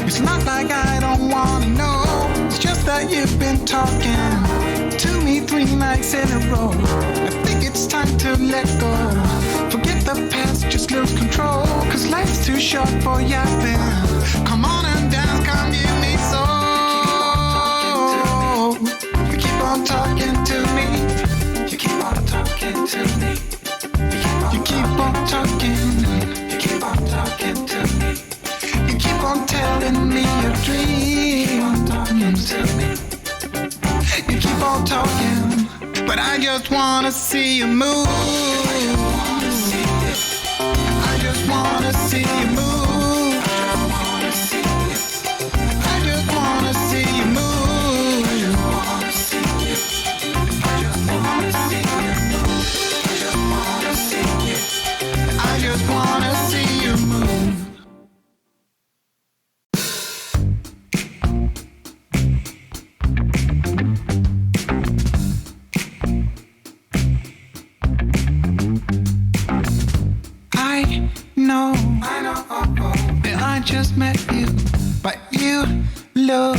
It's not like I don't wanna know. It's just that you've been talking to me 3 nights in a row. I think it's time to let go. Forget the past, just lose control. Cause life's too short for yapping. Come on and dance, come give me soul. You keep on talking to me. You keep on talking to me. You keep on talking. You keep on talking to me. You keep on telling me your dream. Talking to me. You keep on talking, but I just wanna see you move. I just wanna see you move. I just wanna see you move. I just wanna see you move. I know that I just met you, but you look,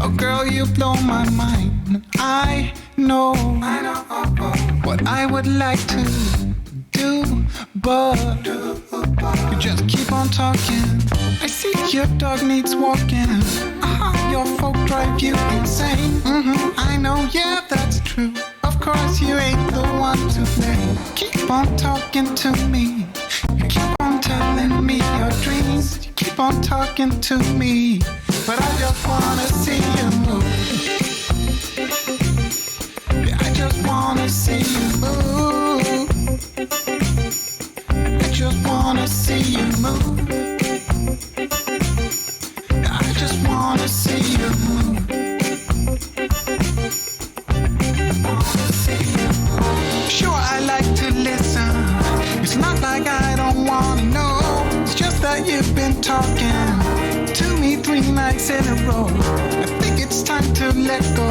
oh girl, you blow my mind. I know what I would like to do, but you just keep on talking. I see your dog needs walking. Your folk drive you insane. I know, yeah, that's true. Of course, you ain't the one to blame. Keep on talking to me. You keep on telling me your dreams. You keep on talking to me, but I just wanna see you move. Yeah, I just wanna see you move. I just wanna see you move. Yeah, I just wanna see you move. Sure, I like to listen. It's not like I don't wanna know. It's just that you've been talking to me 3 nights in a row. I think it's time to let go.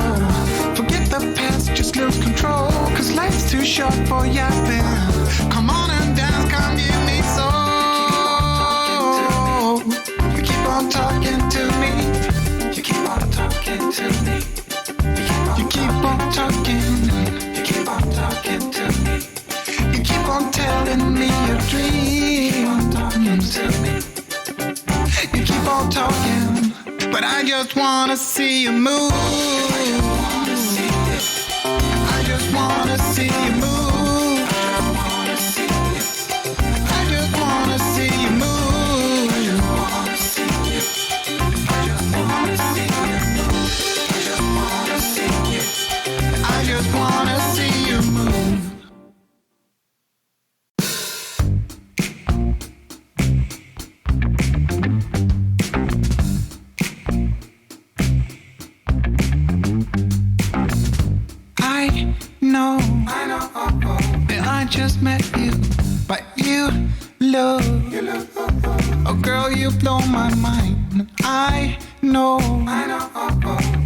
Forget the past, just lose control. Cause life's too short for yapping. Come on and dance, come give me soul. You keep on talking to me. You keep on talking to me. You keep on talking. You keep on talking to me. You keep on telling me your dream. Talking to me. You keep on talking, but I just wanna see you move. I just wanna see you move. I just wanna see you move. I just wanna see you move. I know that I just met you, but you look, oh girl, you blow my mind. I know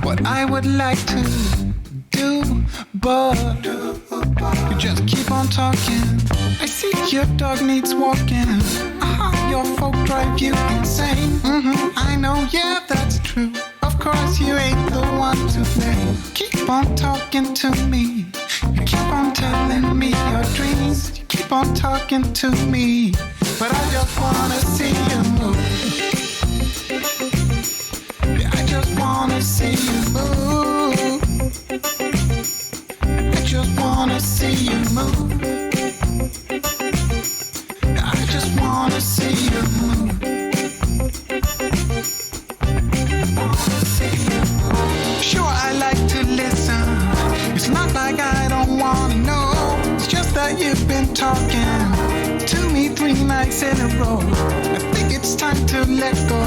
what I would like to do, but you just keep on talking. I see your dog needs walking. Your folk drive you insane. I know, yeah, that's true. Of course, you ain't the one to blame. Keep on talking to me. You keep on telling me your dreams. You keep on talking to me, but I just wanna see you move. Yeah, I just wanna see you move. I just wanna see you move. Yeah, I just wanna see you move. Sure, I like to listen. It's not like I don't wanna know. It's just that you've been talking to me 3 nights in a row. I think it's time to let go.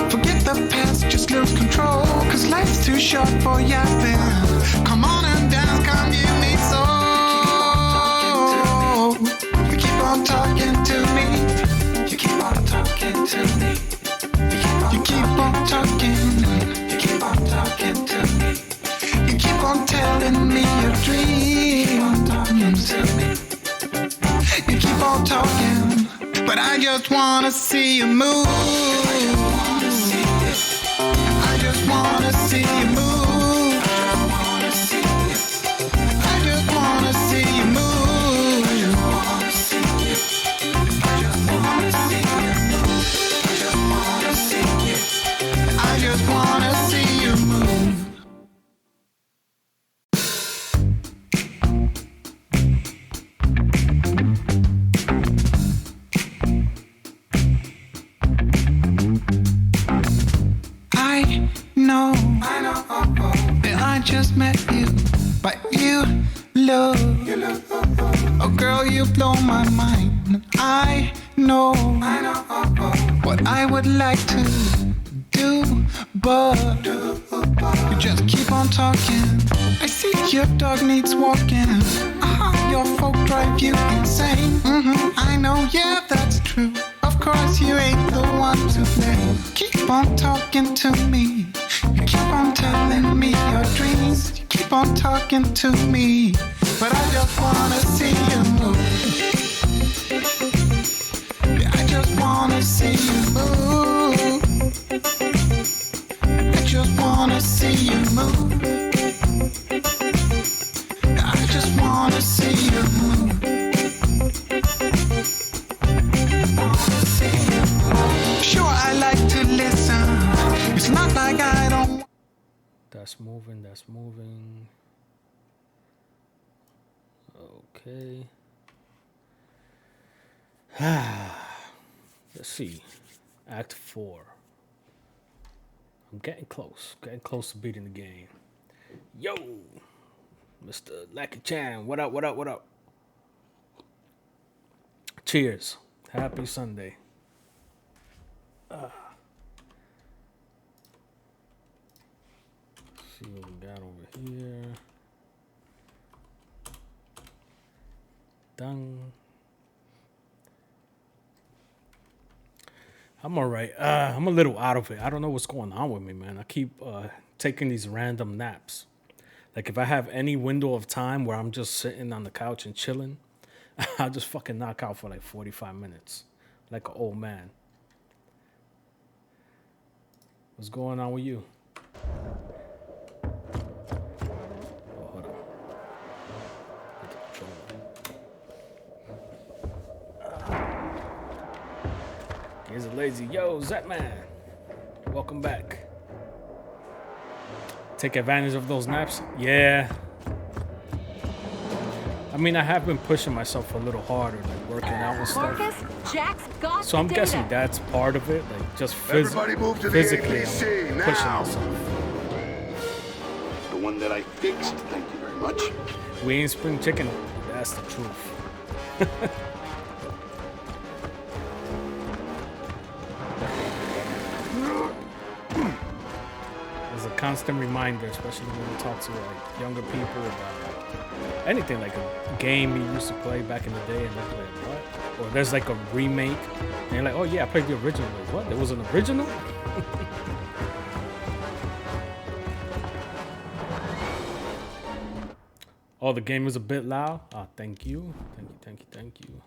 Forget the past, just lose control. Cause life's too short for yapping. Come on and dance, come give me soul. You keep on talking to me. You keep on talking to me. You keep on talking. You keep on talking to me. You keep on telling me your dream. Talking to me. You keep on talking, but I just wanna see you move. just met you, but you look. Oh, girl, you blow my mind. And I know what I would like to do, but you just keep on talking. I see your dog needs walking. Your folk drive you insane. I know, yeah, that's true. Of course, you ain't the one to blame. Keep on talking to me. You keep on telling me your dreams. You keep on talking to me, but I just wanna see you move. Yeah, I just wanna see you move. I just wanna see you move. I just wanna see you move. Wanna see you move. Sure, I like to listen. It's not like I don't. That's moving, that's moving. Okay. Let's see. Act 4. I'm getting close to beating the game. Yo, Mr. Lucky Chan, what up, what up, what up? Cheers. Happy Sunday. See what we got over here. Done. I'm all right. I'm a little out of it. I don't know what's going on with me, man. I keep taking these random naps. Like if I have any window of time where I'm just sitting on the couch and chilling, I'll just fucking knock out for like 45 minutes. Like an old man. What's going on with you? Oh, hold on. Hit the controller. Here's a lazy. Yo, Zetman. Welcome back. Take advantage of those naps? Yeah. I mean, I have been pushing myself a little harder, like working out and stuff. Marcus, Jack's got So I'm the guessing data. that's part of it, like just Everybody move to the physically APC I'm pushing now. myself. The one that I fixed, thank you very much. We ain't spring chicken. That's the truth. It's a constant reminder, especially when we talk to like younger people about anything, like a game you used to play back in the day, and they're like, what? Or there's like a remake, and you're like, oh yeah, I played the original. Like, what? There was an original? Oh, the game is a bit loud? Oh, thank you. Thank you.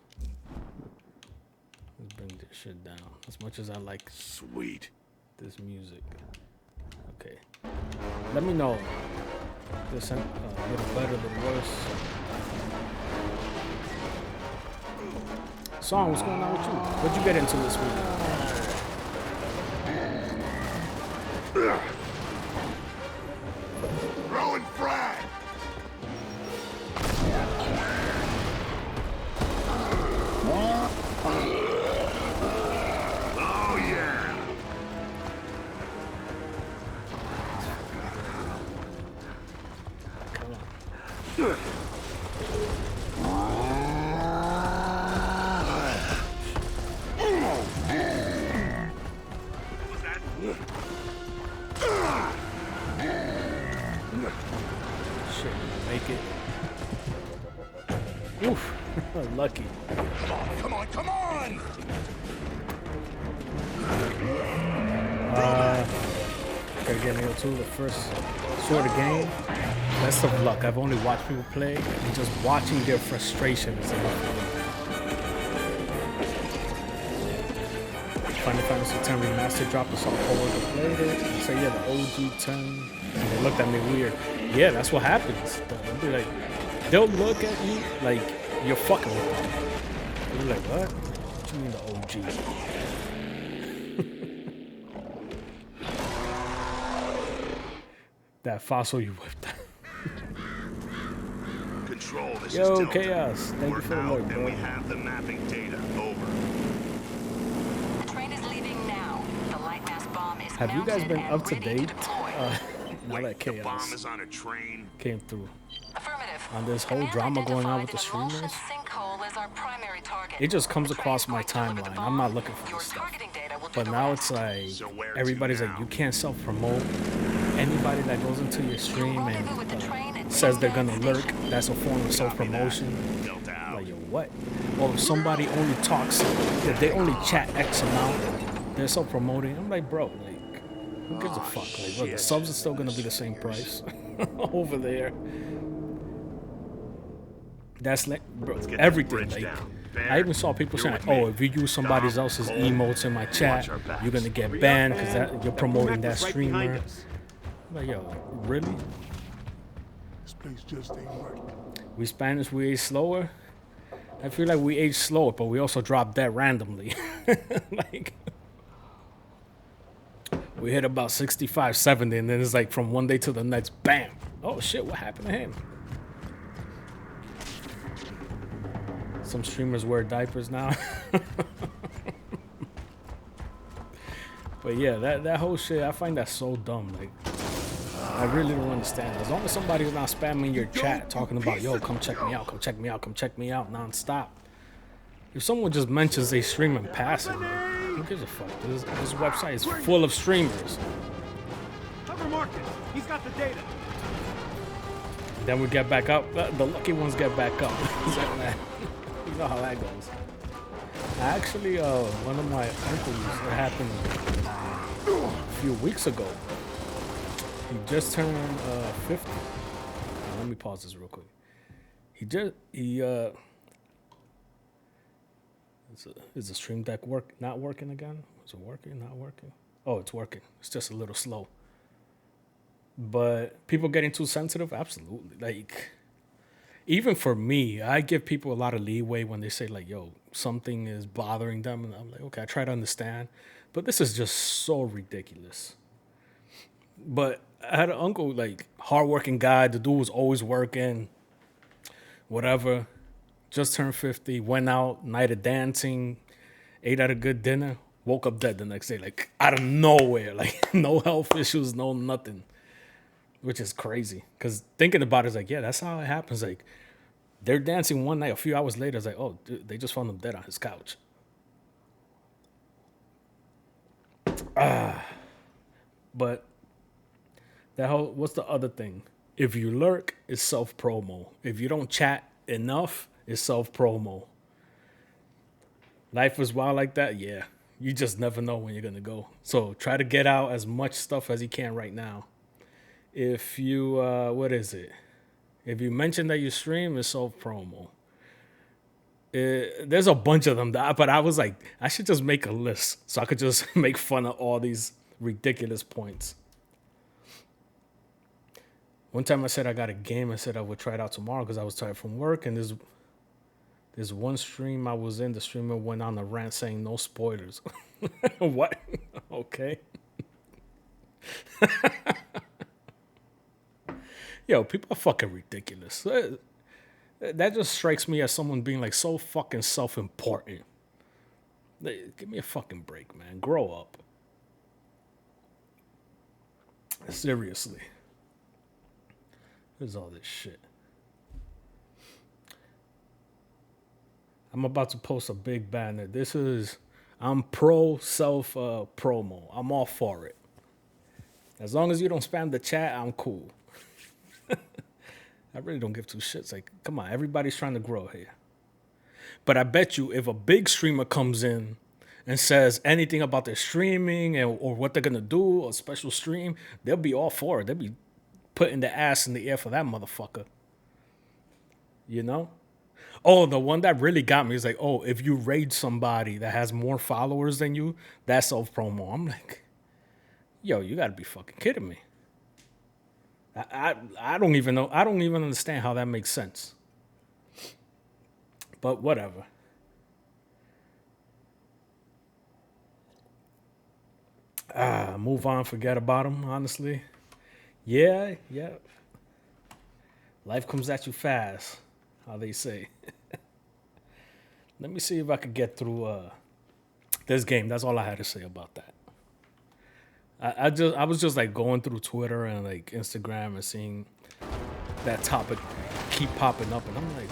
Let's bring this shit down. As much as I like Sweet. this music. Okay. Let me know. This a little better, a little worse. Song, what's going on with you? What'd you get into this week? Throwing frag. Oh yeah. Come on. Shit, make it. Oof. Lucky. Come on. Okay, getting into the first sort of game. Best of luck. I've only watched people play, and just watching their frustration is enough for me. Final Fantasy X Remastered dropped us on forward to play it. And say, yeah, the OG 10. And they looked at me weird. Yeah, that's what happens. They'll be like, they'll look at you like you're fucking with them. They'll be like, what? What you mean the OG? That fossil you whipped. Control, this Yo, is Delta. Chaos. Thank you We're for the out, load, and bro. we have the mapping data. Over. The train is leaving now. The lightmass bomb is Have you guys mounted been and up to ready date deploy. now that The bomb chaos is on a train. came through. Affirmative. On this whole Command drama going on with the identified an emulsion streamers, sinkhole as our primary target. it just comes The train across is my going to deliver the timeline. bomb. I'm not looking for Your this stuff. targeting data will do But the now rest. it's like So where to everybody's like, now? you can't self-promote. Anybody that goes into your stream rendezvous with the and train at says they're gonna Tindad lurk, Station. that's a form of self-promotion. Delta out. Like, yo, what? Or if somebody only talks, if they only chat X amount, they're self-promoting. I'm like, bro, like, who gives a fuck? Like, look, the subs are still gonna be the same price over there. That's like, bro, get this everything. bridge Like, down. I even saw people You're saying, with me. "Oh, if you use somebody Dom, else's Cole, emotes in my chat, watch our backs. you're gonna get Hurry up, banned because man. you're promoting that Right behind streamer." us. I'm like, yo, really? This place just ain't working. We Spanish, we age slower. I feel like we age slower, but we also drop dead randomly. Like, we hit about 65, 70, and then it's like from one day to the next, bam. Oh shit, what happened to him? Some streamers wear diapers now. But yeah, that whole shit, I find that so dumb. Like, I really don't understand. As long as somebody's not spamming your chat talking about, yo, come check me out, come check me out, come check me out nonstop. If someone just mentions they stream in passing, like, who gives a fuck? This website is full of streamers. Cover Marcus. He's got the data. Then we get back up. The lucky ones get back up. You know how that goes. Actually, one of my uncles, it happened a few weeks ago. He just turned 50. Let me pause this real quick. Is the stream deck not working again? Is it working? Not working? Oh, it's working. It's just a little slow. But people getting too sensitive? Absolutely. Like, even for me, I give people a lot of leeway when they say, like, yo, something is bothering them. And I'm like, okay, I try to understand. But this is just so ridiculous. But I had an uncle, like, hardworking guy. The dude was always working, whatever. Just turned 50, went out, night of dancing, ate at a good dinner, woke up dead the next day, like, out of nowhere. Like, no health issues, no nothing. Which is crazy. Because thinking about it is like, yeah, that's how it happens. Like, they're dancing one night, a few hours later, it's like, oh, dude, they just found him dead on his couch. But that whole, what's the other thing? If you lurk, it's self-promo. If you don't chat enough, it's self-promo. Life is wild like that, yeah. You just never know when you're going to go. So try to get out as much stuff as you can right now. If you, what is it? If you mention that you stream, it's self-promo. There's a bunch of them, but I was like, I should just make a list so I could just make fun of all these ridiculous points. One time I said I got a game. I said I would try it out tomorrow because I was tired from work. And there's one stream I was in. The streamer went on a rant saying no spoilers. What? Okay. Yo, people are fucking ridiculous. That just strikes me as someone being like so fucking self-important. Give me a fucking break, man. Grow up. Seriously. Where's all this shit? I'm about to post a big banner. I'm pro self promo. I'm all for it. As long as you don't spam the chat, I'm cool. I really don't give two shits. Like, come on, everybody's trying to grow here. But I bet you if a big streamer comes in and says anything about their streaming or what they're going to do, a special stream, they'll be all for it. They'll be putting the ass in the air for that motherfucker. You know? Oh, the one that really got me is like, oh, if you raid somebody that has more followers than you, that's self-promo. I'm like, yo, you got to be fucking kidding me. I don't even know. I don't even understand how that makes sense. But whatever. Move on, forget about them, honestly. Yeah. Life comes at you fast, how they say. Let me see if I could get through this game. That's all I had to say about that. I was just like going through Twitter and like Instagram and seeing that topic keep popping up, and I'm like,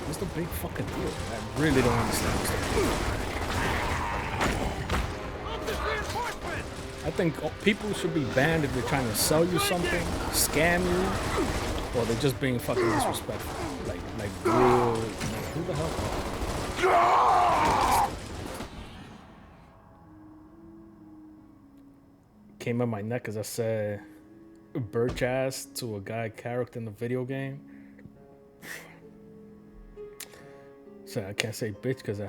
what's the big fucking deal? I really don't understand what's the deal. I think people should be banned if they're trying to sell you something, scam you, or they're just being fucking disrespectful. Like real, like, who the hell? Came in my neck because I said birch ass to a guy character in the video game. So I can't say bitch because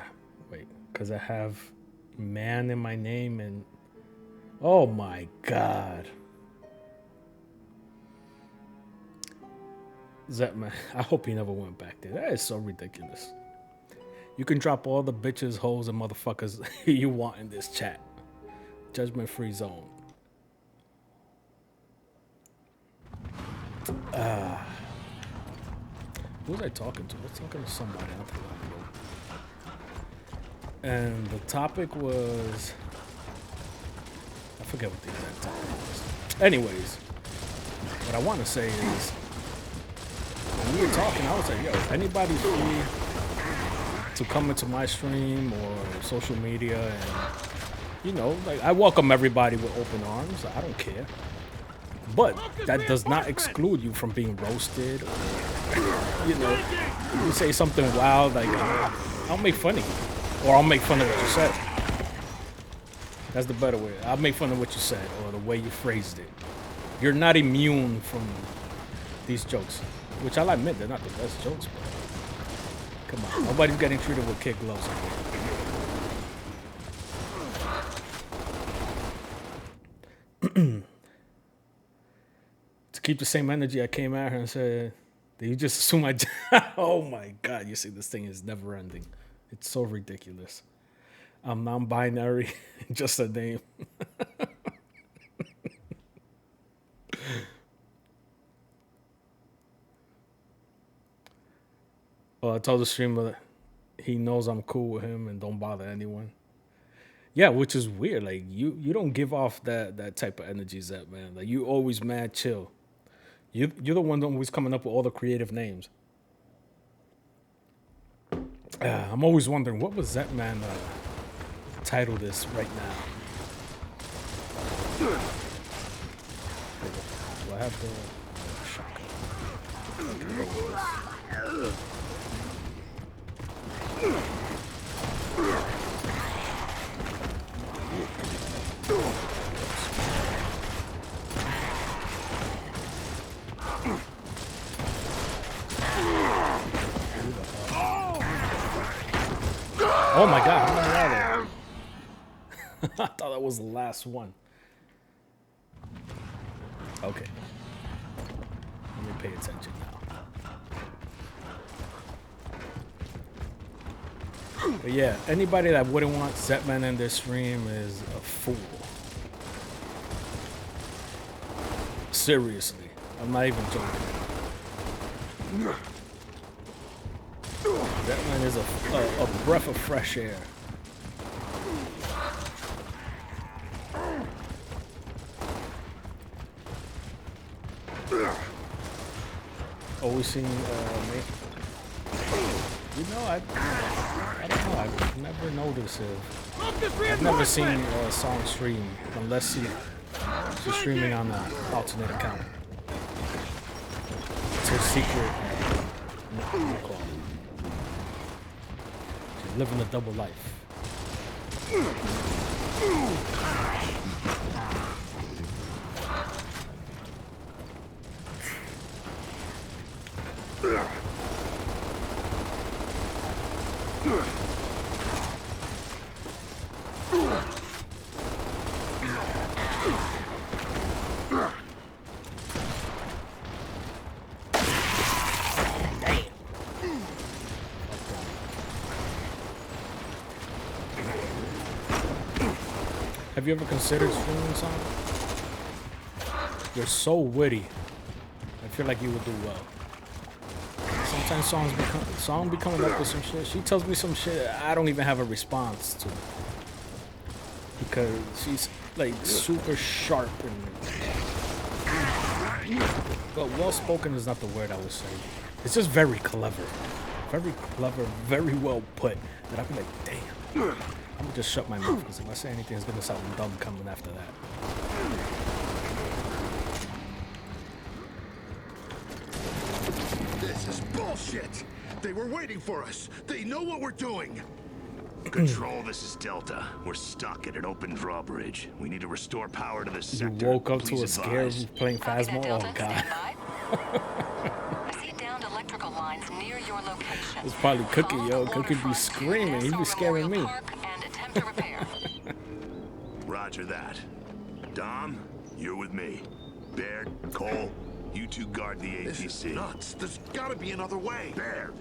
I have man in my name, and oh my god. Zetman, I hope he never went back there. That is so ridiculous. You can drop all the bitches, hoes, and motherfuckers you want in this chat. Judgment free zone. Who was I talking to? I was talking to somebody. I forgot. And the topic was, I forget what the exact topic was. Anyways, what I want to say is, when we were talking, I was like, yo, if anybody's free to come into my stream or social media, and you know, like, I welcome everybody with open arms. I don't care. But that does not exclude you from being roasted, or, you know, you say something wild, like, I'll make fun of you. Or I'll make fun of what you said. That's the better way. I'll make fun of what you said, or the way you phrased it. You're not immune from these jokes, which I'll admit, they're not the best jokes, but come on. Nobody's getting treated with kid gloves. To keep the same energy, I came at her and said, did you just assume I... Oh my God, you see, this thing is never ending. It's so ridiculous. I'm non-binary, just a name. Well, I told the streamer he knows I'm cool with him and don't bother anyone. Yeah, which is weird. Like, you don't give off that type of energy, Zep, man. Like, you always mad chill. You're the one always coming up with all the creative names. I'm always wondering, what was that man title this right now? Do I have the shotgun? Oh my God, how many are there? I thought that was the last one. Okay. Let me pay attention now. But yeah, anybody that wouldn't want Zetman in their stream is a fool. Seriously. I'm not even joking. Zetman is a breath of fresh air. Always seen me. You know, I don't know. I've never noticed it. I've never seen a song stream unless she's streaming on an alternate account. It's her secret. She's living a double life. Have you ever considered streaming songs? You're so witty. I feel like you would do well. Sometimes songs be coming up with some shit. She tells me some shit I don't even have a response to. because she's like super sharp and well spoken is not the word I would say. It's just very clever, very well put. That I'd be like, damn. I'm gonna just shut my mouth because if I say anything, it's gonna sound dumb coming after that. This is bullshit! They were waiting for us! They know what we're doing! Control, this is Delta. We're stuck at an open drawbridge. We need to restore power to this You sector. woke up to Please a scare advise. of playing Copy that, Phasmo? Oh, Delta. God. Stand by. I see downed electrical lines near your location. It's probably Cookie, Follow yo. the Cookie be waterfront, screaming. He be Nassau scaring me. Memorial Park, and attempt to repair. Roger that. Dom, you're with me. Baird, Cole, you two guard the ATC. This is nuts. There's gotta be another way. Baird,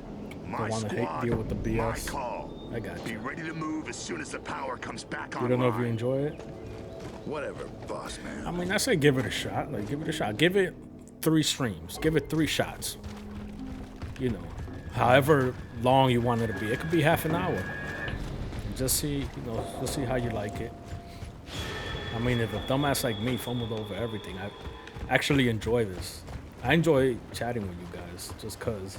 my Don't wanna squad, deal with the BS. my call. I got Be you. ready to move as soon as the power comes back You online. don't know if you enjoy it? Whatever, boss man. I mean, I say give it a shot. Like, give it a shot. Give it 3 streams. Give it 3 shots. You know, however long you want it to be. It could be half an hour. And just see, you know, just see how you like it. I mean, if a dumbass like me fumbled over everything, I actually enjoy this. I enjoy chatting with you guys just because,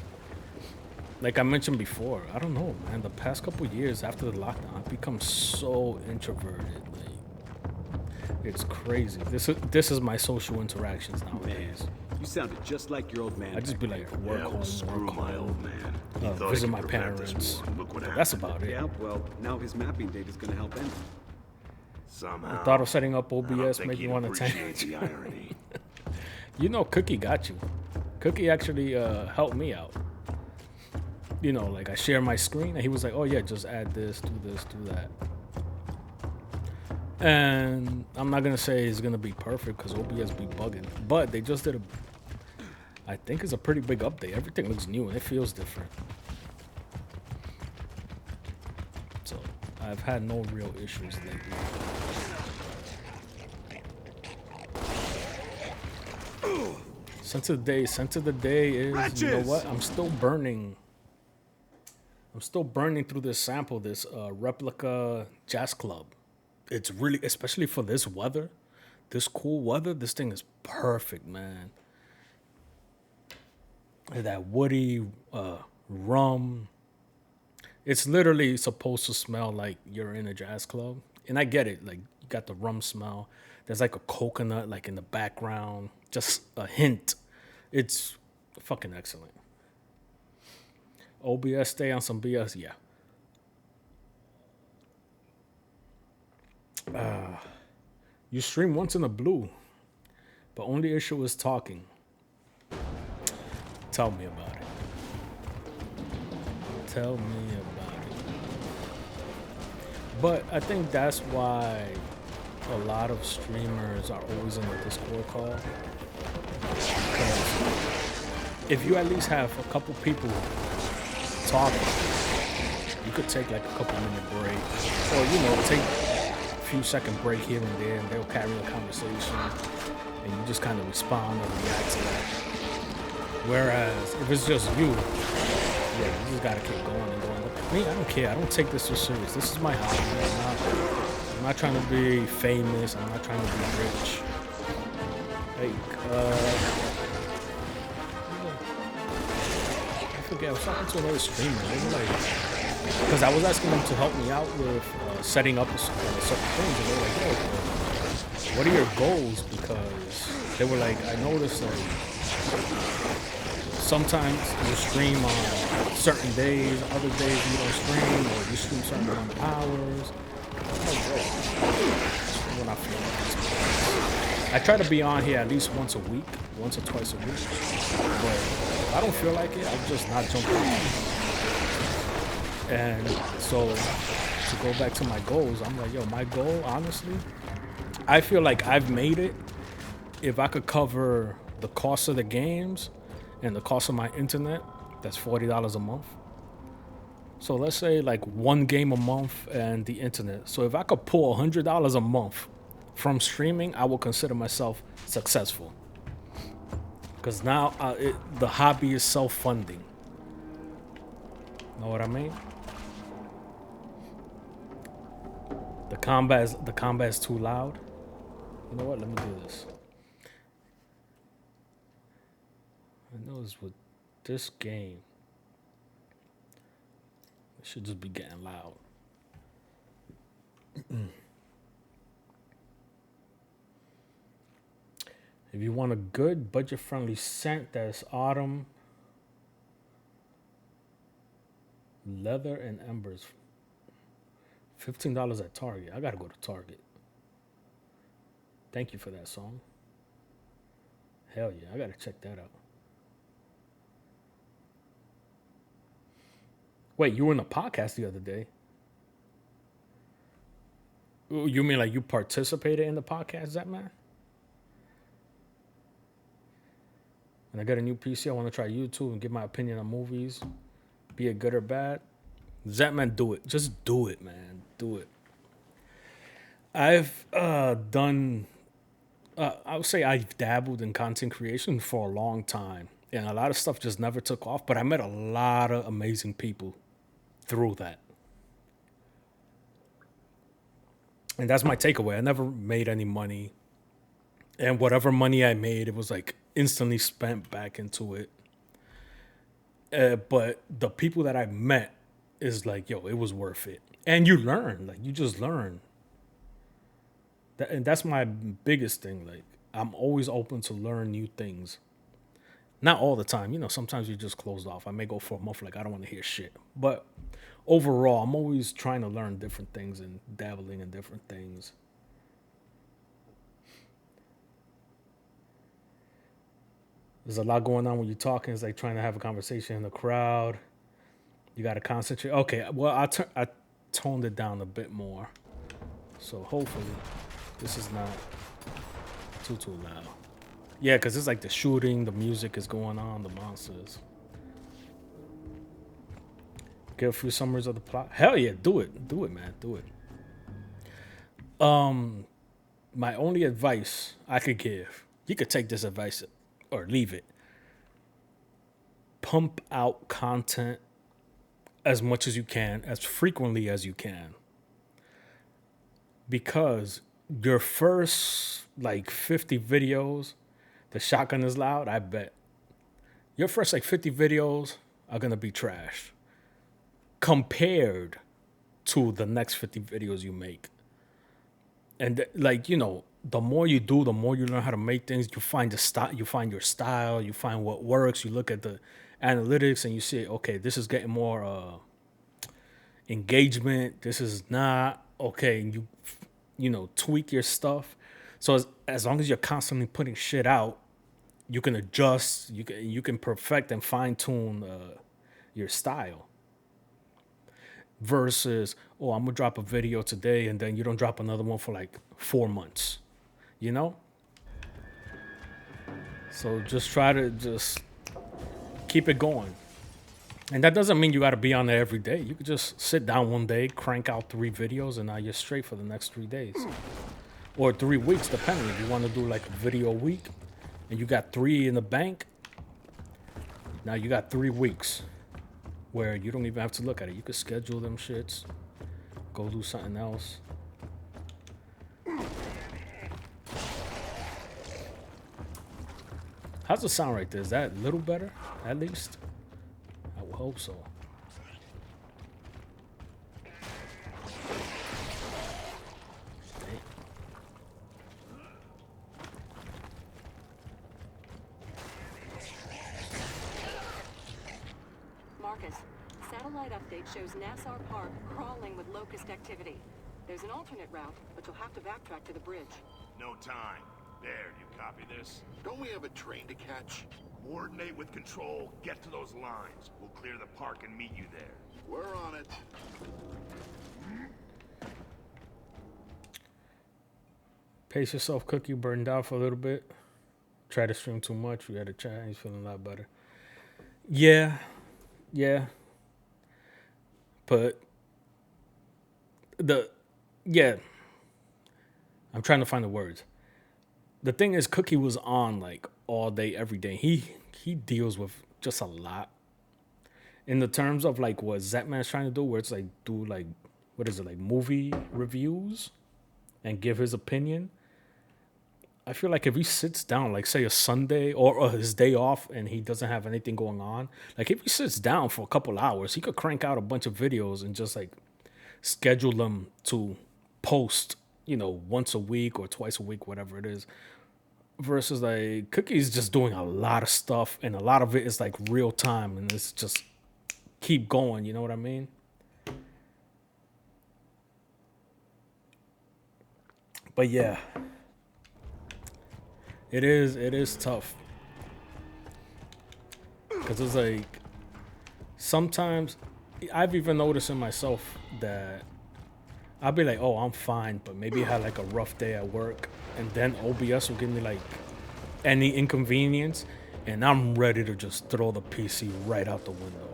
like I mentioned before, I don't know, man. The past couple years after the lockdown, I've become so introverted. Like, it's crazy. This is my social interactions nowadays. You sounded just like your old man. I just be like, work home, Screw work my home, old man. He thought he visit could my prevent this parents. war. Look what That's happened. about it. Yeah, well, now his mapping data is going to help end. Somehow. Thought of setting up I don't OBS think make you he'd want to appreciate tank. the irony. You know, Cookie got you. Cookie actually helped me out. You know, like I share my screen, and he was like, "Oh yeah, just add this, do that." And I'm not gonna say it's gonna be perfect because OBS be bugging, but they just did a. I think it's a pretty big update. Everything looks new and it feels different. So I've had no real issues lately. Sense of the day is, you know what? I'm still burning through this sample, this replica jazz club. It's really, especially for this weather, this cool weather, this thing is perfect, man. That woody rum. It's literally supposed to smell like you're in a jazz club. And I get it, like you got the rum smell. There's like a coconut like in the background, just a hint. It's fucking excellent. OBS stay on some BS, yeah. You stream once in a blue, but only issue is talking. Tell me about it. Tell me about it. But I think that's why a lot of streamers are always in the Discord call. Because if you at least have a couple people talking, you could take like a couple minute break, or you know, take a few second break here and there, and they'll carry a conversation, and you just kind of respond or react to that. Whereas if it's just you, yeah, you just gotta keep going and going. But me, I don't care. I don't take this so serious. This is my hobby. I'm not trying to be famous. I'm not trying to be rich. Like, I forget. I was talking to another streamer. They were like, because I was asking them to help me out with setting up certain things, and they were like, "Yo, what are your goals?" Because they were like, "I noticed like sometimes you stream on certain days, other days you don't stream, or you stream certain amount of hours." When I feel like I try to be on here at least once a week, once or twice a week. But if I don't feel like it, I'm just not jumping on. And so to go back to my goals, I'm like, yo, my goal, honestly, I feel like I've made it if I could cover the cost of the games and the cost of my internet. That's $40 a month. So let's say like one game a month and the internet. So if I could pull $100 a month from streaming, I will consider myself successful. Because now the hobby is self-funding. Know what I mean? The combat's too loud. You know what? Let me do this. I noticed with this game, it should just be getting loud. If you want a good budget-friendly scent that's autumn, leather and embers, $15 at Target. I gotta go to Target. Thank you for that song. Hell yeah, I gotta check that out. Wait, you were in a podcast the other day. You mean like you participated in the podcast, that man? When I get a new PC, I want to try YouTube and give my opinion on movies, be it good or bad. Zatman, do it. Just do it, man. Do it. I've done, I would say I've dabbled in content creation for a long time. And a lot of stuff just never took off, but I met a lot of amazing people through that. And that's my takeaway. I never made any money. And whatever money I made, it was like instantly spent back into it. But the people that I met is like, yo, it was worth it. And you learn. Like, you just learn. And that's my biggest thing. Like, I'm always open to learn new things. Not all the time. You know, sometimes you're just closed off. I may go for a month like, I don't want to hear shit. But overall, I'm always trying to learn different things and dabbling in different things. There's a lot going on when you're talking. It's like trying to have a conversation in the crowd. You got to concentrate. Okay, well, I toned it down a bit more. So hopefully this is not too loud. Yeah, because it's like the shooting, the music is going on, the monsters. Get a few summaries of the plot. Hell yeah, do it. Do it, man. Do it. My only advice I could give, you could take this advice or leave it. Pump out content as much as you can, as frequently as you can. Because your first like 50 videos, the shotgun is loud, I bet. Your first like 50 videos are going to be trash compared to the next 50 videos you make. And like, you know, the more you do, the more you learn how to make things. You find the style, you find your style, you find what works. You look at the analytics and you see, okay, this is getting more engagement. This is not okay. And you know, tweak your stuff. So as long as you're constantly putting shit out, you can adjust. You can perfect and fine tune your style. Versus, oh, I'm gonna drop a video today and then you don't drop another one for like 4 months. You know? So just try to just keep it going. And that doesn't mean you got to be on there every day. You could just sit down one day, crank out 3 videos, and now you're straight for the next 3 days. Or 3 weeks, depending. If you want to do like a video a week and you got 3 in the bank, now you got 3 weeks where you don't even have to look at it. You could schedule them shits, go do something else. How's the sound right there? Is that a little better, at least? I would hope so. Marcus, satellite update shows Nassar Park crawling with locust activity. There's an alternate route, but you'll have to backtrack to the bridge. No time. There, you copy this? Don't we have a train to catch? Coordinate with control, get to those lines. We'll clear the park and meet you there. We're on it. Pace yourself, Cookie. Burned out for a little bit. Try to stream too much. We had a chat. He's feeling a lot better. Yeah. But I'm trying to find the words. The thing is, Cookie was on like all day, every day. He deals with just a lot. In the terms of like what Zetman's trying to do, where it's like do like what is it, like movie reviews and give his opinion. I feel like if he sits down, like say a Sunday or his day off and he doesn't have anything going on, like if he sits down for a couple hours, he could crank out a bunch of videos and just like schedule them to post, you know, once a week or twice a week, whatever it is. Versus like Cookie's just doing a lot of stuff and a lot of it is like real time and it's just keep going, you know what I mean? But yeah. It is tough. Cause it's like sometimes I've even noticed in myself that I'll be like, oh, I'm fine, but maybe I had like a rough day at work, and then OBS will give me like any inconvenience, and I'm ready to just throw the PC right out the window.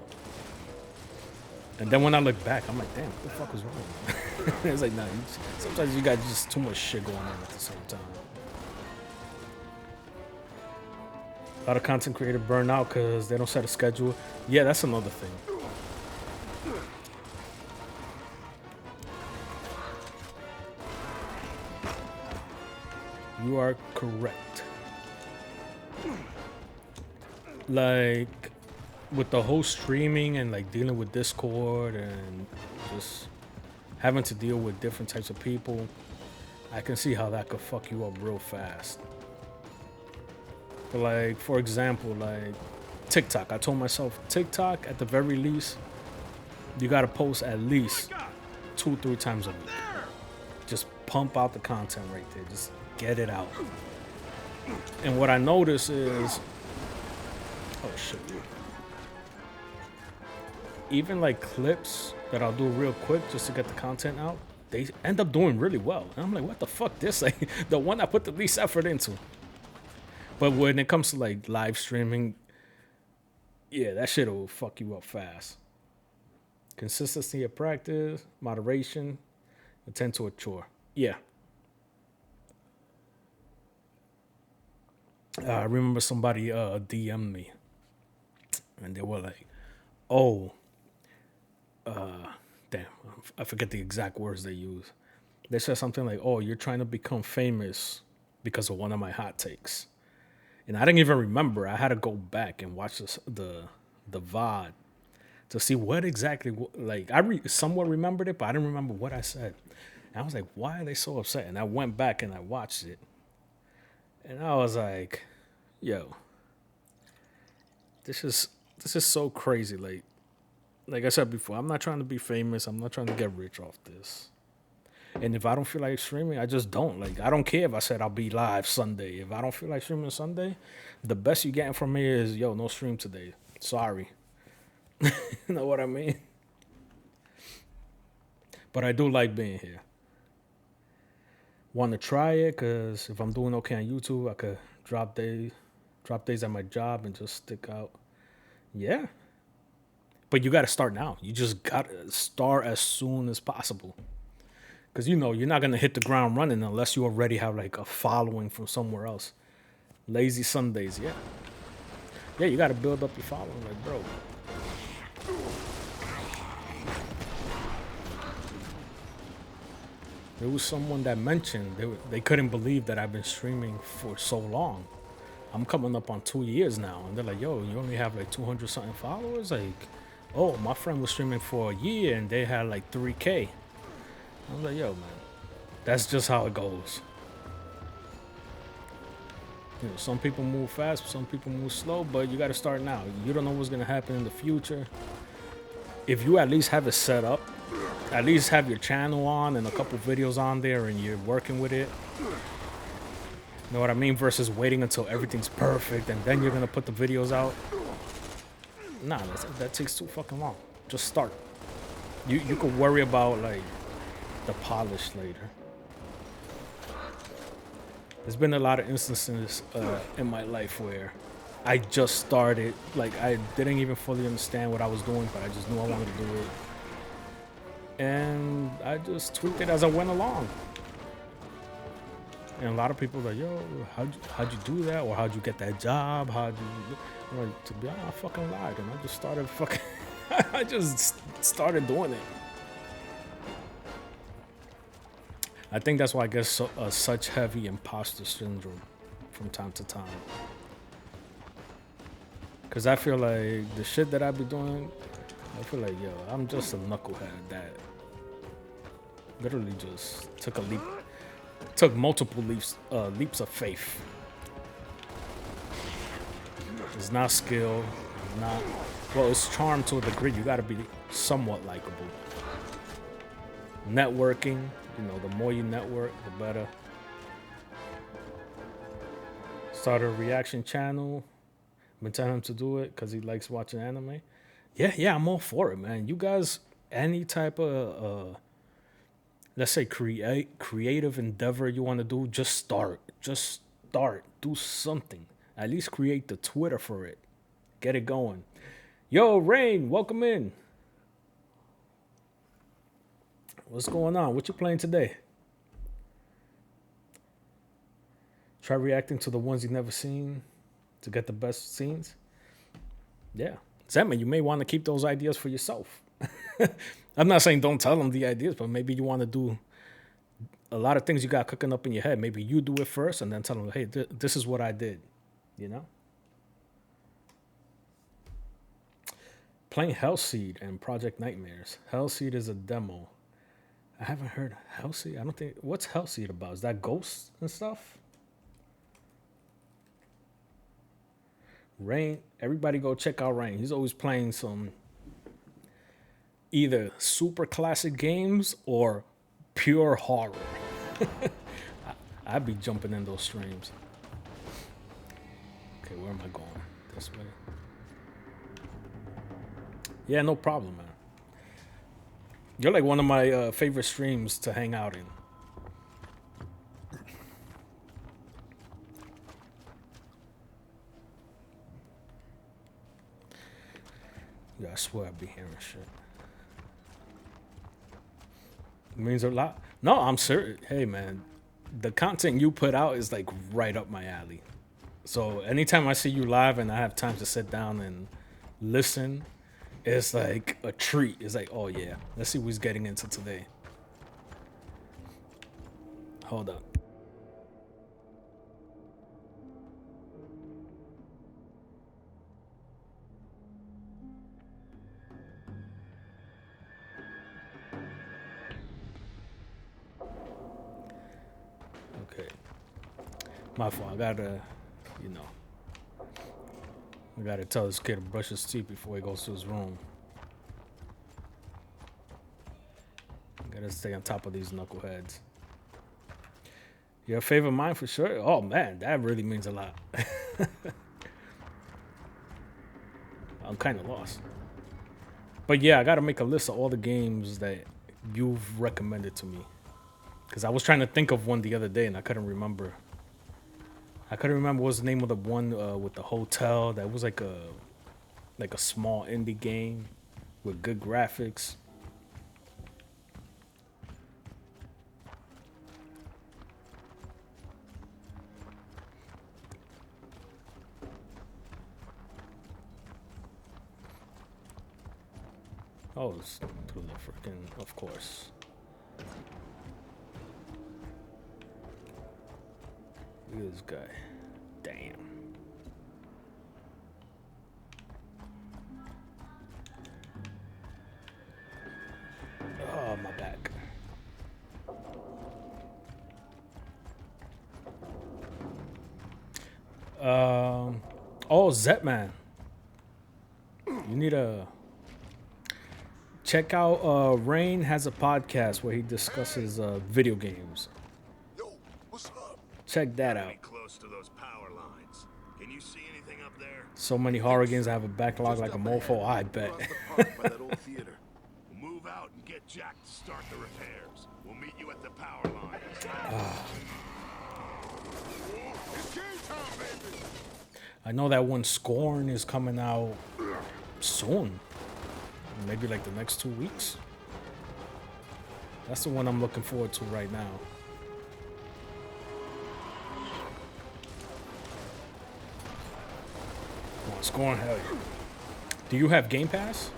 And then when I look back, I'm like, damn, what the fuck was wrong? It's like, nah, sometimes you got just too much shit going on at the same time. A lot of content creators burn out because they don't set a schedule. Yeah, that's another thing. You are correct. Like, with the whole streaming and like dealing with Discord and just having to deal with different types of people, I can see how that could fuck you up real fast. But like, for example, like TikTok. I told myself, TikTok, at the very least, you gotta post at least 2-3 times a week. Just pump out the content right there. Just get it out. And what I notice is, oh shit, even like clips that I'll do real quick just to get the content out, they end up doing really well. And I'm like, what the fuck? This like the one I put the least effort into. But when it comes to like live streaming, yeah, that shit will fuck you up fast. Consistency of practice, moderation, attend to a chore. Yeah. I remember somebody DM'd me, and they were like, "Oh, damn, I forget the exact words they use. They said something like, "Oh, you're trying to become famous because of one of my hot takes," and I didn't even remember. I had to go back and watch the VOD to see what exactly like somewhat remembered it, but I didn't remember what I said. And I was like, "Why are they so upset?" And I went back and I watched it. And I was like, yo, this is so crazy. Like I said before, I'm not trying to be famous. I'm not trying to get rich off this. And if I don't feel like streaming, I just don't. Like, I don't care if I said I'll be live Sunday. If I don't feel like streaming Sunday, the best you're getting from me is, yo, no stream today. Sorry. You know what I mean? But I do like being here. Want to try it, because if I'm doing okay on YouTube, I could drop days at my job and just stick out. Yeah. But you got to start now. You just got to start as soon as possible. Because, you know, you're not going to hit the ground running unless you already have, like, a following from somewhere else. Lazy Sundays, yeah. Yeah, you got to build up your following, like, bro. There was someone that mentioned they couldn't believe that I've been streaming for so long. I'm coming up on 2 years now. And they're like, yo, you only have like 200 something followers? Like, oh, my friend was streaming for a year and they had like 3K. I was like, yo, man, that's just how it goes. You know, some people move fast, some people move slow, but you got to start now. You don't know what's going to happen in the future. If you at least have it set up, at least have your channel on and a couple videos on there and you're working with it. You know what I mean? Versus waiting until everything's perfect and then you're going to put the videos out. Nah, that takes too fucking long. Just start. You could worry about like the polish later. There's been a lot of instances in my life where I just started, like I didn't even fully understand what I was doing, but I just knew I wanted to do it. And I just tweaked it as I went along. And a lot of people are like, yo, how'd you do that? Or how'd you get that job? I'm like, to be honest, I fucking lied. And I just started I just started doing it. I think that's why I get such heavy imposter syndrome from time to time. Cause I feel like the shit that I be doing, I feel like, yo, I'm just a knucklehead that literally just took multiple leaps of faith. It's not skill, it's charm to a degree. You gotta be somewhat likable. Networking, you know, the more you network, the better. Start a reaction channel. Been telling him to do it because he likes watching anime. Yeah, I'm all for it, man. You guys, any type of let's say creative endeavor you want to do, just start. Do something. At least create the Twitter for it. Get it going. Yo, Rain, welcome in. What's going on? What you playing today? Try reacting to the ones you've never seen to get the best scenes. Yeah. Zema, you may want to keep those ideas for yourself. I'm not saying don't tell them the ideas, but maybe you want to do a lot of things you got cooking up in your head. Maybe you do it first and then tell them, hey, this is what I did. You know? Playing Hellseed and Project Nightmares. Hellseed is a demo. I haven't heard Hellseed. I don't think... What's Hellseed about? Is that ghosts and stuff? Rain. Everybody go check out Rain. He's always playing some... either super classic games or pure horror. I'd be jumping in those streams. Okay, where am I going? This way. Yeah, no problem, man. You're like one of my favorite streams to hang out in. Yeah, I swear I be hearing shit. It means a lot. No, I'm serious. Hey, man, the content you put out is like right up my alley. So anytime I see you live and I have time to sit down and listen, it's like a treat. It's like, oh yeah, let's see what he's getting into today. Hold up. Okay. My fault. I gotta, you know. I gotta tell this kid to brush his teeth before he goes to his room. I gotta stay on top of these knuckleheads. Your favorite mine for sure? Oh man, that really means a lot. I'm kind of lost. But yeah, I gotta make a list of all the games that you've recommended to me. Because I was trying to think of one the other day and I couldn't remember. I couldn't remember what was the name of the one with the hotel. That was like a small indie game with good graphics. Oh, it's through the freaking, of course. Look at this guy. Damn. Oh, my back. Oh, Zetman. You need a... Check out, Rain has a podcast where he discusses video games. Yo, what's up? Check that out. Close to those power lines. Can you see anything up there? So many horror games I have a backlog like a mofo, I bet. Across the park by that old theater. Move out and get Jack to start the repairs. We'll meet you at the power lines. It's game time, baby. I know that one Scorn is coming out soon. Maybe like the next 2 weeks. That's the one I'm looking forward to right now. Come on, Scorn, hell yeah. Do you have Game Pass?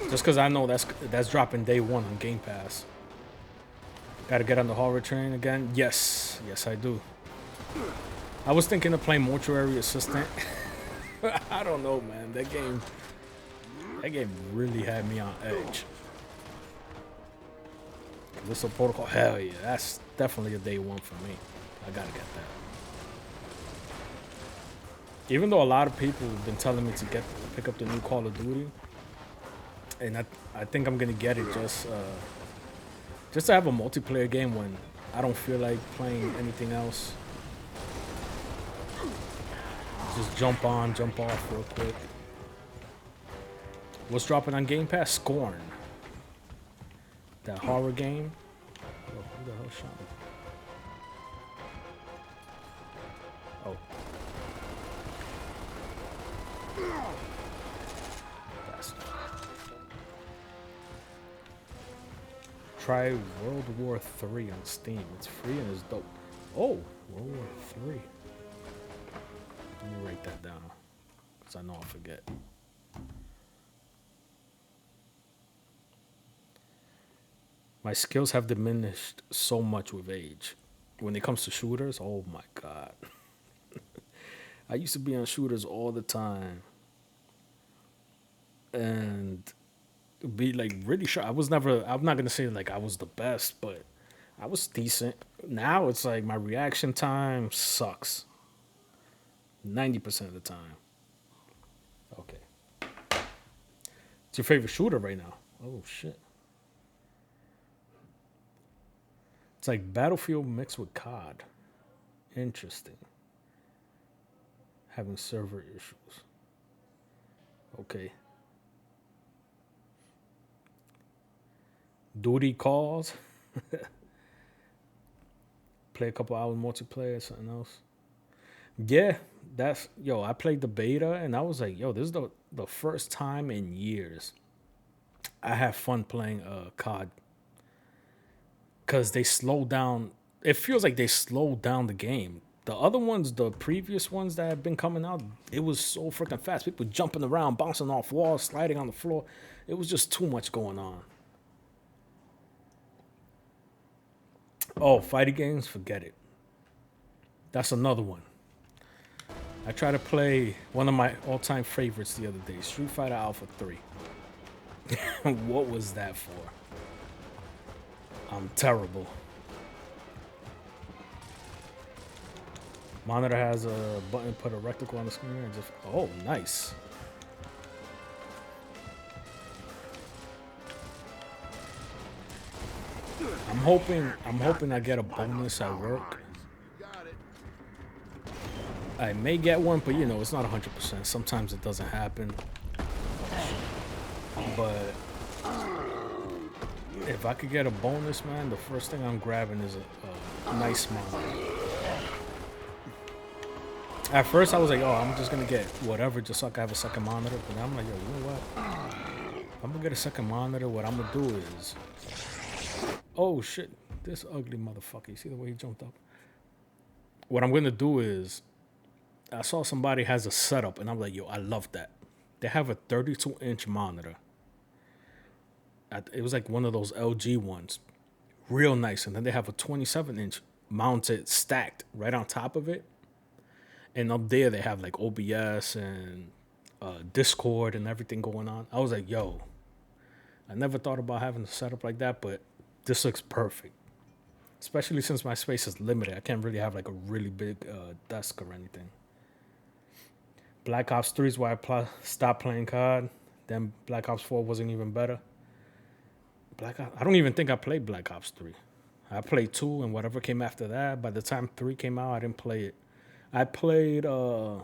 Just because I know that's dropping day one on Game Pass. Gotta get on the horror train again. Yes, yes I do. I was thinking of playing Mortuary Assistant. I don't know, man. That game really had me on edge. Callisto Protocol, hell yeah, that's definitely a day one for me. I gotta get that. Even though a lot of people have been telling me to pick up the new Call of Duty, and I think I'm gonna get it just to have a multiplayer game when I don't feel like playing anything else. Just jump on, jump off real quick. What's dropping on Game Pass? Scorn. That horror game. Oh, who the hell shot me? Oh. Bastard. Try World War 3 on Steam. It's free and it's dope. Oh, World War 3. Let me write that down, because I know I'll forget. My skills have diminished so much with age. When it comes to shooters, oh my god. I used to be on shooters all the time. And be like really sure. I'm not gonna say like I was the best, but I was decent. Now it's like my reaction time sucks. 90% of the time. Okay. It's your favorite shooter right now? Oh shit. It's like Battlefield mixed with COD. Interesting. Having server issues. Okay. Duty calls. Play a couple hours multiplayer, something else. Yeah, I played the beta and I was like, yo, this is the first time in years I have fun playing COD. Because they slowed down. It feels like they slowed down the game. The other ones, the previous ones that have been coming out, it was so freaking fast. People jumping around, bouncing off walls, sliding on the floor. It was just too much going on. Oh, fighting games, forget it. That's another one. I tried to play one of my all-time favorites the other day, Street Fighter Alpha 3. What was that for? I'm terrible. Monitor has a button, put a rectangle on the screen, and just, oh, nice. I'm hoping I get a bonus at work. I may get one, but you know, it's not 100%. Sometimes it doesn't happen. But if I could get a bonus, man, the first thing I'm grabbing is a nice monitor. At first, I was like, oh, I'm just going to get whatever just so I can have a second monitor. But I'm like, yo, you know what? If I'm going to get a second monitor, what I'm going to do is... Oh, shit. This ugly motherfucker. You see the way he jumped up? What I'm going to do is... I saw somebody has a setup, and I'm like, yo, I love that. They have a 32-inch monitor. It was like one of those LG ones. Real nice. And then they have a 27-inch mounted, stacked right on top of it. And up there, they have like OBS and Discord and everything going on. I was like, yo, I never thought about having a setup like that, but this looks perfect. Especially since my space is limited. I can't really have like a really big desk or anything. Black Ops 3 is why I stopped playing COD. Then Black Ops 4 wasn't even better. I don't even think I played Black Ops 3. I played 2 and whatever came after that. By the time 3 came out, I didn't play it. I played 2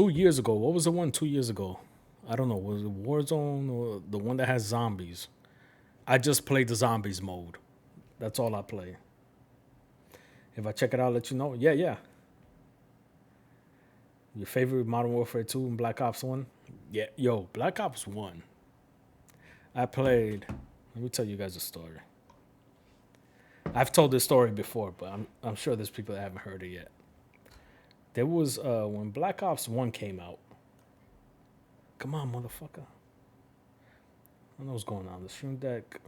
years ago. What was the one 2 years ago? I don't know. Was it Warzone or the one that has zombies? I just played the zombies mode. That's all I play. If I check it out, I'll let you know. Yeah. Your favorite Modern Warfare 2 and Black Ops 1? Yeah, yo, Black Ops 1. I played... Let me tell you guys a story. I've told this story before, but I'm sure there's people that haven't heard it yet. There was... when Black Ops 1 came out... Come on, motherfucker. I don't know what's going on. The stream deck...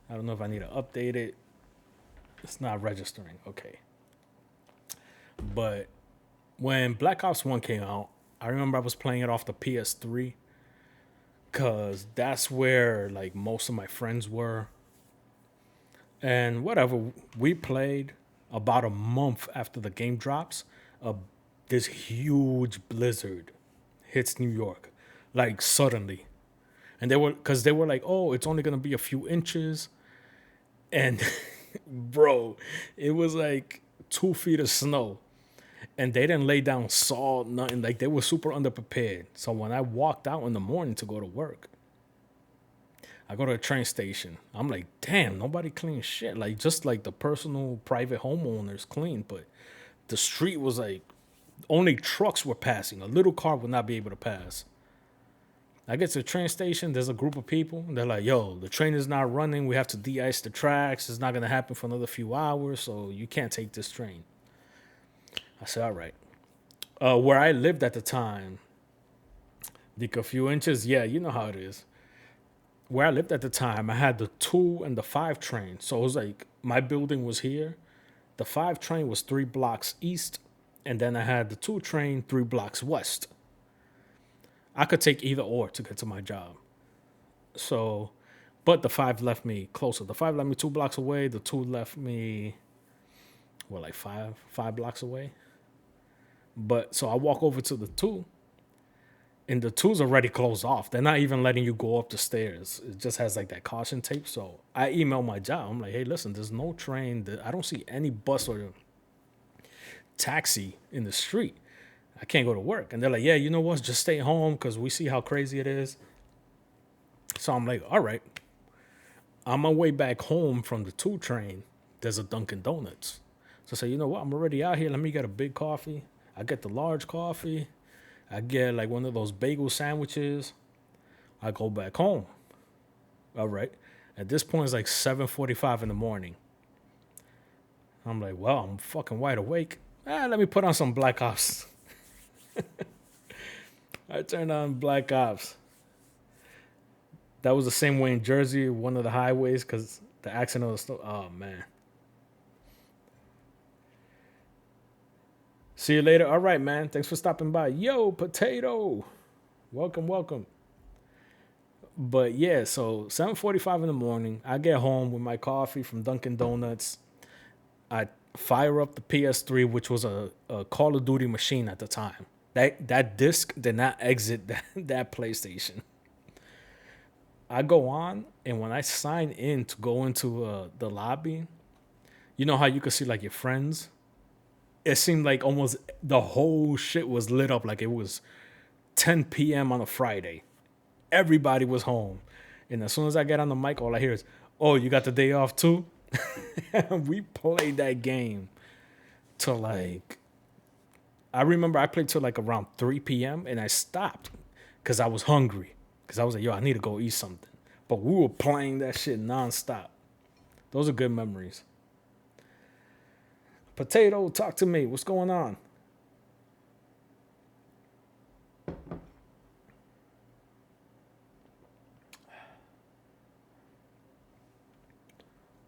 I don't know if I need to update it. It's not registering. Okay. But when Black Ops 1 came out, I remember I was playing it off the PS3 because that's where like most of my friends were. And whatever, we played about a month after the game drops. This huge blizzard hits New York, like suddenly. And they were like, oh, it's only going to be a few inches. And bro, it was like 2 feet of snow. And they didn't lay down salt, nothing. Like they were super underprepared. So when I walked out in the morning to go to work, I go to a train station. I'm like, damn, nobody cleans shit. Like just like the personal private homeowners clean, but the street was like only trucks were passing. A little car would not be able to pass. I get to the train station. There's a group of people. They're like, yo, the train is not running. We have to de-ice the tracks. It's not going to happen for another few hours, so you can't take this train. I said, all right. Where I lived at the time, like a few inches, yeah, you know how it is. Where I lived at the time, I had the 2 and the 5 train. So it was like my building was here. The 5 train was 3 blocks east. And then I had the 2 train 3 blocks west. I could take either or to get to my job. So, but the 5 left me closer. The 5 left me 2 blocks away. The 2 left me, what, like 5 blocks away? But so I walk over to the 2, and the 2's already closed off. They're not even letting you go up the stairs. It just has like that caution tape. So I email my job. I'm like, hey, listen, there's no train. I don't see any bus or taxi in the street. I can't go to work. And they're like, yeah, you know what? Just stay home because we see how crazy it is. So I'm like, all right. On my way back home from the 2 train, there's a Dunkin' Donuts. So I say, you know what? I'm already out here. Let me get a big coffee. I get the large coffee. I get like one of those bagel sandwiches. I go back home. All right. At this point, it's like 7:45 in the morning. I'm like, well, I'm fucking wide awake. Let me put on some Black Ops. I turned on Black Ops. That was the same way in Jersey, one of the highways, because the accident was still, oh, man. See you later. All right, man. Thanks for stopping by. Yo, Potato. Welcome, welcome. But yeah, so 7:45 in the morning, I get home with my coffee from Dunkin' Donuts. I fire up the PS3, which was a Call of Duty machine at the time. That disc did not exit that PlayStation. I go on, and when I sign in to go into the lobby, you know how you could see like your friends? It seemed like almost the whole shit was lit up like it was 10 p.m. on a Friday. Everybody was home. And as soon as I get on the mic, all I hear is, oh, you got the day off too? We played that game till like, I remember I played till like around 3 p.m. and I stopped because I was hungry. Because I was like, yo, I need to go eat something. But we were playing that shit nonstop. Those are good memories. Potato, talk to me. What's going on?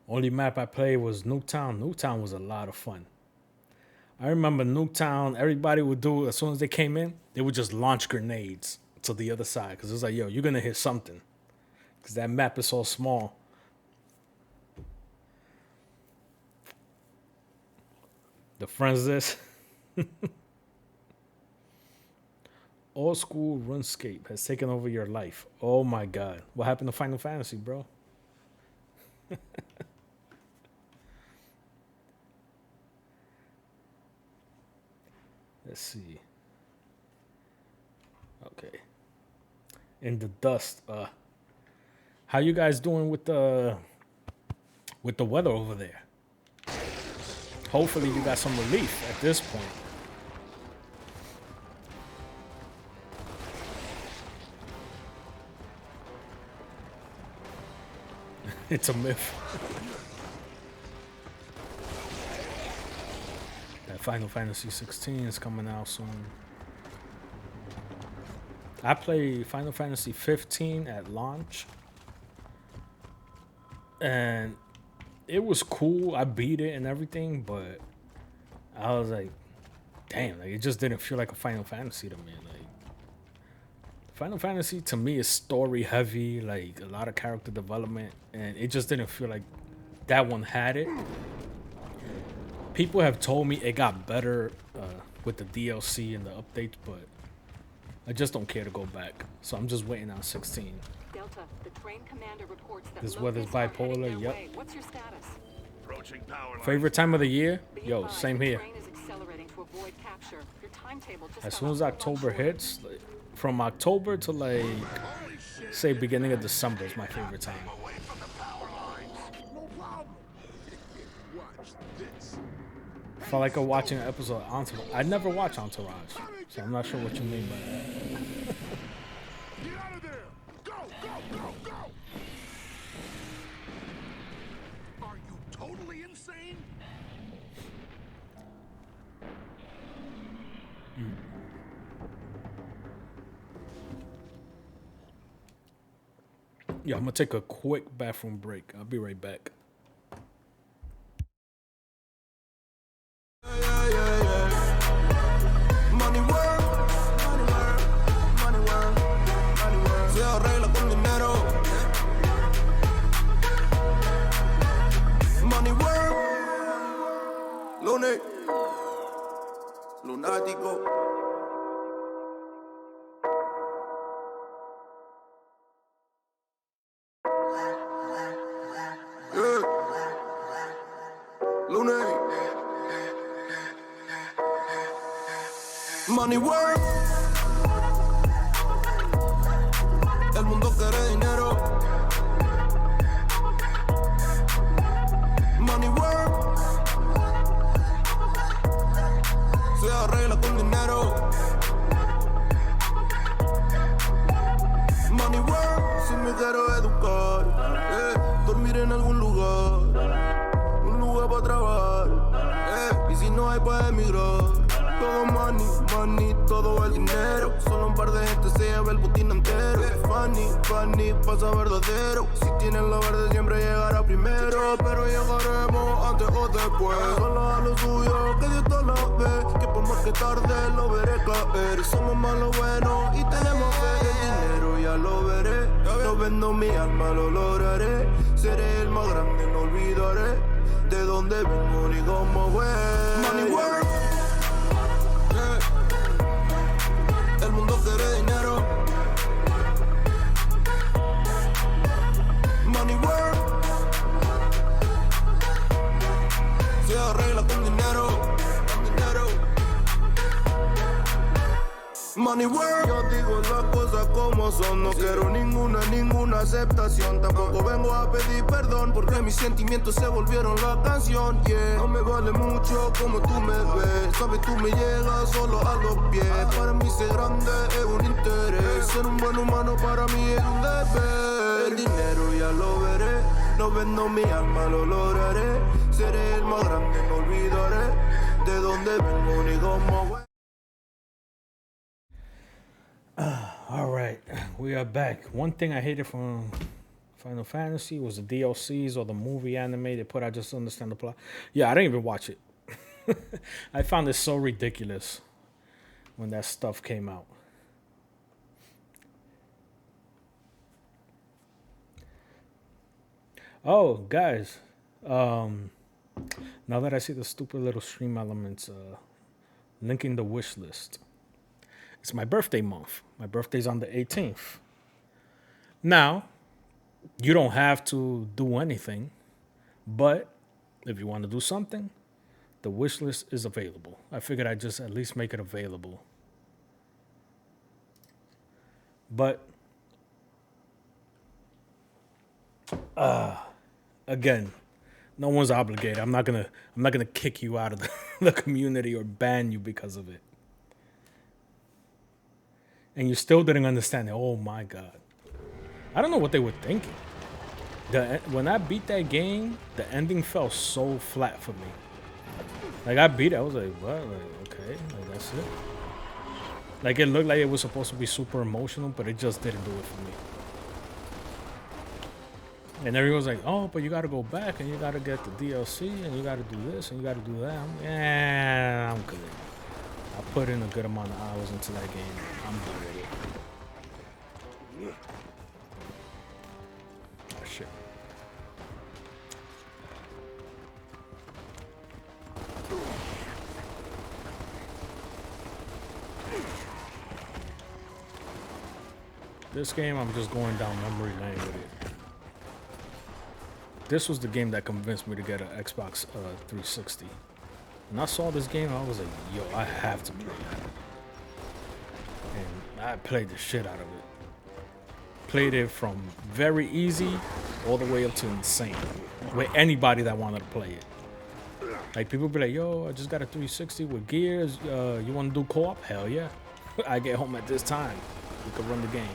Only map I played was Nuketown. Nuketown was a lot of fun. I remember Nuketown, everybody would do, as soon as they came in, they would just launch grenades to the other side. Because it was like, yo, you're going to hit something. Because that map is so small. The friends list. Old school RuneScape has taken over your life. Oh my God. What happened to Final Fantasy, bro? Let's see. Okay. In the dust. How you guys doing with the weather over there? Hopefully you got some relief at this point. It's a myth. That Final Fantasy 16 is coming out soon. I played Final Fantasy 15 at launch. and it was cool. I beat it and everything, but I was like, damn, like it just didn't feel like a Final Fantasy to me. Like Final Fantasy to me is story heavy, like a lot of character development, and it just didn't feel like that one had it. People have told me it got better with the DLC and the updates, but I just don't care to go back. So I'm just waiting on 16. Delta, the train commander reports that This weather's locusts are heading bipolar, their yep. way. What's your status? Approaching power line. Favorite time of the year? Be Yo, advised, same the here. train is accelerating to avoid capture. Your timetable just As got soon a as whole lot October shorter. hits, like, from October to like, say beginning of December is my favorite time. Away from the power lines. No problem. Watch this. Felt like I'm watching an episode of Entourage. I never watch Entourage, so I'm not sure what you mean by that. Get out of there. Go, go, go, go. Are you totally insane? Yeah, I'm gonna take a quick bathroom break. I'll be right back. Money work, money work, money work, money work. Se arregla con dinero. Money work, lunes, lunático. Yeah. Lunes. Money work. El mundo quiere dinero. Money work. Se arregla con dinero. Money work. Si me quiero educar, dormir en algún lugar, un lugar para trabajar, y si no hay para emigrar. Todo money, money, todo el dinero. Solo un par de gente se lleva el botín entero. Funny, funny, pasa verdadero. Si tienen lo verde siempre llegará primero. Pero llegaremos antes o después. Solo a lo suyo, que Dios te lo ve. Que por más que tarde lo veré caer. Somos malos buenos y tenemos fe. El dinero ya lo veré. No vendo mi alma, lo lograré. Seré el más grande, no olvidaré de dónde vengo ni cómo fue. Money work. El mundo quiere dinero. Money work. Se arregla con dinero. Con dinero. Money work. Yo digo las cosas como son. No quiero ninguna aceptación. Tampoco vengo a pedir perdón porque mis sentimientos se volvieron la canción. Yeah. No me vale mucho como tú me ves. Sabes, tú me llegas solo a los pies. Para mí ser grande es un interés. Ser un buen humano para mí es un deber. El dinero ya lo veré. No vendo mi alma, lo lograré. Seré el más grande, no olvidaré de dónde vengo ni cómo voy. All right, we are back. One thing I hated from Final Fantasy was the DLCs or the movie anime they put. I just understand the plot. Yeah, I didn't even watch it. I found it so ridiculous when that stuff came out. Oh, guys. Now that I see the stupid little stream elements, linking the wish list. It's my birthday month. My birthday's on the 18th. Now, you don't have to do anything, but if you want to do something, the wish list is available. I figured I'd just at least make it available. But again, no one's obligated. I'm not gonna kick you out of the community or ban you because of it. And you still didn't understand it. Oh my God. I don't know what they were thinking. When I beat that game, the ending fell so flat for me. Like I beat it, I was like, what? Like, okay, like that's it. Like it looked like it was supposed to be super emotional, but it just didn't do it for me. And everyone's like, oh, but you got to go back and you got to get the DLC and you got to do this and you got to do that. I'm good. I put in a good amount of hours into that game. I'm good with it. Oh, shit. This game, I'm just going down memory lane with it. This was the game that convinced me to get an Xbox 360. When I saw this game, I was like, yo, I have to play that. And I played the shit out of it. Played it from very easy all the way up to insane. With anybody that wanted to play it. Like, people be like, yo, I just got a 360 with Gears. You want to do co-op? Hell yeah. I get home at this time. We could run the game.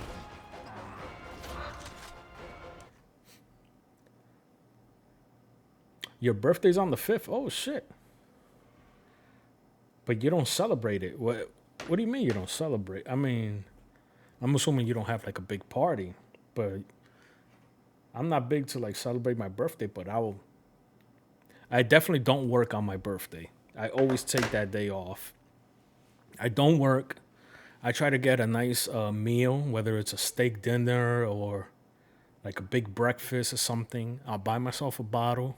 Your birthday's on the 5th? Oh, shit. But you don't celebrate it. What do you mean you don't celebrate? I mean, I'm assuming you don't have, like, a big party. But I'm not big to, like, celebrate my birthday, but I definitely don't work on my birthday. I always take that day off. I don't work. I try to get a nice meal, whether it's a steak dinner or, like, a big breakfast or something. I'll buy myself a bottle.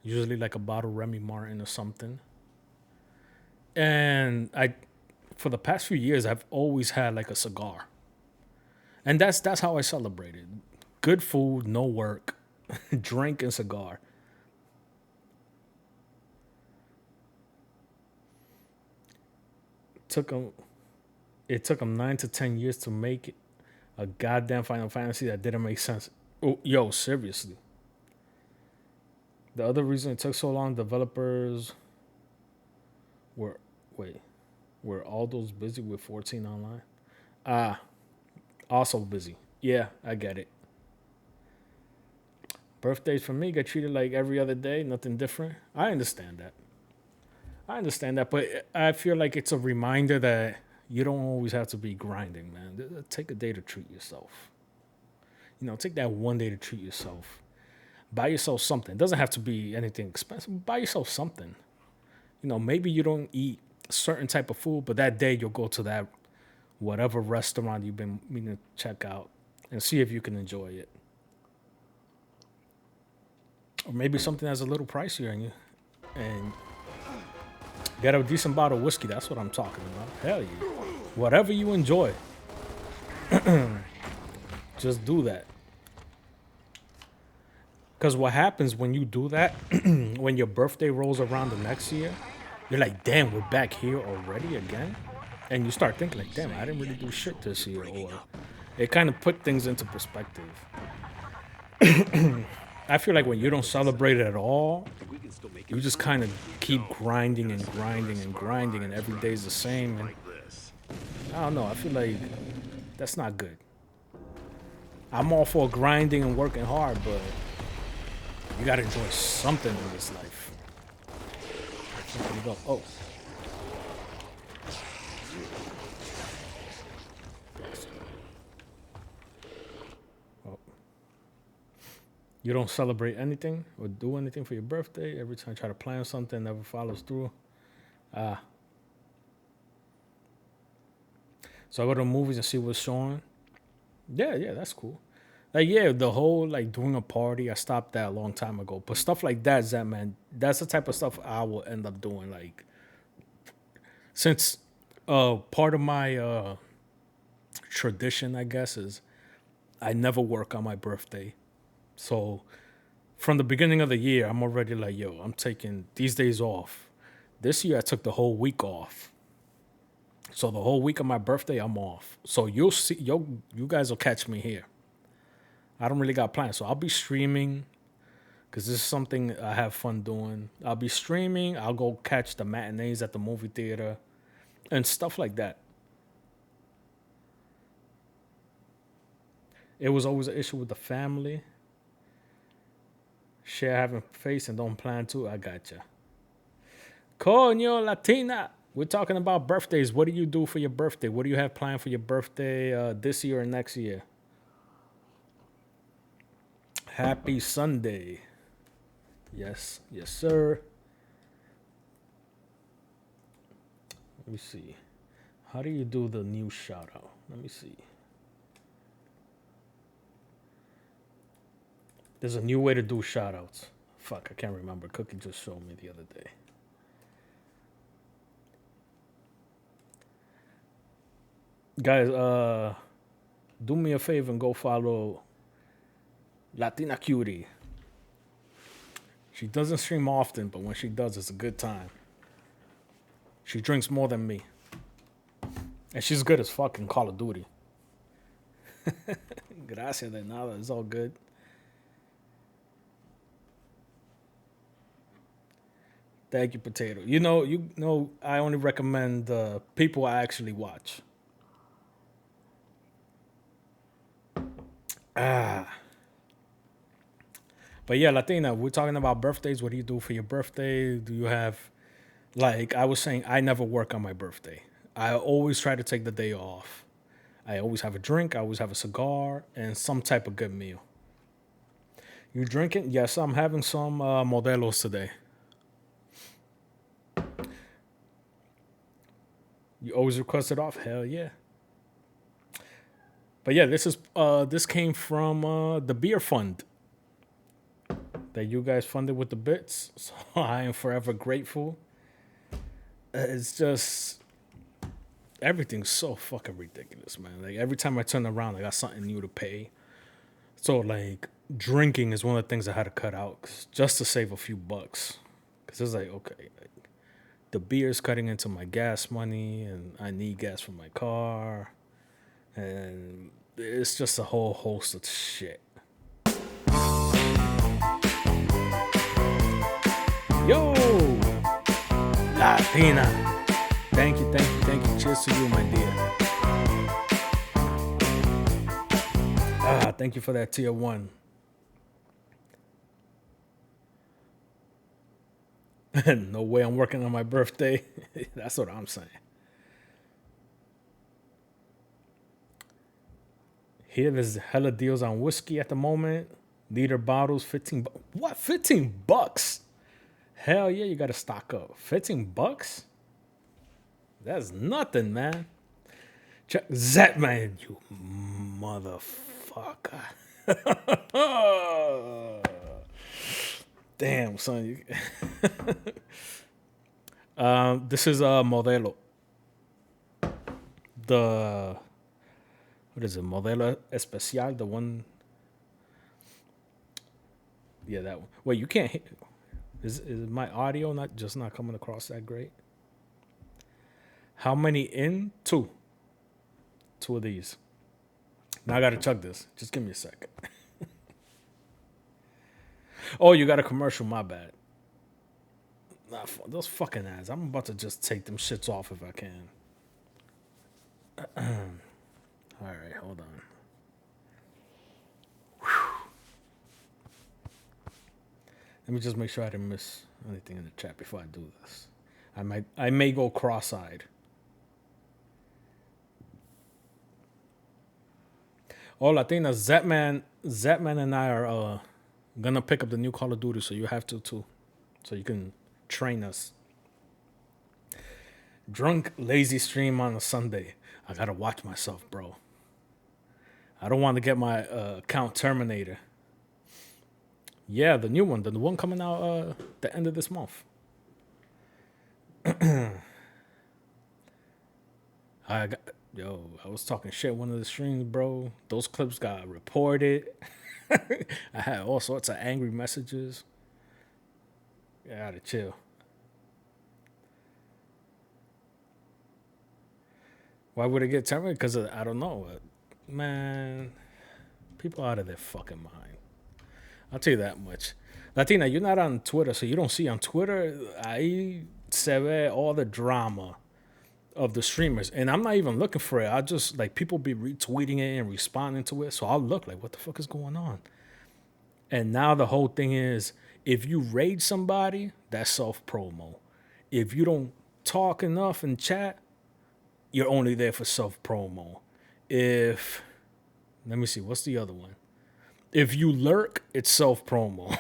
Usually like a bottle of Remy Martin or something. And for the past few years, I've always had like a cigar. And that's how I celebrated. Good food, no work, drink and cigar. It took them 9 to 10 years to make a goddamn Final Fantasy that didn't make sense. Oh, yo, seriously. The other reason it took so long, developers were all those busy with 14 online? Also busy. Yeah, I get it. Birthdays for me get treated like every other day, nothing different. I understand that, but I feel like it's a reminder that you don't always have to be grinding, man. Take a day to treat yourself. Take that one day to treat yourself. Buy yourself something. It doesn't have to be anything expensive. Buy yourself something. Maybe you don't eat a certain type of food, but that day you'll go to that whatever restaurant you've been meaning to check out and see if you can enjoy it. Or maybe something that's a little pricier and get a decent bottle of whiskey. That's what I'm talking about. Hell yeah. Whatever you enjoy. Just do that. Because what happens when you do that, when your birthday rolls around the next year, you're like, damn, we're back here already again? And you start thinking like, damn, I didn't really do shit this year. Or it kind of put things into perspective. I feel like when you don't celebrate it at all, you just kind of keep grinding and grinding and grinding, and every day's the same. And I don't know. I feel like that's not good. I'm all for grinding and working hard, but you gotta enjoy something in this life. There you go. Oh. You don't celebrate anything or do anything for your birthday? Every time you try to plan something, never follows through. So I go to the movies and see what's showing. Yeah, that's cool. Like, yeah, the whole, like, doing a party, I stopped that a long time ago. But stuff like that's the type of stuff I will end up doing. Like, since part of my tradition, I guess, is I never work on my birthday. So from the beginning of the year, I'm already like, yo, I'm taking these days off. This year, I took the whole week off. So the whole week of my birthday, I'm off. So you'll see, you guys will catch me here. I don't really got plans. So I'll be streaming because this is something I have fun doing. I'll be streaming. I'll go catch the matinees at the movie theater and stuff like that. It was always an issue with the family. Share having face and don't plan to. I gotcha. Coño Latina. We're talking about birthdays. What do you do for your birthday? What do you have planned for your birthday this year or next year? Happy Sunday. Yes, yes, sir. Let me see. How do you do the new shout out? Let me see. There's a new way to do shout outs. Fuck, I can't remember. Cookie just showed me the other day. Guys, do me a favor and go follow Latina Cutie. She doesn't stream often, but when she does, it's a good time. She drinks more than me. And she's good as fuck in Call of Duty. Gracias de nada. It's all good. Thank you, Potato. You know, I only recommend people I actually watch. But yeah, Latina, we're talking about birthdays. What do you do for your birthday? Do you have, like I was saying, I never work on my birthday. I always try to take the day off. I always have a drink. I always have a cigar and some type of good meal. You drinking? Yes, I'm having some Modelos today. You always request it off? Hell yeah. But yeah, this came from the beer fund that you guys funded with the bits. So I am forever grateful. It's just everything's so fucking ridiculous, man. Like every time I turn around, I got something new to pay. So like drinking is one of the things I had to cut out just to save a few bucks. Cause it's like, okay, like, the beer's cutting into my gas money, and I need gas for my car, and it's just a whole host of shit. Yo, Latina. Thank you. Cheers to you, my dear. Thank you for that tier 1. No way I'm working on my birthday. That's what I'm saying. Here, there's hella deals on whiskey at the moment. Liter bottles, 15 bucks. What? 15 bucks? Hell yeah, you got to stock up. 15 bucks? That's nothing, man. Check that, man, you motherfucker. Damn, son. This is a Modelo. What is it? Modelo Especial, the one. Yeah, that one. Wait, you can't hit. Is my audio not coming across that great? How many in? 2. 2 of these. Now I gotta chug this. Just give me a second. Oh, you got a commercial, my bad. Nah, those fucking ads. I'm about to just take them shits off if I can. All right, hold on. Whew. Let me just make sure I didn't miss anything in the chat before I do this. I may go cross-eyed. Oh, Latina, Zetman and I are gonna pick up the new Call of Duty, so you have to too, so you can train us. Drunk, lazy stream on a Sunday. I gotta watch myself, bro. I don't want to get my account terminated. Yeah, the new one, the one coming out the end of this month. I was talking shit one of the streams, bro. Those clips got reported. I had all sorts of angry messages. I gotta chill. Why would it get terminated? Because I don't know. Man, people out of their fucking mind. I'll tell you that much. Latina, you're not on Twitter, so you don't see on Twitter. Ahí se ve all the drama of the streamers. And I'm not even looking for it. I just, like, people be retweeting it and responding to it. So I'll look like, what the fuck is going on? And now the whole thing is, if you raid somebody, that's self-promo. If you don't talk enough in chat, you're only there for self-promo. Let me see, what's the other one? If you lurk, it's self promo.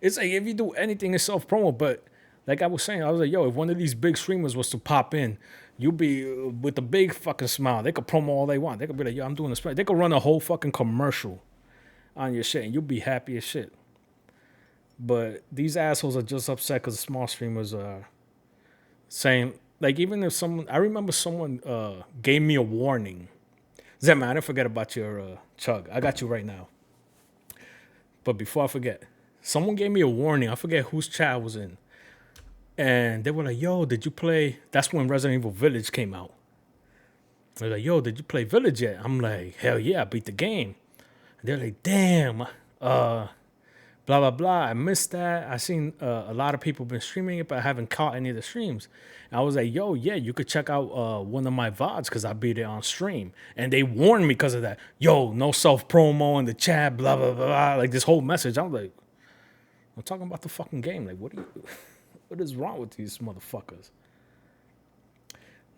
It's like if you do anything, it's self promo. But like I was saying, I was like, yo, if one of these big streamers was to pop in, you'll be with a big fucking smile. They could promo all they want. They could be like, yo, I'm doing this. They could run a whole fucking commercial on your shit, and you'll be happy as shit. But these assholes are just upset because the small streamers are saying, like, even if someone, I remember someone gave me a warning. Zed, man, I didn't forget about your chug. I got you right now. But before I forget, someone gave me a warning. I forget whose chat I was in. And they were like, yo, did you play? That's when Resident Evil Village came out. They're like, yo, did you play Village yet? I'm like, hell yeah, I beat the game. And they're like, damn, blah, blah, blah. I missed that. I seen a lot of people been streaming it, but I haven't caught any of the streams. And I was like, yo, yeah, you could check out one of my VODs because I beat it on stream. And they warned me because of that. Yo, no self-promo in the chat, blah, blah, blah. Like this whole message. I was like, I'm talking about the fucking game. Like, what is wrong with these motherfuckers?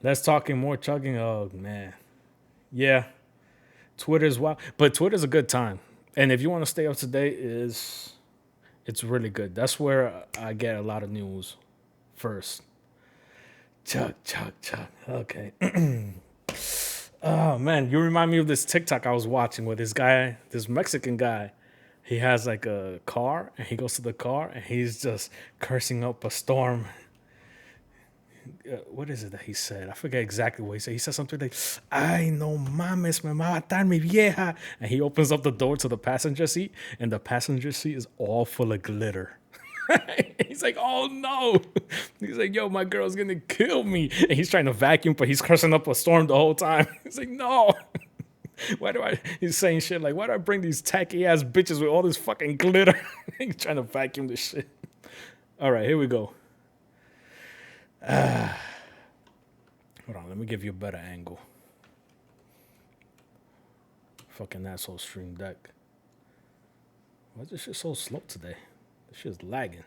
Let's talking more chugging. Oh, man. Yeah. Twitter's wild. But Twitter's a good time. And if you want to stay up to date, it's really good. That's where I get a lot of news first. Chug. Okay. Oh, man. You remind me of this TikTok I was watching with this guy, this Mexican guy. He has like a car, and he goes to the car, and he's just cursing up a storm. What is it that he said? I forget exactly what he said. He said something like, "Ay, no mames, me va a matar mi vieja." And he opens up the door to the passenger seat, and the passenger seat is all full of glitter. He's like, "Oh no!" He's like, "Yo, my girl's gonna kill me." And he's trying to vacuum, but he's cursing up a storm the whole time. He's like, "No." He's saying shit like, why do I bring these tacky ass bitches with all this fucking glitter? He's trying to vacuum this shit. All right, here we go. Hold on, let me give you a better angle. Fucking asshole stream deck. Why is this shit so slow today? This shit's lagging.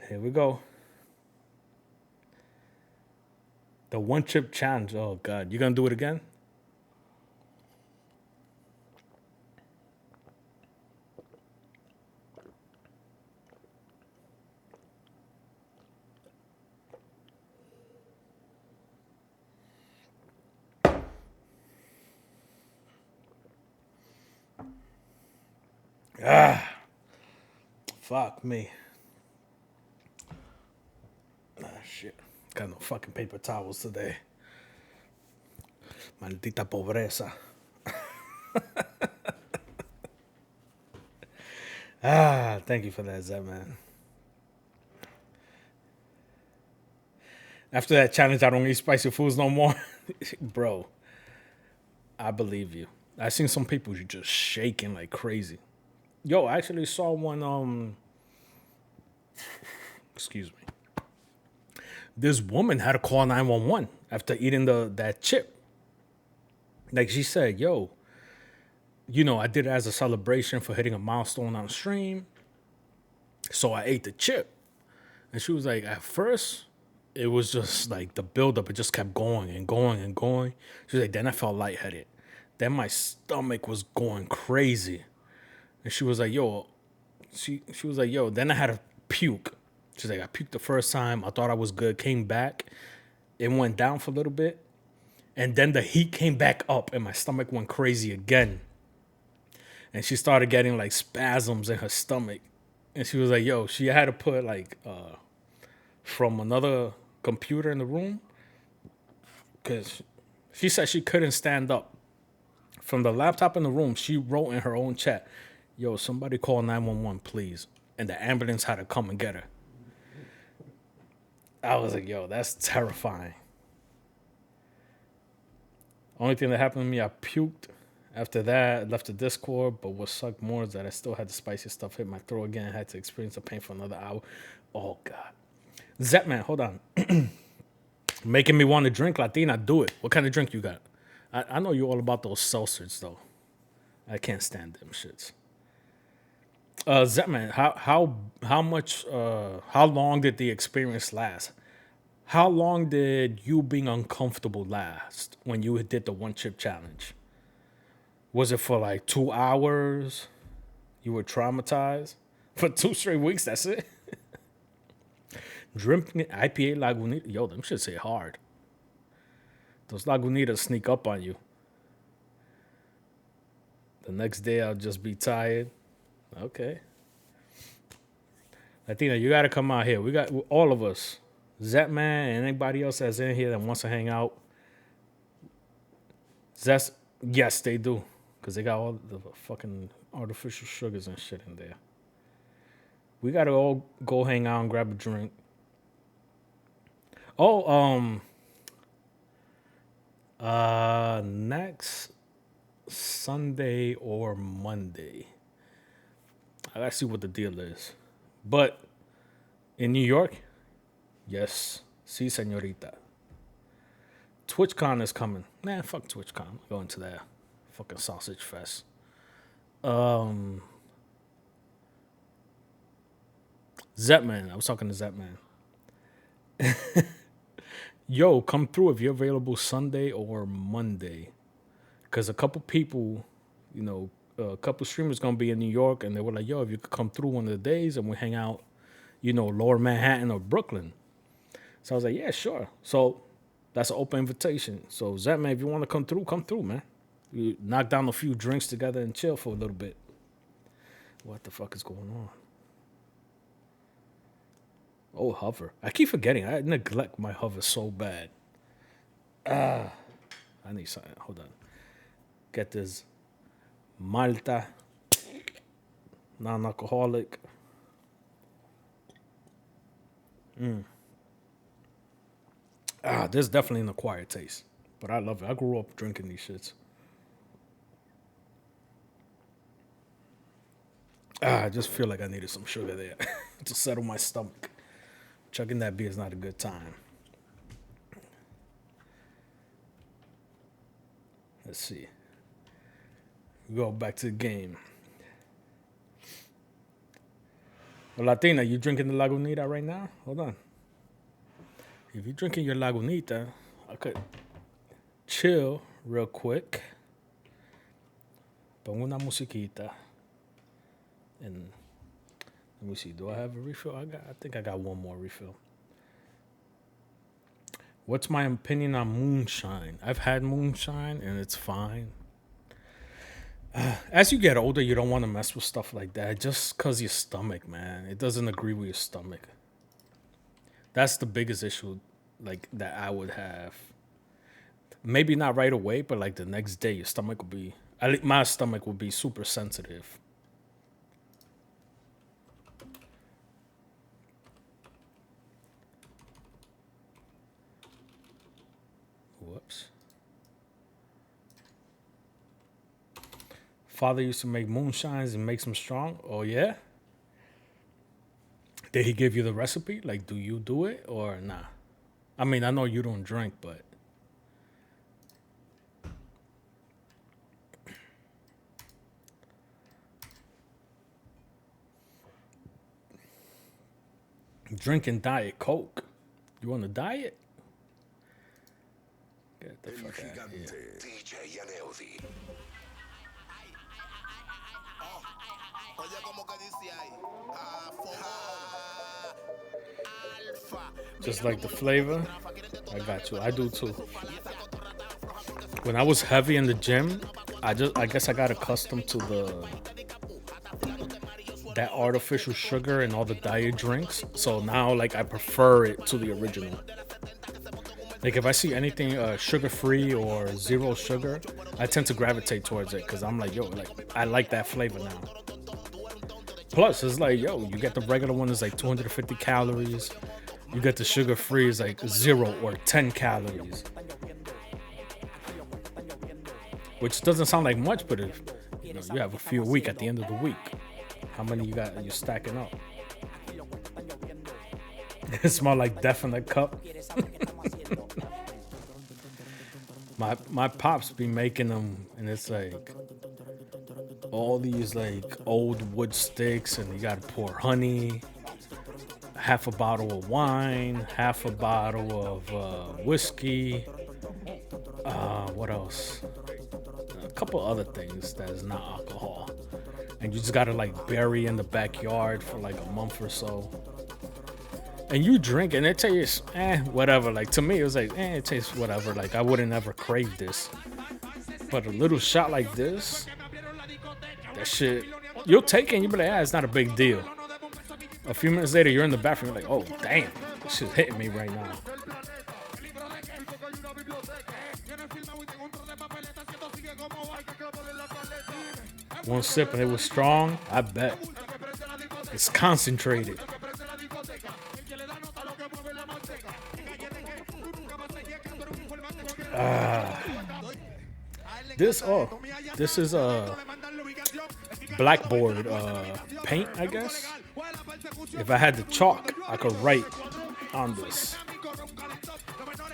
Here we go. The one chip challenge. Oh God, you gonna do it again? Fuck me. Shit. Got no fucking paper towels today. Maldita pobreza. Thank you for that, Zed, man. After that challenge, I don't eat spicy foods no more. Bro, I believe you. I seen some people just shaking like crazy. Yo, I actually saw one, excuse me. This woman had to call 911 after eating that chip. Like she said, yo, you know, I did it as a celebration for hitting a milestone on stream. So I ate the chip. And she was like, at first, it was just like the buildup. It just kept going and going and going. She was like, then I felt lightheaded. Then my stomach was going crazy. And she was like, yo, she was like, yo, then I had to puke. She's like, I puked the first time. I thought I was good. Came back. It went down for a little bit. And then the heat came back up and my stomach went crazy again. And she started getting like spasms in her stomach. And she was like, yo, she had to put like from another computer in the room. Because she said she couldn't stand up. From the laptop in the room, she wrote in her own chat, yo, somebody call 911, please. And the ambulance had to come and get her. I was like, yo, that's terrifying. Only thing that happened to me, I puked. After that, I left the Discord. But what sucked more is that I still had the spicy stuff hit my throat again. I had to experience the pain for another hour. Oh, God. Zetman, hold on. Making me want to drink Latina, do it. What kind of drink you got? I know you're all about those seltzers, though. I can't stand them shits. Zetman, how long did the experience last? How long did you being uncomfortable last when you did the one chip challenge? Was it for like 2 hours? You were traumatized? For 2 straight weeks, that's it? Drinking IPA Lagunitas. Yo, them shits hit hard. Those Lagunitas sneak up on you. The next day, I'll just be tired. Okay. Latina, you got to come out here. We got all of us. Zetman and anybody else that's in here that wants to hang out. Yes, they do. Because they got all the fucking artificial sugars and shit in there. We got to all go hang out and grab a drink. Oh, next Sunday or Monday. I gotta see what the deal is. But in New York, yes, sí, señorita. TwitchCon is coming. Nah, fuck TwitchCon. I'm going to that fucking sausage fest. Zetman. I was talking to Zetman. Yo, come through if you're available Sunday or Monday. Because a couple people, you know, a couple streamers going to be in New York. And they were like, yo, if you could come through one of the days and we hang out, you know, Lower Manhattan or Brooklyn. So I was like, yeah, sure. So that's an open invitation. So Zetman, if you want to come through, man. You knock down a few drinks together and chill for a little bit. What the fuck is going on? Oh, hover. I keep forgetting. I neglect my hover so bad. I need something. Hold on. Get this Malta. Non-alcoholic. This is definitely an acquired taste. But I love it. I grew up drinking these shits. I just feel like I needed some sugar there to settle my stomach. Chugging that beer is not a good time. Let's see. Go back to the game. Well, Latina, you drinking the Lagunita right now? Hold on. If you're drinking your Lagunita, I could chill real quick. Pongo una musiquita. And let me see. Do I have a refill? I think I got one more refill. What's my opinion on moonshine? I've had moonshine and it's fine. As you get older, you don't want to mess with stuff like that just because your stomach, man. It doesn't agree with your stomach. That's the biggest issue, like, that I would have. Maybe not right away, but like the next day, your stomach will be, my stomach will be super sensitive. Whoops. Father used to make moonshines and makes them strong. Oh, yeah? Did he give you the recipe? Like, do you do it or nah? I mean, I know you don't drink, but... Drinking Diet Coke. You on a diet? Get the fuck out of here. DJ Yaneuzi. Oye, como que dice ahí. Alpha. Just like the flavor. I got you. I do too. When I was heavy in the gym, I guess I got accustomed to that artificial sugar and all the diet drinks. So now, like, I prefer it to the original. Like, if I see anything sugar-free or zero sugar, I tend to gravitate towards it because I'm like, yo, like, I like that flavor now. Plus, it's like, yo, you get the regular one, it's like 250 calories. You get the sugar-free, it's like 0 or 10 calories. Which doesn't sound like much, but if you know, you have a few a week at the end of the week. How many you got? You're stacking up. It smells like death in a cup. my pops be making them, and it's like all these like old wood sticks, and you gotta pour honey, half a bottle of wine, half a bottle of whiskey. What else? A couple other things that is not alcohol, and you just gotta like bury in the backyard for like a month or so. And you drink and it tastes whatever. Like to me, it was like it tastes whatever. Like I wouldn't ever crave this. But a little shot like this, that shit, you'll take it and you'll be like, it's not a big deal. A few minutes later, you're in the bathroom, you're like, oh damn, this shit's hitting me right now. One sip and it was strong, I bet. It's concentrated. This is a blackboard paint, I guess. If I had the chalk, I could write on this.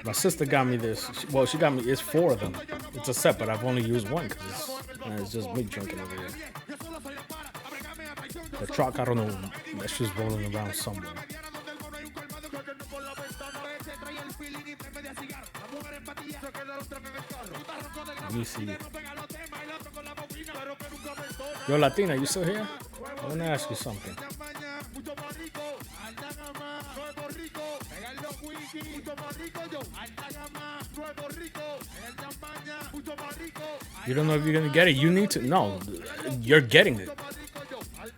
My sister got me this. Well, she got me. It's 4 of them. It's a set, but I've only used one because it's just me drinking over here. The chalk, I don't know. That's just rolling around somewhere. Let me see. Yo, Latina, you still here? I want to ask you something. You don't know if you're going to get it. You need to. No, you're getting it.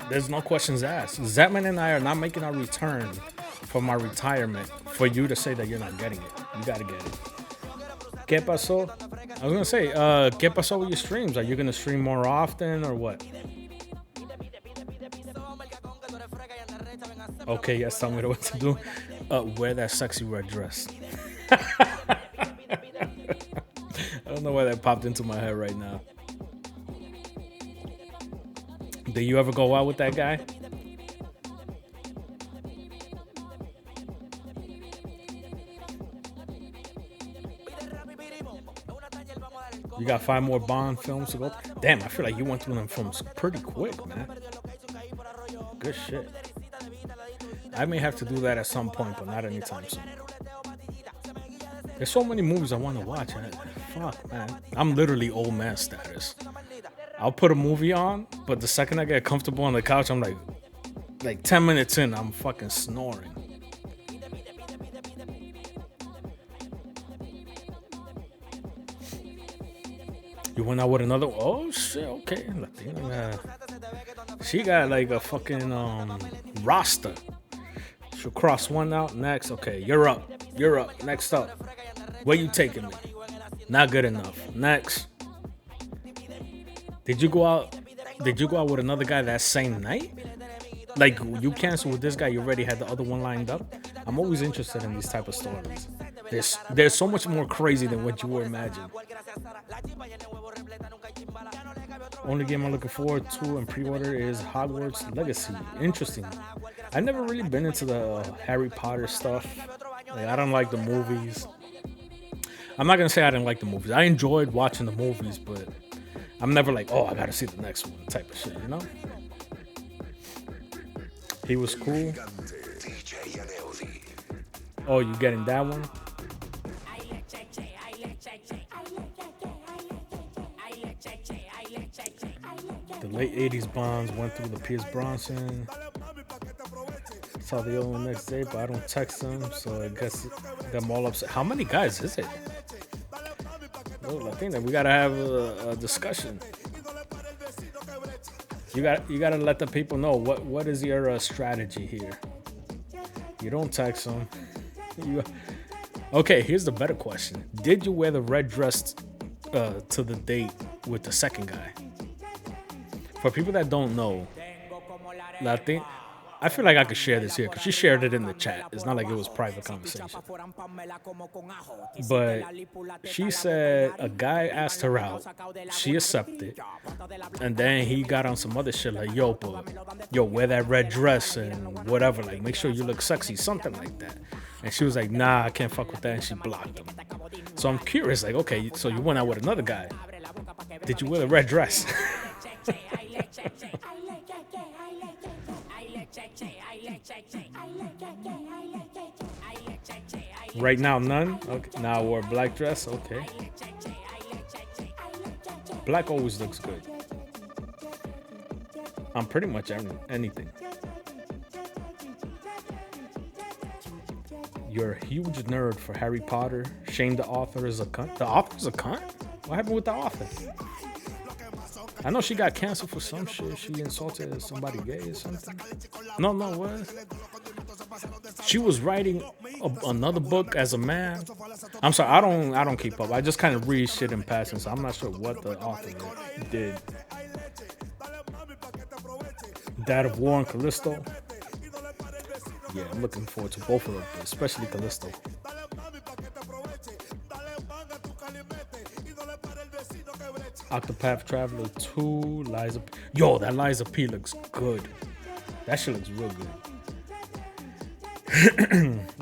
There's no questions asked. Zetman and I are not making our return from our retirement for you to say that you're not getting it. You got to get it. ¿Qué pasó? I was going to say, ¿qué pasó with your streams? Are you going to stream more often or what? Okay, yes, tell me what to do. Wear that sexy red dress. I don't know why that popped into my head right now. Did you ever go out with that guy? You got 5 more Bond films to go. Damn, I feel like you went through them films pretty quick, man. Good shit. I may have to do that at some point, but not anytime soon. There's so many movies I want to watch. Fuck, man. I'm literally old man status. I'll put a movie on, but the second I get comfortable on the couch, I'm like 10 minutes in, I'm fucking snoring. You went out with another. Oh shit! Okay, Latina. She got like a fucking roster. She'll cross one out. Next, okay, you're up. You're up. Next up, where you taking me? Not good enough. Next. Did you go out with another guy that same night? Like you canceled with this guy, you already had the other one lined up? I'm always interested in these type of stories. There's so much more crazy than what you would imagine. Only game I'm looking forward to and pre-order is Hogwarts Legacy. Interesting. I've never really been into the Harry Potter stuff. Like, I don't like the movies. I'm not gonna say I didn't like the movies. I enjoyed watching the movies, but I'm never like, oh, I gotta see the next one type of shit, you know? He was cool. Oh, you getting that one? The late 80s Bonds went through the Pierce Bronson. Saw the other one next day, but I don't text them, so I guess them all upset. How many guys is it? Well, I think that we gotta have a discussion. You gotta let the people know what is your strategy here. You don't text them. Okay, here's the better question. Did you wear the red dress to the date with the second guy? For people that don't know, I feel like I could share this here because she shared it in the chat. It's not like it was private conversation. But she said a guy asked her out. She accepted. And then he got on some other shit like, yo, wear that red dress and whatever. Like, make sure you look sexy. Something like that. And she was like, nah, I can't fuck with that. And she blocked him. So I'm curious, like, okay, so you went out with another guy. Did you wear the red dress? Right now, none. Okay, now I wore a black dress. Okay. Black always looks good. On pretty much anything. You're a huge nerd for Harry Potter. Shame the author is a cunt. The author's a cunt? What happened with the author? I know she got canceled for some shit. She insulted somebody gay or something. No, what? She was writing another book as a man. I'm sorry, I don't keep up. I just kind of read shit in passing, so I'm not sure what the author did. That of War and Callisto. Yeah, I'm looking forward to both of them, especially Callisto. Octopath Traveler 2, Liza P. Yo, that Liza P looks good. That shit looks real good.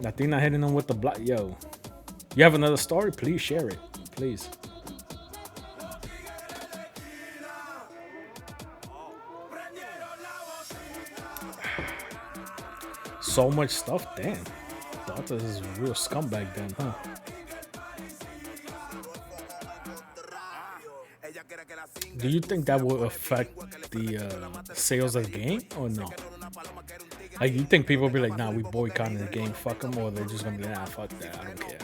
Latina hitting them with the block. Yo, you have another story? Please share it. Please. So much stuff, damn. Thought this is a real scumbag then, huh? Do you think that will affect the sales of the game or no? Like, you think people will be like, nah, we boycotting the game, fuck them, or they're just gonna be like, nah, fuck that, I don't care.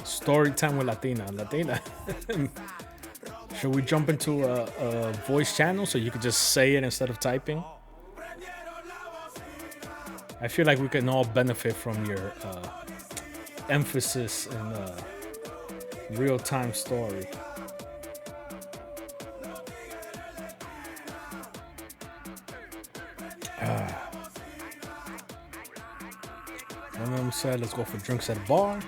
Story time with Latina. Should we jump into a voice channel so you could just say it instead of typing? I feel like we can all benefit from your emphasis and real-time story. One of them said, let's go for drinks at a bar.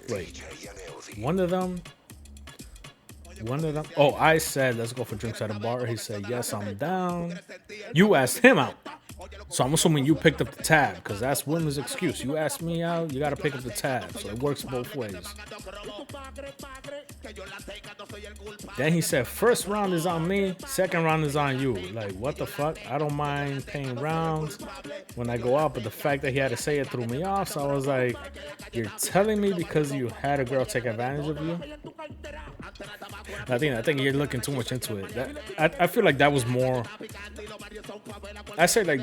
Wait, one of them. Oh, I said, let's go for drinks at a bar. He said, yes, I'm down. You asked him out. So I'm assuming you picked up the tab, because that's women's excuse. You asked me out, you got to pick up the tab. So it works both ways. Then he said, first round is on me, second round is on you. Like, what the fuck? I don't mind paying rounds when I go out, but the fact that he had to say it threw me off. So I was like, you're telling me because you had a girl take advantage of you? I think you're looking too much into it. I feel like that was more. I say like,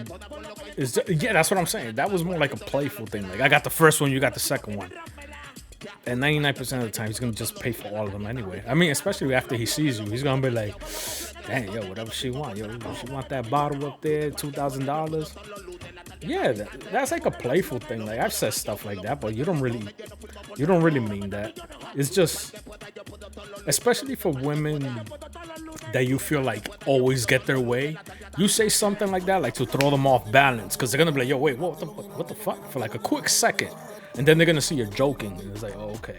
yeah, that's what I'm saying. That was more like a playful thing. Like, I got the first one, you got the second one. And 99% of the time, he's gonna just pay for all of them anyway. I mean, especially after he sees you, he's gonna be like, "Dang, yo, whatever she want, yo, she want that bottle up there, $2,000." Yeah, that's like a playful thing. Like, I've said stuff like that, but you don't really mean that. It's just, especially for women that you feel like always get their way. You say something like that, like to throw them off balance, because they're gonna be like, "Yo, wait, what the fuck?" For like a quick second. And then they're gonna see you're joking, and it's like, oh, okay.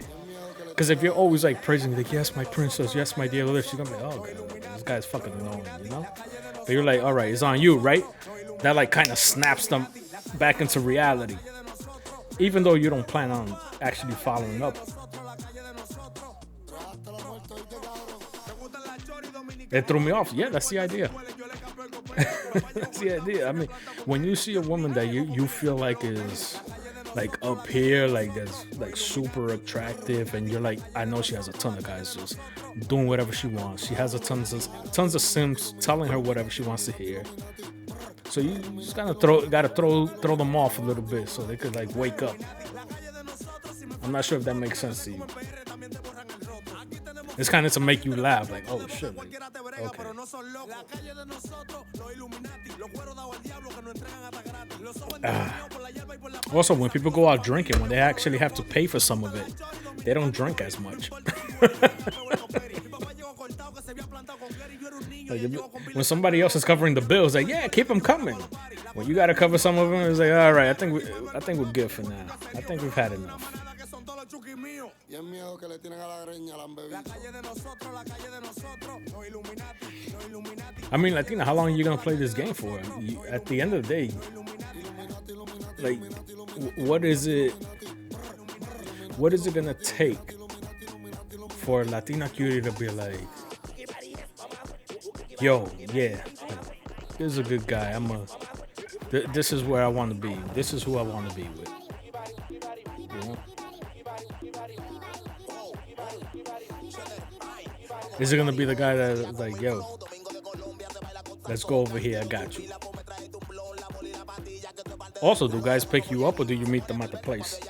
Because if you're always like praising, like, yes, my princess, yes, my dear Liv, she's gonna be like, oh, okay, this guy's fucking annoying, you know? But you're like, all right, it's on you, right? That like kind of snaps them back into reality, even though you don't plan on actually following up. It threw me off. Yeah, that's the idea. That's the idea. I mean, when you see a woman that you feel like is like up here, like that's like super attractive, and you're like, I know she has a ton of guys just doing whatever she wants. She has tons of simps telling her whatever she wants to hear. So you just gotta throw them off a little bit so they could like wake up. I'm not sure if that makes sense to you. It's kind of to make you laugh, like, oh shit, like, okay. Also, when people go out drinking, when they actually have to pay for some of it, they don't drink as much. Like, when somebody else is covering the bills, like, yeah, keep them coming. When you gotta cover some of them, it's like, all right, I think we're good for now. I think we've had enough. I mean, Latina, how long are you gonna play this game for? At the end of the day, like, what is it gonna take for a Latina cutie to be like, yo, yeah, this is a good guy. This is where I want to be. This is who I want to be with. You know? Is it gonna be the guy that's like, yo, let's go over here, I got you? Also, do guys pick you up or do you meet them at the place?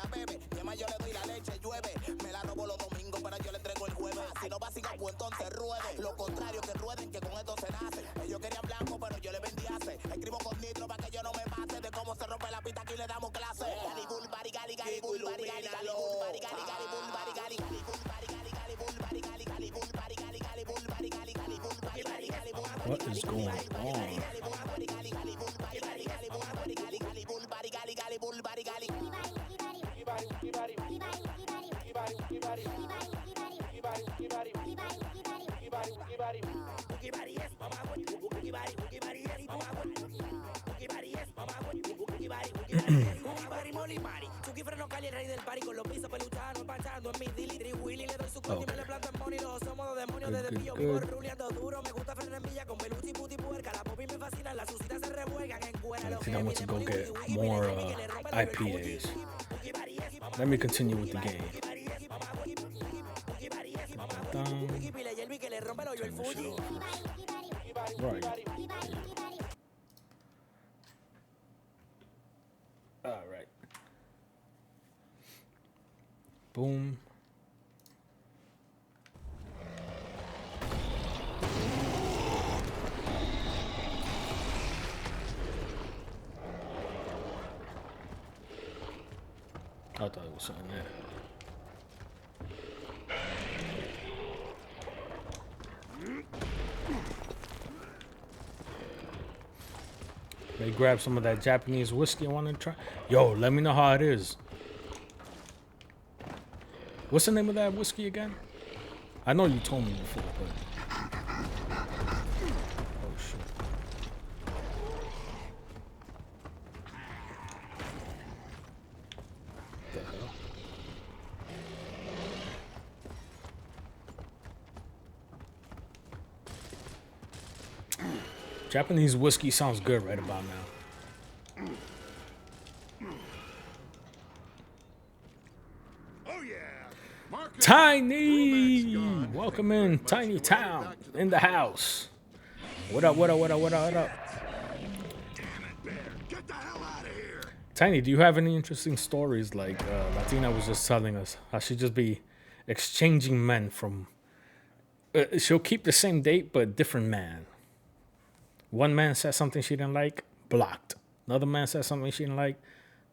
What is going on? I think I want to go get more IPAs. Let me continue with the game. Right. All right. Boom. I thought it was something there. They grab some of that Japanese whiskey I want to try. Yo, let me know how it is. What's the name of that whiskey again? I know you told me before, but... Oh, shit. What the hell? Japanese whiskey sounds good right about now. Oh yeah. Marcus, Tiny! Welcome in, Tiny Town, in the house. What up, what up, what up, what up, what up? Damn it, Bear. Get the hell out of here. Tiny, do you have any interesting stories like Latina was just telling us? How she just be exchanging men from... she'll keep the same date, but different man. One man said something she didn't like, blocked. Another man said something she didn't like,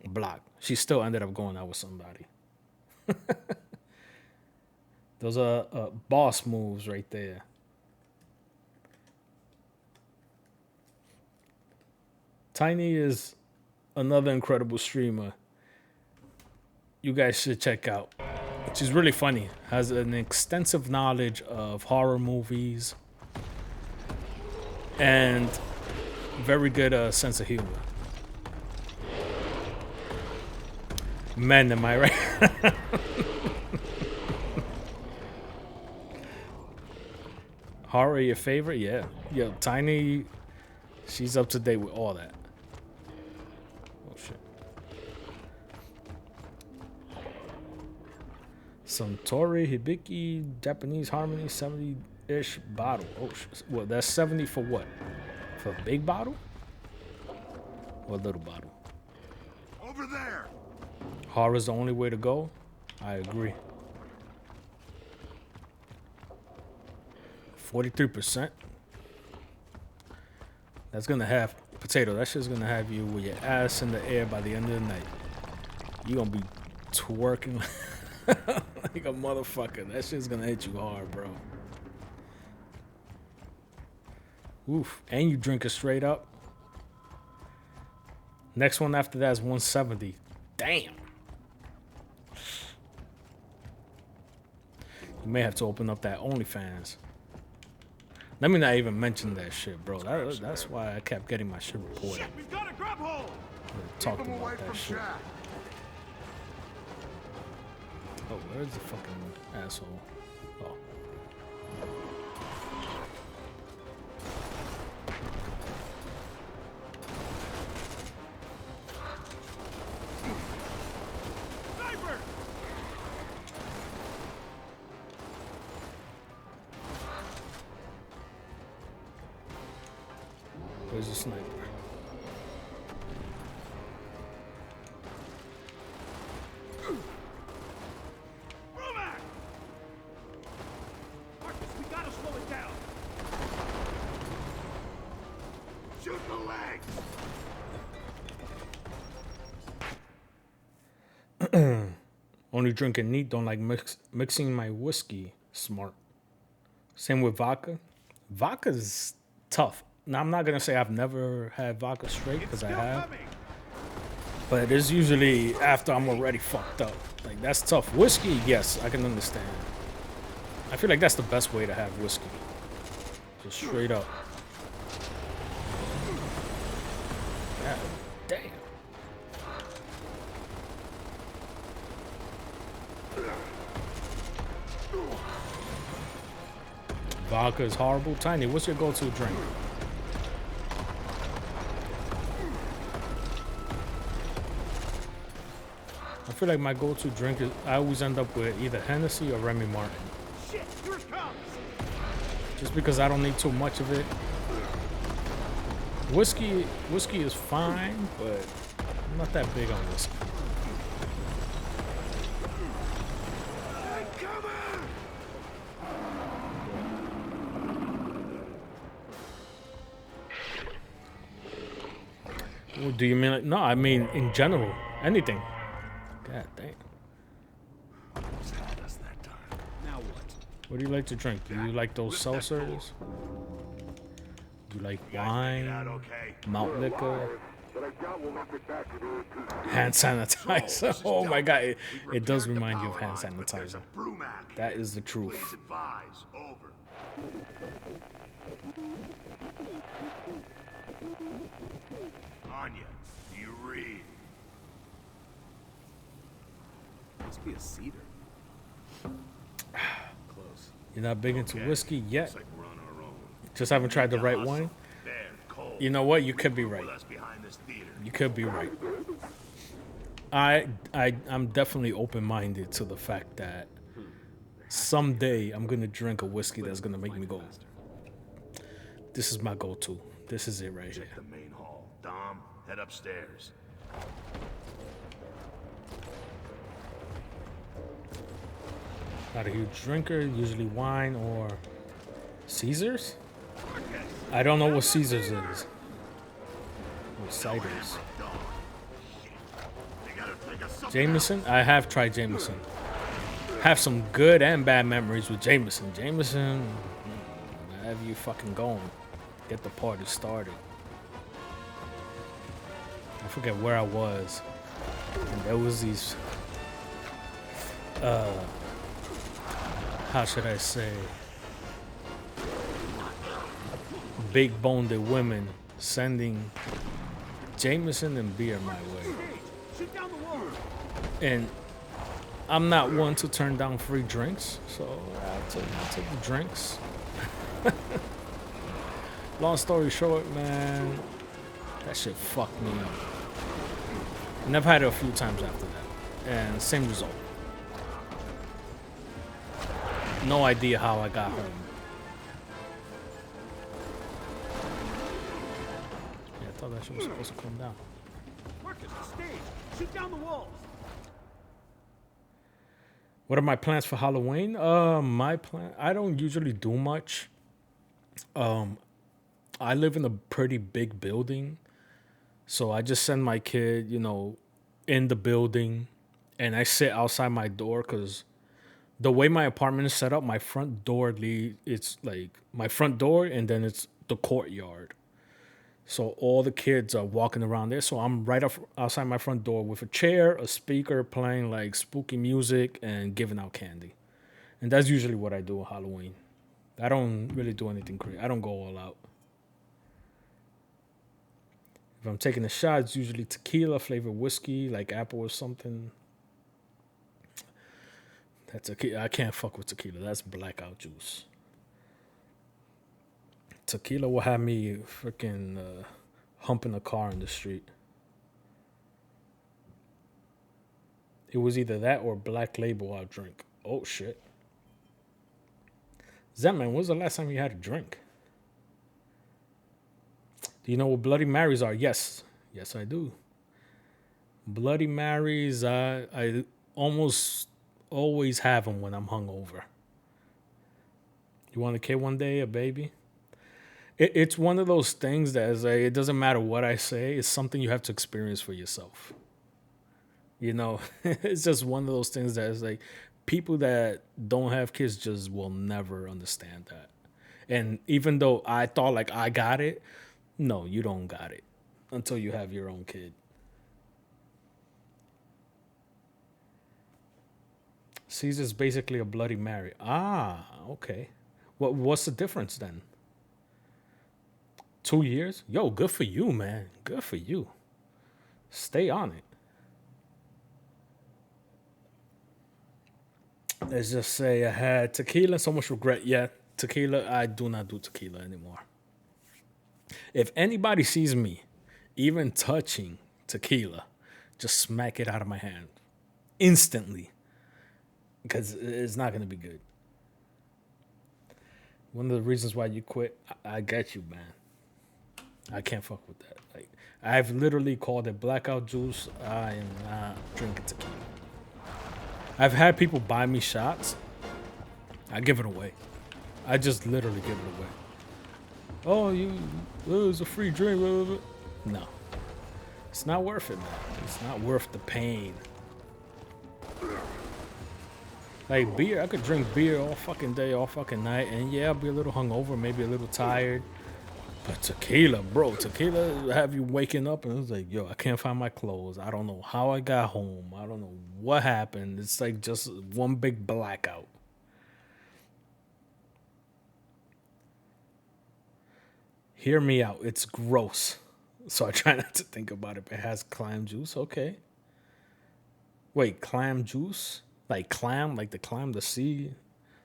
blocked. She still ended up going out with somebody. Those are boss moves right there. Tiny is another incredible streamer you guys should check out. She's really funny. Has an extensive knowledge of horror movies. And very good sense of humor. Men, am I right? Horror your favorite? Yeah. Yo, Tiny, she's up to date with all that. Oh, shit. Suntory, Hibiki, Japanese Harmony, 70-ish bottle. Oh, shit. Well, that's 70 for what? For a big bottle? Or a little bottle? Over there. Horror's the only way to go? I agree. 43%. That's gonna have potato. That shit's gonna have you with your ass in the air by the end of the night. You gonna be twerking like a motherfucker. That shit's gonna hit you hard, bro. Oof. And you drink it straight up. Next one after that is 170. Damn. You may have to open up that OnlyFans. Let me not even mention that shit, bro. That's why I kept getting my shit reported. Shit, we've got a grab hold. Talking about that shit. Oh, where's the fucking asshole? Oh. Where's the sniper? Marcus, we gotta slow it down. Shoot the legs. Only drinking neat, don't like mixing my whiskey. Smart. Same with vodka. Vodka's tough. Now, I'm not going to say I've never had vodka straight, because I have. But it is usually after I'm already fucked up. Like, that's tough. Whiskey, yes, I can understand. I feel like that's the best way to have whiskey. Just straight up. God damn. Vodka is horrible. Tiny, what's your go-to drink? I feel like my go-to drink is, I always end up with either Hennessy or Remy Martin. Shit, here it comes. Just because I don't need too much of it. Whiskey is fine, but I'm not that big on whiskey. Well, do you mean like, no, I mean in general, anything. God damn. Now what? What do you like to drink? Do you like those seltzers? Do you like wine? Malt liquor? Hand sanitizer. Oh my god, it does remind you of hand sanitizer. That is the truth. Anya, do you read? Must be a cedar. Close. You're not big into whiskey yet? Looks like we're on our own. Just haven't tried the right one? Baird, Cole, You know what? You could be right. with us behind this theater. You could be right. I'm definitely open-minded to the fact that someday I'm gonna drink a whiskey that's gonna make me go, this is my go-to. This is it right here. The main hall. Dom, head upstairs. Not a huge drinker, usually wine or Caesars? I don't know what Caesars is. Or ciders. Jameson? I have tried Jameson. Have some good and bad memories with Jameson. Jameson, wherever you fucking going, get the party started. I forget where I was. And there was these, how should I say, big boned women sending Jameson and beer my way. And I'm not one to turn down free drinks, so I'll take the drinks. Long story short, man, that shit fucked me up. And I've had it a few times after that, and same result. No idea how I got home. Yeah, I thought that shit was supposed to come down. Marcus, stage. Shoot down the walls. What are my plans for Halloween? I don't usually do much. I live in a pretty big building, so I just send my kid, in the building, and I sit outside my door because the way my apartment is set up, my front door it's like my front door, and then it's the courtyard. So all the kids are walking around there. So I'm right outside my front door with a chair, a speaker, playing like spooky music and giving out candy. And that's usually what I do on Halloween. I don't really do anything crazy. I don't go all out. If I'm taking a shot, it's usually tequila flavored whiskey, like apple or something. That's tequila. I can't fuck with tequila. That's blackout juice. Tequila will have me freaking humping a car in the street. It was either that or Black Label I'll drink. Oh, shit. Zetman, when was the last time you had a drink? Do you know what Bloody Marys are? Yes. Yes, I do. Bloody Marys, I almost always have them when I'm hungover. You want a kid one day, a baby? It's one of those things that is like, it doesn't matter what I say. It's something you have to experience for yourself. You know, it's just one of those things that is like people that don't have kids just will never understand that. And even though I thought like I got it, no, you don't got it until you have your own kid. Caesar's basically a Bloody Mary. Ah, okay. What's the difference then? 2 years? Yo, good for you, man. Good for you. Stay on it. Let's just say I had tequila, so much regret. Yeah, tequila, I do not do tequila anymore. If anybody sees me even touching tequila, just smack it out of my hand instantly, because it's not going to be good. One of the reasons why you quit, I get you, man. I can't fuck with that. Like, I've literally called it blackout juice. I am not drinking tequila. I've had people buy me shots. I give it away. I just literally give it away. Oh, it's a free drink. Blah, blah, blah. No. It's not worth it, man. It's not worth the pain. Like beer, I could drink beer all fucking day, all fucking night, and yeah, I'll be a little hungover, maybe a little tired. But tequila, bro, tequila have you waking up and it's like, yo, I can't find my clothes. I don't know how I got home. I don't know what happened. It's like just one big blackout. Hear me out. It's gross. So I try not to think about it. It has clam juice. Okay. Wait, clam juice? Like clam, like the clam, the sea,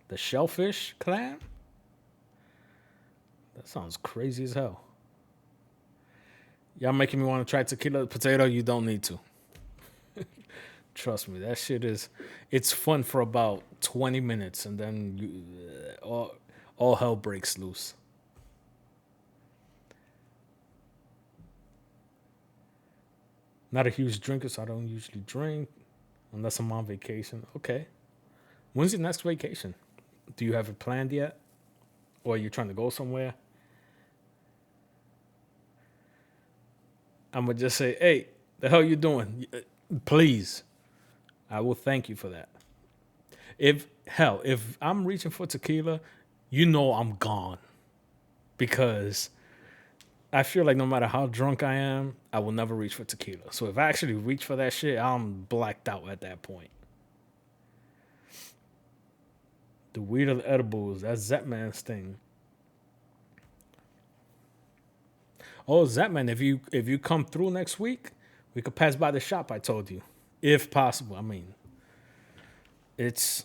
the shellfish clam? That sounds crazy as hell. Y'all making me want to try tequila potato. You don't need to. Trust me, that shit is, it's fun for about 20 minutes and then all hell breaks loose. Not a huge drinker, so I don't usually drink unless I'm on vacation. Okay. When's your next vacation? Do you have it planned yet? Or are you trying to go somewhere? I'm going to just say, hey, the hell you doing? Please. I will thank you for that. If I'm reaching for tequila, you know I'm gone. Because I feel like no matter how drunk I am, I will never reach for tequila. So if I actually reach for that shit, I'm blacked out at that point. The weed of the edibles, that's Zetman's thing. Oh, Zetman, if you come through next week, we could pass by the shop I told you. If possible. I mean, it's,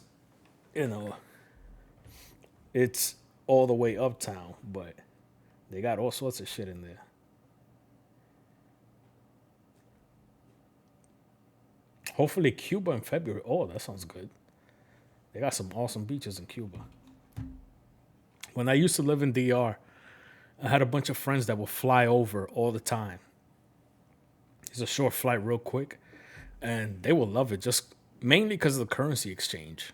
it's all the way uptown, but they got all sorts of shit in there. Hopefully Cuba in February. Oh, that sounds good. They got some awesome beaches in Cuba. When I used to live in DR, I had a bunch of friends that would fly over all the time. It's a short flight real quick. And they will love it just mainly because of the currency exchange.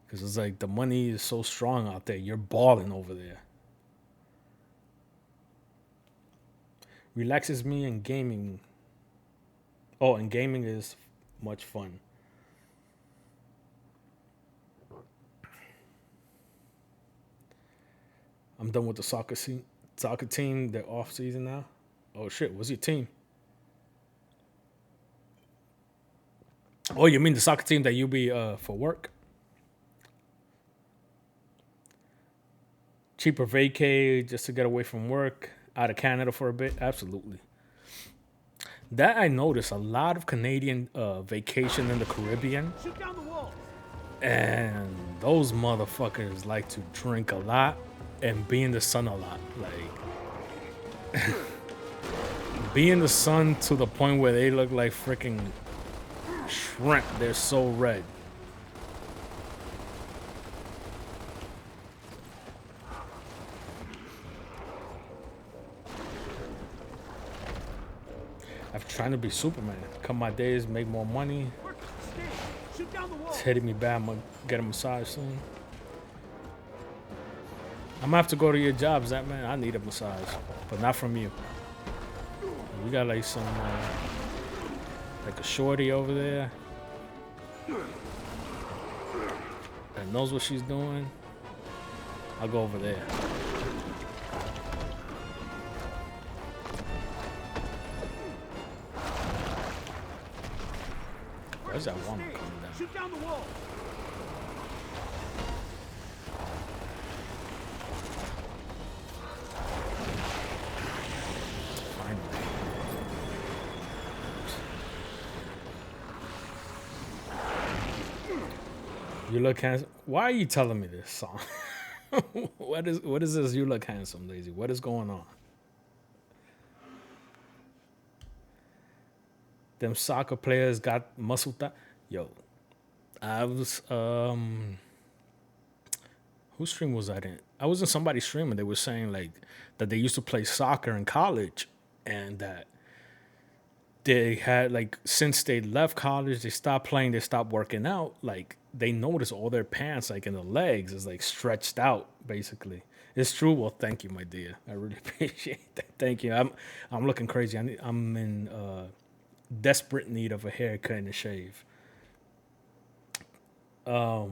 Because it's like the money is so strong out there. You're balling over there. Relaxes me in gaming. Oh, and gaming is much fun. I'm done with the soccer team. They're off season now. Oh shit, what's your team? Oh, you mean the soccer team that you be for work? Cheaper vacay just to get away from work, out of Canada for a bit? Absolutely. That I noticed a lot of Canadian vacation in the Caribbean. Shoot down the wall. And those motherfuckers like to drink a lot and be in the sun a lot. Like, be in the sun to the point where they look like freaking shrimp. They're so red. I'm trying to be Superman. Come my days, make more money. It's hitting me bad. I'm gonna get a massage soon. I'm gonna have to go to your job, Zach, man. I need a massage, but not from you. We got like some, like a shorty over there that knows what she's doing. I'll go over there. Where's that woman coming down? Shoot down the wall. Finally. You look handsome. Why are you telling me this song? What is this? You look handsome, Lazy. What is going on? Them soccer players got muscle Yo, I was whose stream was that in? I was in somebody's stream and they were saying like that they used to play soccer in college and that they had like since they left college, they stopped playing, they stopped working out, like they noticed all their pants like in the legs is like stretched out basically. It's true. Well, thank you, my dear. I really appreciate that. Thank you. I'm looking crazy. I'm in desperate need of a haircut and a shave. Oh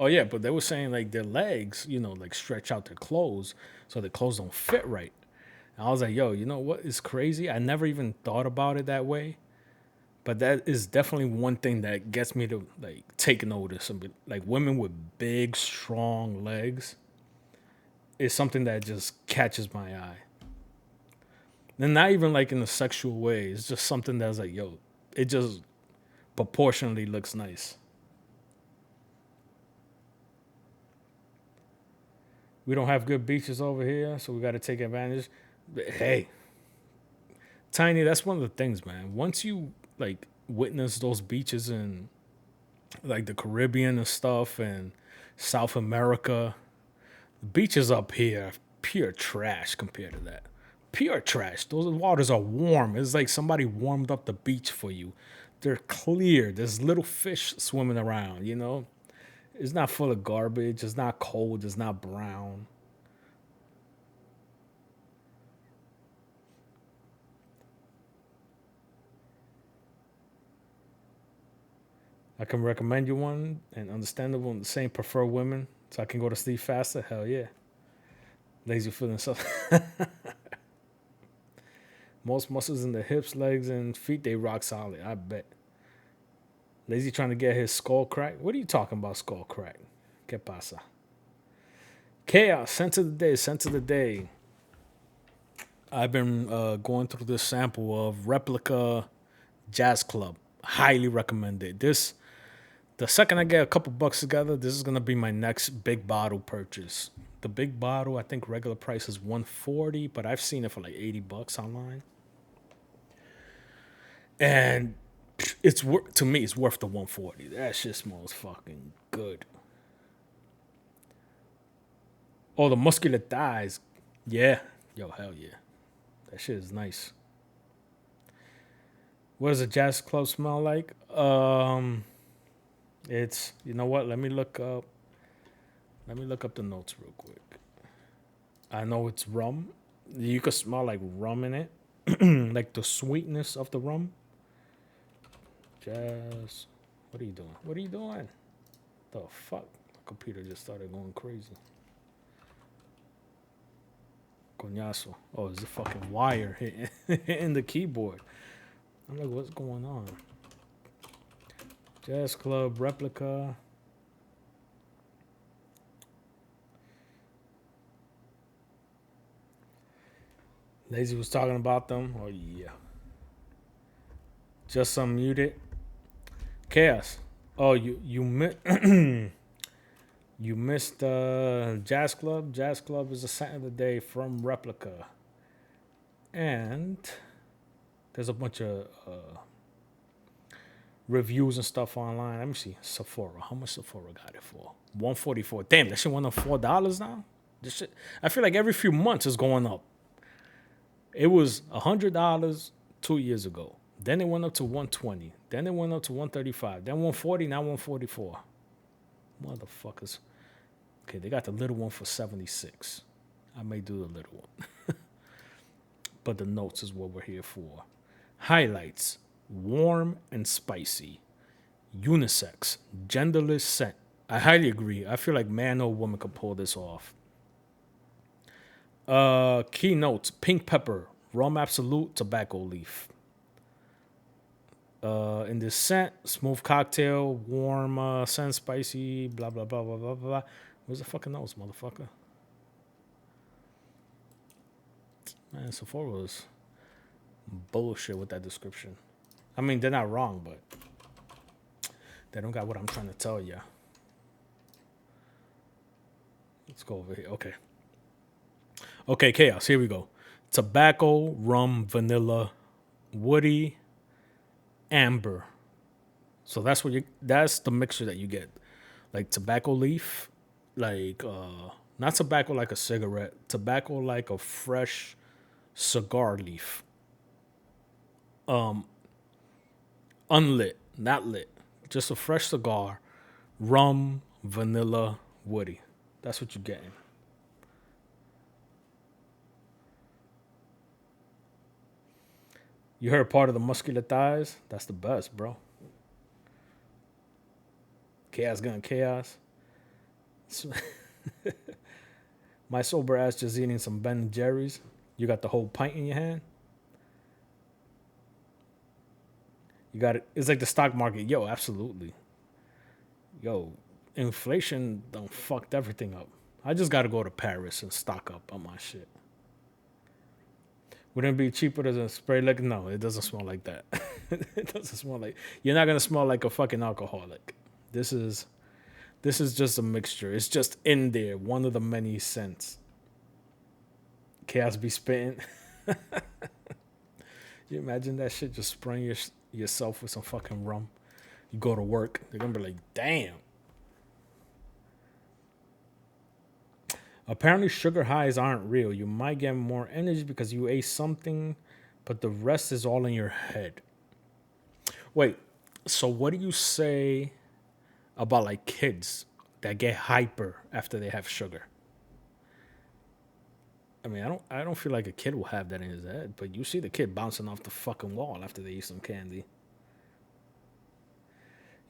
yeah, but they were saying like their legs, you know, like stretch out their clothes, so their clothes don't fit right. And I was like, yo, you know what is crazy? I never even thought about it that way, but that is definitely one thing that gets me to like take notice. And be, like women with big, strong legs is something that just catches my eye. And not even like in a sexual way. It's just something that's like, yo, it just proportionally looks nice. We don't have good beaches over here, so we got to take advantage. But hey, Tiny, that's one of the things, man. Once you like witness those beaches in like the Caribbean and stuff and South America, the beaches up here are pure trash compared to that. Pure trash. Those waters are warm. It's like somebody warmed up the beach for you. They're clear. There's little fish swimming around, you know? It's not full of garbage. It's not cold. It's not brown. I can recommend you one and understandable and the same prefer women so I can go to sleep faster. Hell yeah. Lazy feeling so. Most muscles in the hips, legs, and feet, they rock solid. I bet. Lazy trying to get his skull cracked. What are you talking about, skull crack? ¿Qué pasa? Chaos, sense of the day, sense of the day. I've been going through this sample of Replica Jazz Club. Highly recommended. The second I get a couple bucks together, this is going to be my next big bottle purchase. The big bottle, I think regular price is $140, but I've seen it for like $80 online. And it's to me, it's worth the $140. That shit smells fucking good. Oh, the muscular thighs. Yeah. Yo, hell yeah. That shit is nice. What does a jazz club smell like? It's, you know what? Let me look up the notes real quick. I know it's rum. You could smell like rum in it. Like the sweetness of the rum. Jazz. What are you doing? What are you doing? The fuck? My computer just started going crazy. Coñazo. Oh, it's a fucking wire hitting the keyboard. I'm like, what's going on? Jazz Club Replica. Lazy was talking about them. Oh, yeah. Just unmuted. Chaos. Oh, you missed Jazz Club. Jazz Club is the scent of the day from Replica, and there's a bunch of reviews and stuff online. Let me see. Sephora. How much Sephora got it for? $144. Damn, that shit went up $4 now. This shit. I feel like every few months it's going up. It was $100 2 years ago. Then it went up to $120. Then it went up to $135. Then $140. Now $144. Motherfuckers. Okay, they got the little one for $76. I may do the little one. But the notes is what we're here for. Highlights. Warm and spicy. Unisex. Genderless scent. I highly agree. I feel like man or woman could pull this off. Keynotes. Pink pepper. Rum Absolute. Tobacco leaf. In this scent, smooth cocktail, warm scent, spicy, blah, blah, blah, blah, blah, blah. Where's the fucking notes, motherfucker? Man, Sephora was bullshit with that description. I mean, they're not wrong, but they don't got what I'm trying to tell you. Let's go over here. Okay. Okay, Chaos. Here we go. Tobacco, rum, vanilla, woody, amber. So that's the mixture that you get. Like tobacco leaf, like not tobacco like a cigarette, tobacco like a fresh cigar leaf. Unlit, not lit. Just a fresh cigar, rum, vanilla, woody. That's what you're getting. You heard part of the muscular thighs? That's the best, bro. Chaos gun chaos. My sober ass just eating some Ben & Jerry's. You got the whole pint in your hand. You got it. It's like the stock market. Yo, absolutely. Yo, inflation done fucked everything up. I just got to go to Paris and stock up on my shit. Wouldn't it be cheaper than spray liquor? No, it doesn't smell like that. It doesn't smell like... You're not going to smell like a fucking alcoholic. This is just a mixture. It's just in there. One of the many scents. Chaos be spitting. You imagine that shit? Just spraying yourself with some fucking rum. You go to work. They're going to be like, damn. Apparently, sugar highs aren't real. You might get more energy because you ate something, but the rest is all in your head. Wait, so what do you say about like kids that get hyper after they have sugar? I mean, I don't feel like a kid will have that in his head, but you see the kid bouncing off the fucking wall after they eat some candy.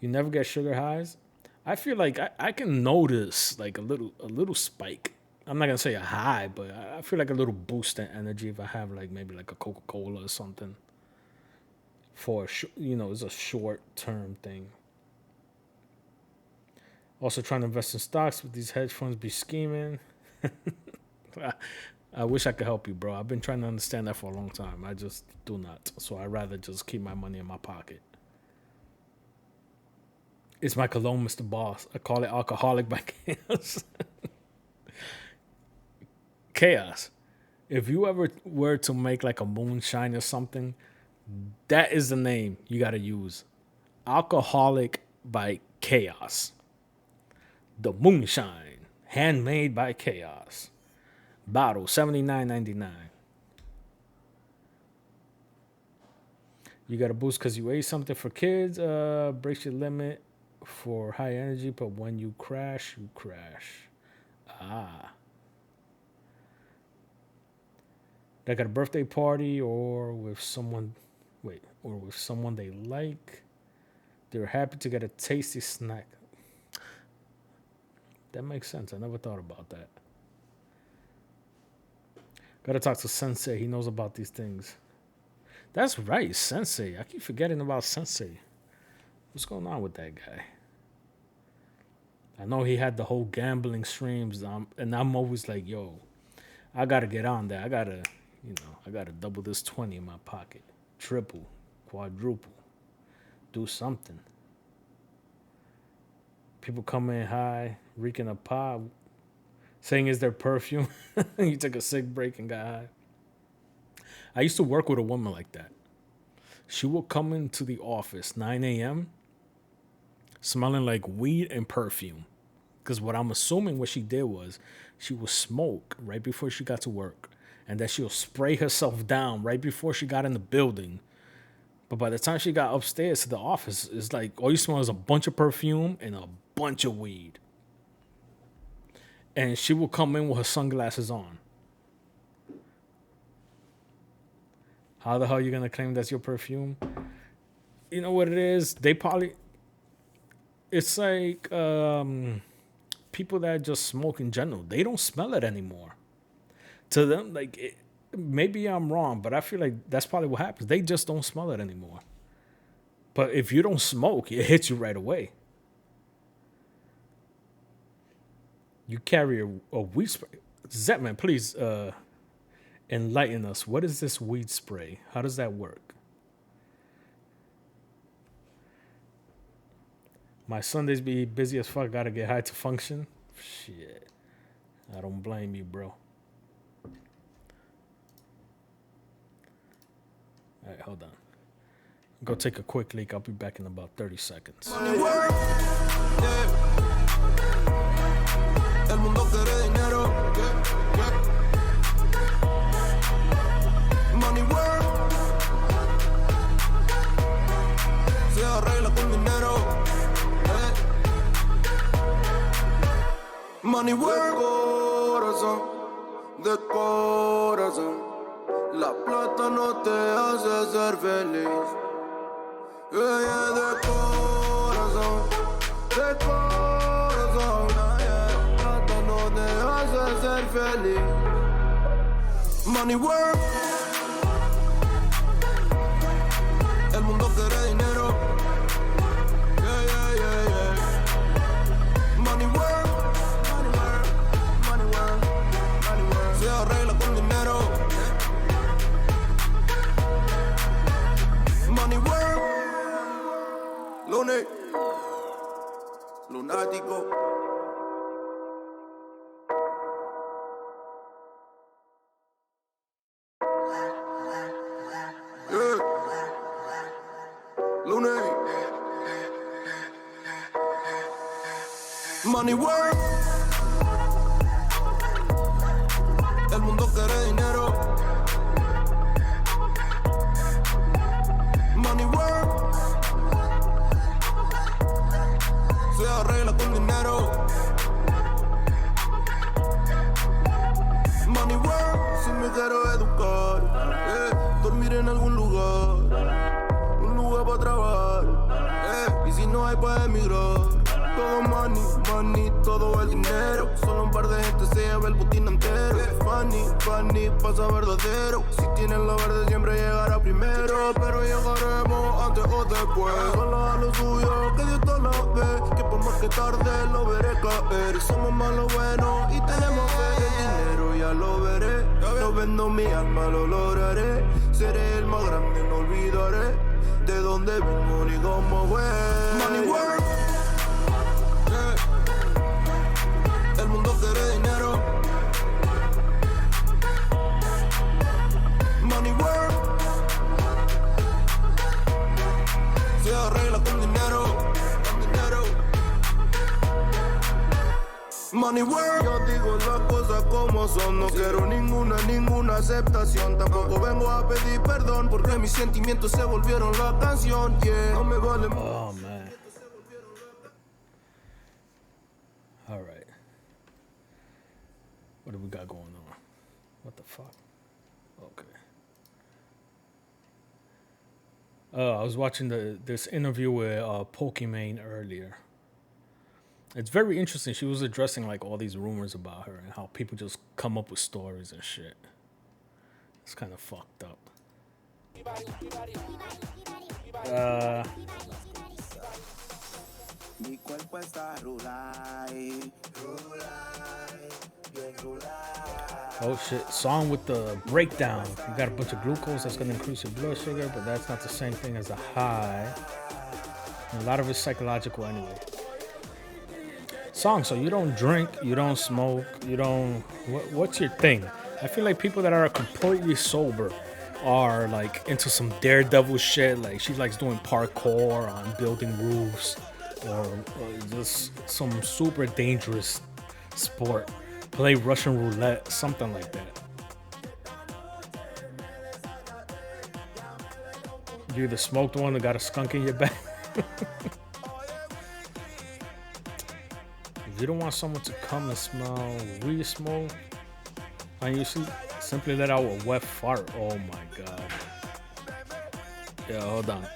You never get sugar highs? I feel like I can notice like a little spike. I'm not gonna say a high, but I feel like a little boost in energy if I have like maybe like a Coca-Cola or something. For it's a short-term thing. Also trying to invest in stocks with these hedge funds be scheming. I wish I could help you, bro. I've been trying to understand that for a long time. I just do not. So I'd rather just keep my money in my pocket. It's my cologne, Mr. Boss. I call it Alcoholic by Chaos. Chaos. If you ever were to make like a moonshine or something, that is the name you got to use. Alcoholic by Chaos. The moonshine. Handmade by Chaos. Bottle, $79.99. You got to boost because you ate something for kids. Breaks your limit for high energy, but when you crash, you crash. Like at a birthday party or with someone they like. They're happy to get a tasty snack. That makes sense. I never thought about that. Gotta talk to Sensei. He knows about these things. That's right, Sensei. I keep forgetting about Sensei. What's going on with that guy? I know he had the whole gambling streams, and I'm always like, yo, I gotta get on there. I gotta double this 20 in my pocket. Triple, quadruple. Do something. People come in high, reeking a pot, saying it's their perfume. You took a sick break and got high. I used to work with a woman like that. She would come into the office 9 a.m. smelling like weed and perfume. Because what I'm assuming what she did was she would smoke right before she got to work. And that she'll spray herself down right before she got in the building. But by the time she got upstairs to the office, it's like all you smell is a bunch of perfume and a bunch of weed. And she will come in with her sunglasses on. How the hell are you going to claim that's your perfume? You know what it is? They probably... It's like people that just smoke in general. They don't smell it anymore. To them, like... Maybe I'm wrong, but I feel like that's probably what happens. They just don't smell it anymore. But if you don't smoke, it hits you right away. You carry a weed spray. Zetman, please enlighten us. What is this weed spray? How does that work? My Sundays be busy as fuck. Gotta get high to function. Shit. I don't blame you, bro. All right, hold on. Go take a quick leak. I'll be back in about 30 seconds. Money work, yeah. El mundo quiere dinero, yeah. Money work, se arregla con dinero, Money work, corazón, de corazón. La plata no te hace ser feliz. Ella de corazón, de corazón. La plata no te hace ser feliz. Money work. El mundo quiere dinero. Yeah, yeah, yeah, yeah. Money work. Money work. Money work. Money work. Se arregla con dinero. Money work, lunes, lunático. Yeah. Lunes. Money work. El mundo quiere dinero. Money work, se arregla con dinero. Money work, si me quiero educar, dormir en algún lugar, un lugar para trabajar, y si no hay para emigrar. Todo money, money, todo el dinero. Solo un par de gente se lleva el botín entero. Funny, funny, pasa verdadero. Si tienen lo verde siempre llegará primero. Pero llegaremos antes o después. Solo a lo suyo, que Dios todo lo ve. Que por más que tarde lo veré caer. Somos más lo bueno y tenemos fe. El dinero ya lo veré. No vendo mi alma, lo lograré. Seré el más grande, no olvidaré de dónde vengo ni cómo fue. Money work. El mundo quiere dinero. Money work. Se arregla con dinero. Con dinero. Money work. Yo digo las cosas como son. No quiero ninguna aceptación. Tampoco vengo a pedir perdón porque mis sentimientos se volvieron la canción. Yeah. No me vale. Oh man. All right. What do we got going on? What the fuck? Okay. I was watching this interview with Pokimane earlier. It's very interesting. She was addressing like all these rumors about her and how people just come up with stories and shit. It's kind of fucked up. Mi cuerpo está rulay, Oh shit, song with the breakdown. You got a bunch of glucose that's gonna increase your blood sugar, but that's not the same thing as a high. And a lot of it's psychological anyway. Song, so you don't drink, you don't smoke, you don't. What's your thing? I feel like people that are completely sober are like into some daredevil shit. Like she likes doing parkour on building roofs, or just some super dangerous sport. Play Russian roulette, something like that. You either smoked one or got a skunk in your back. If you don't want someone to come and smell weed smoke, and you see, simply let out a wet fart. Oh my god. Yeah, hold on.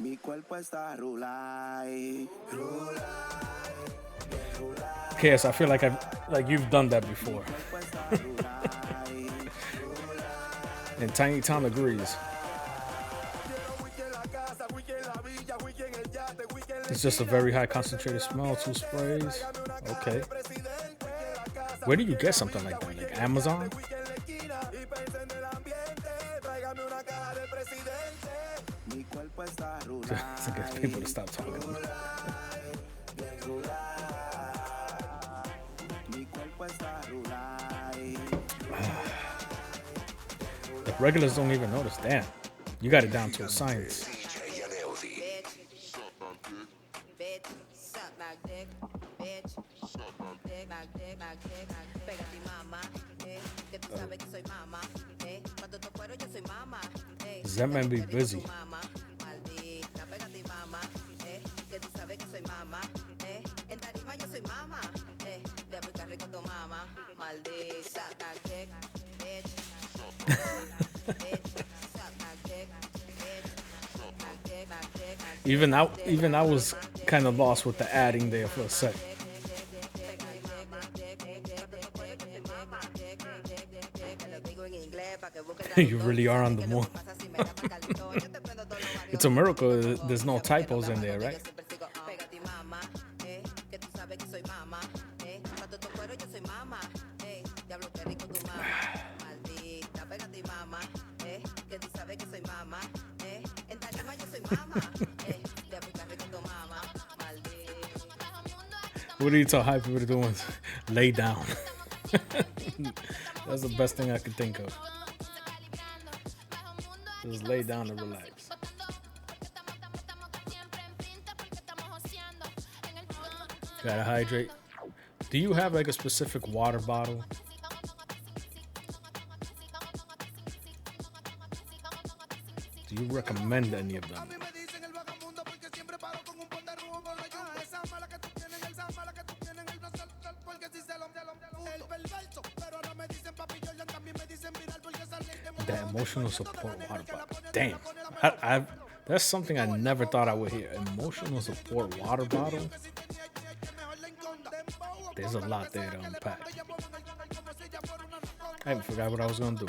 Mi cuerpo está rulay, Chaos, I feel like you've done that before. And Tiny Tom agrees. It's just a very high concentrated smell, 2 sprays. Okay. Where do you get something like that? Like Amazon? To get people to stop talking. The regulars don't even notice. Damn. You got it down to a science. That man be busy. Even I was kind of lost with the adding there for a sec. You really are on the moon. It's a miracle there's no typos in there, right? What do you tell high people to do? Lay down. That's the best thing I could think of. Just lay down and relax. Gotta hydrate. Do you have like a specific water bottle? Do you recommend any of them? The emotional support water bottle. Damn. That's something I never thought I would hear. Emotional support water bottle. There's a lot there to unpack. I forgot what I was gonna do.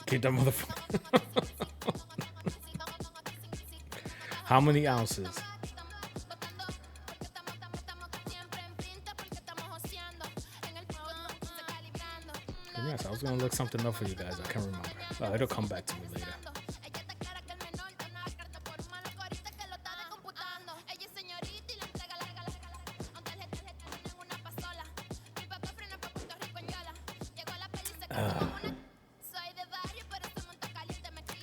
Keep that motherfucker. How many ounces? Yes, I was gonna look something up for you guys. I can't remember. It'll come back to me later.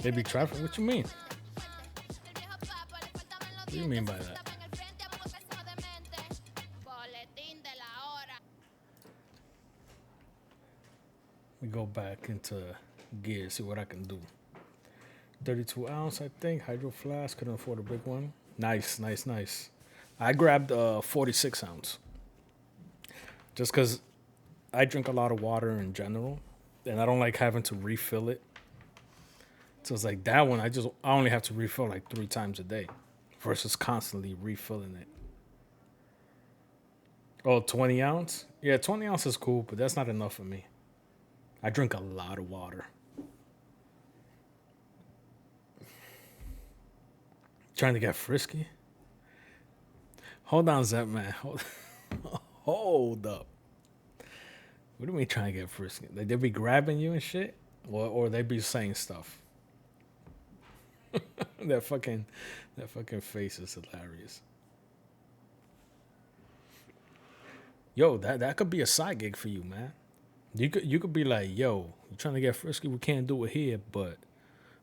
Baby traffic? What you mean? What do you mean by that? We go back into gear, see what I can do. 32 ounce, I think. Hydro flask. Couldn't afford a big one. Nice, nice, nice. I grabbed a 46 ounce. Just because I drink a lot of water in general, and I don't like having to refill it. So it's like that one, I only have to refill like 3 times a day versus constantly refilling it. Oh, 20 ounce? Yeah, 20 ounce is cool, but that's not enough for me. I drink a lot of water. Trying to get frisky? Hold on, Zep, man. Hold up. What do you mean trying to get frisky? Like they be grabbing you and shit? Or they be saying stuff? that fucking face is hilarious. Yo, that could be a side gig for you, man. You could be like, yo, you trying to get frisky? We can't do it here, but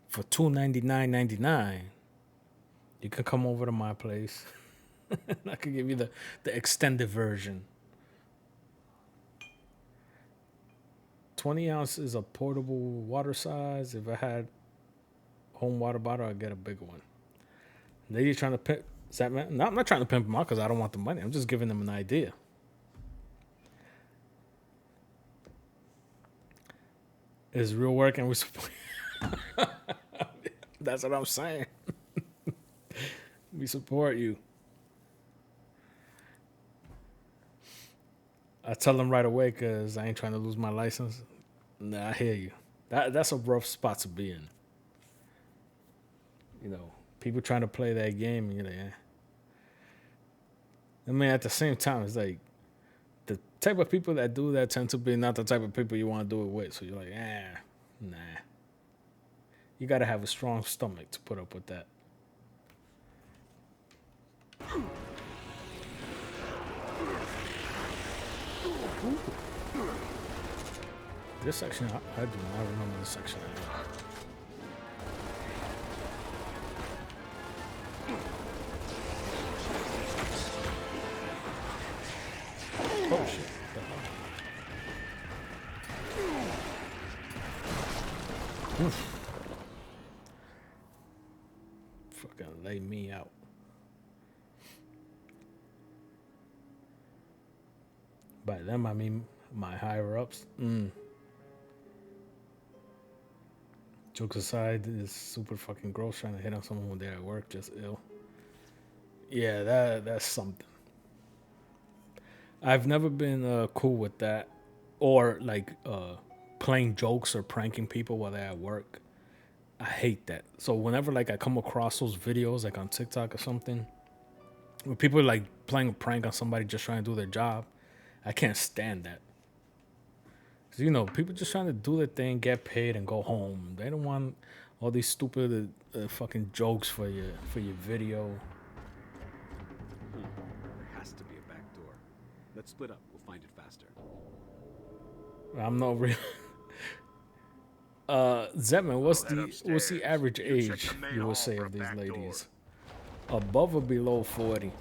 for $299.99, you can come over to my place. I could give you the extended version. 20 ounces of portable water size. If I had home water bottle, I'd get a bigger one. Lady trying to pimp. Is that man? No, I'm not trying to pimp them out because I don't want the money. I'm just giving them an idea. Is real work and we support. That's what I'm saying. We support you. I tell them right away because I ain't trying to lose my license. Nah, I hear you. That's a rough spot to be in. You know, people trying to play that game and you're like, eh. I mean, at the same time, it's like the type of people that do that tend to be not the type of people you want to do it with. So you're like, nah. You got to have a strong stomach to put up with that. This section, I do not remember this section. Oh shit. Fucking lay me out. By them, I mean my higher ups. Jokes aside, it's super fucking gross trying to hit on someone when they're at work, just ill. Yeah, that's something. I've never been cool with that, or like playing jokes or pranking people while they're at work. I hate that. So whenever like I come across those videos like on TikTok or something, where people are like playing a prank on somebody just trying to do their job, I can't stand that. Cause you know, people just trying to do their thing, get paid, and go home. They don't want all these stupid fucking jokes for your video. There has to be a back door. Let's split up. We'll find it faster. I'm not real. Zetman, what's the average age you would say of these ladies? Above or below 40?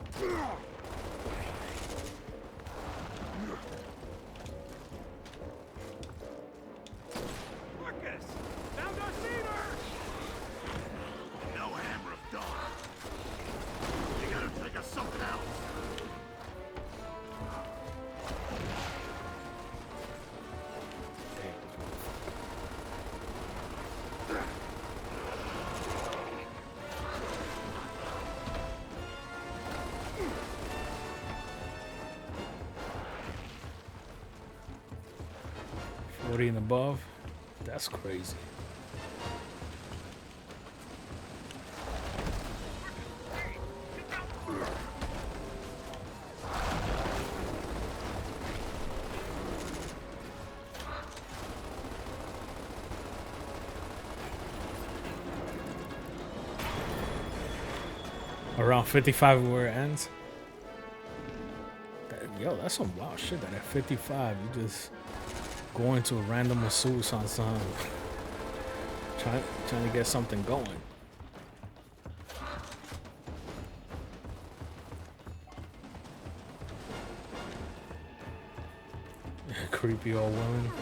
And above, that's crazy. Around 55 where it ends. Yo, that's some wild shit that at 55 you just go into a random masseuse on some trying to get something going. Creepy old woman.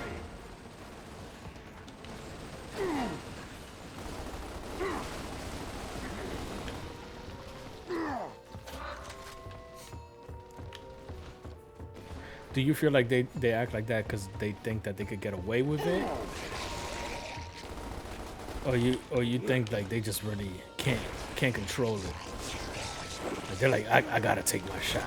Do you feel like they act like that because they think that they could get away with it? Or you think like they just really can't control it? Like they're like, I gotta take my shot.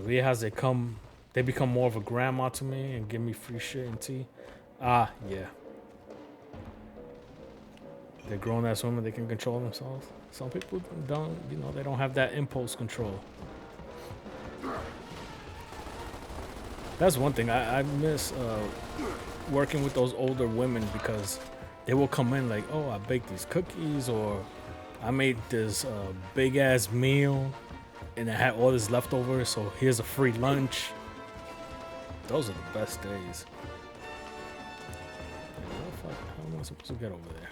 viejas, they become more of a grandma to me and give me free shit and tea. Ah, yeah. They're grown ass women, they can control themselves. Some people don't, you know, they don't have that impulse control. That's one thing I miss working with those older women, because they will come in like, oh, I baked these cookies, or I made this big ass meal and I had all this leftover, so here's a free lunch. Those are the best days. How am I supposed to get over there?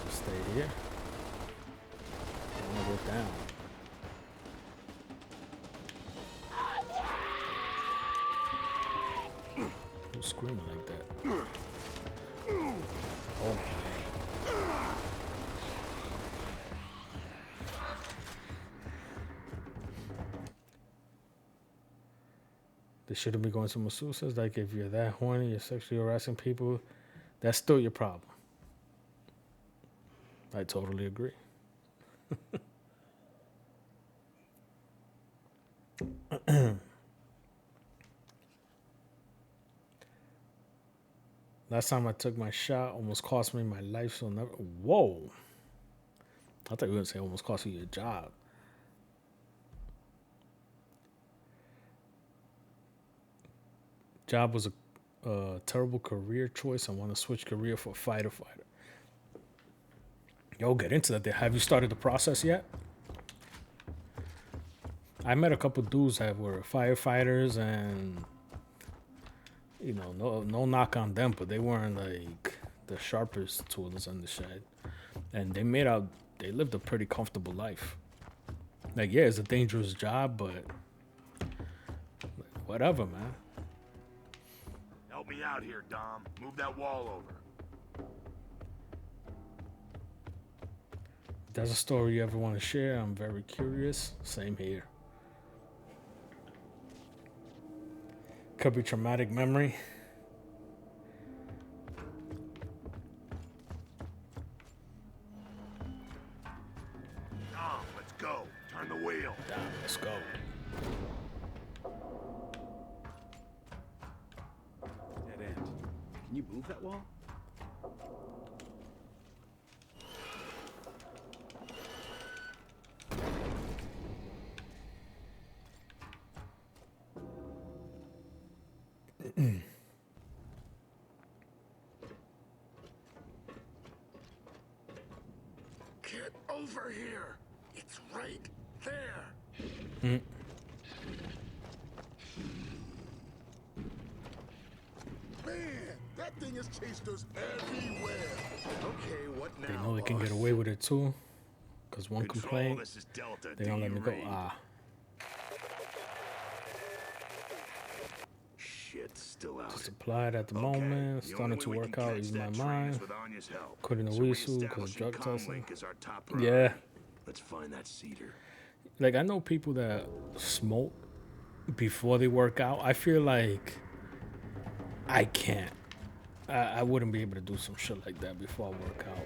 Just stay here. I'm gonna go down. Who's screaming like that? Oh. They shouldn't be going to masseuses. Like, if you're that horny, you're sexually harassing people, that's still your problem. I totally agree. Last time I took my shot almost cost me my life, so never. Whoa. I thought you were going to say almost cost you your job. Job was a terrible career choice. I want to switch career for a fighter. Yo, get into that. Have you started the process yet? I met a couple dudes that were firefighters, and you know, no knock on them, but they weren't like the sharpest tools in the shed, and they lived a pretty comfortable life. Like, yeah, it's a dangerous job, but whatever, man. Help me out here, Dom. Move that wall over. If there's a story you ever want to share, I'm very curious. Same here. Could be traumatic memory. Dom, let's go. Turn the wheel. Dom, let's go. Dead end. Can you move that wall? Get over here. It's right there. Man, that thing has chased us everywhere. Okay, what now? They know they can get away with it too, because one Control, complaint, this is Delta. they don't Do let me you go. read? Ah, Shit, still out. supplied at the Okay, moment. the Starting only to way we work can out. catch Use my that train mind. is with Anya's help. Couldn't So whistle because of reestablishing drug testing. Comlink is our top Yeah. priority. Let's find that cedar. Like, I know people that smoke before they work out. I feel like I can't. I wouldn't be able to do some shit like that before I work out.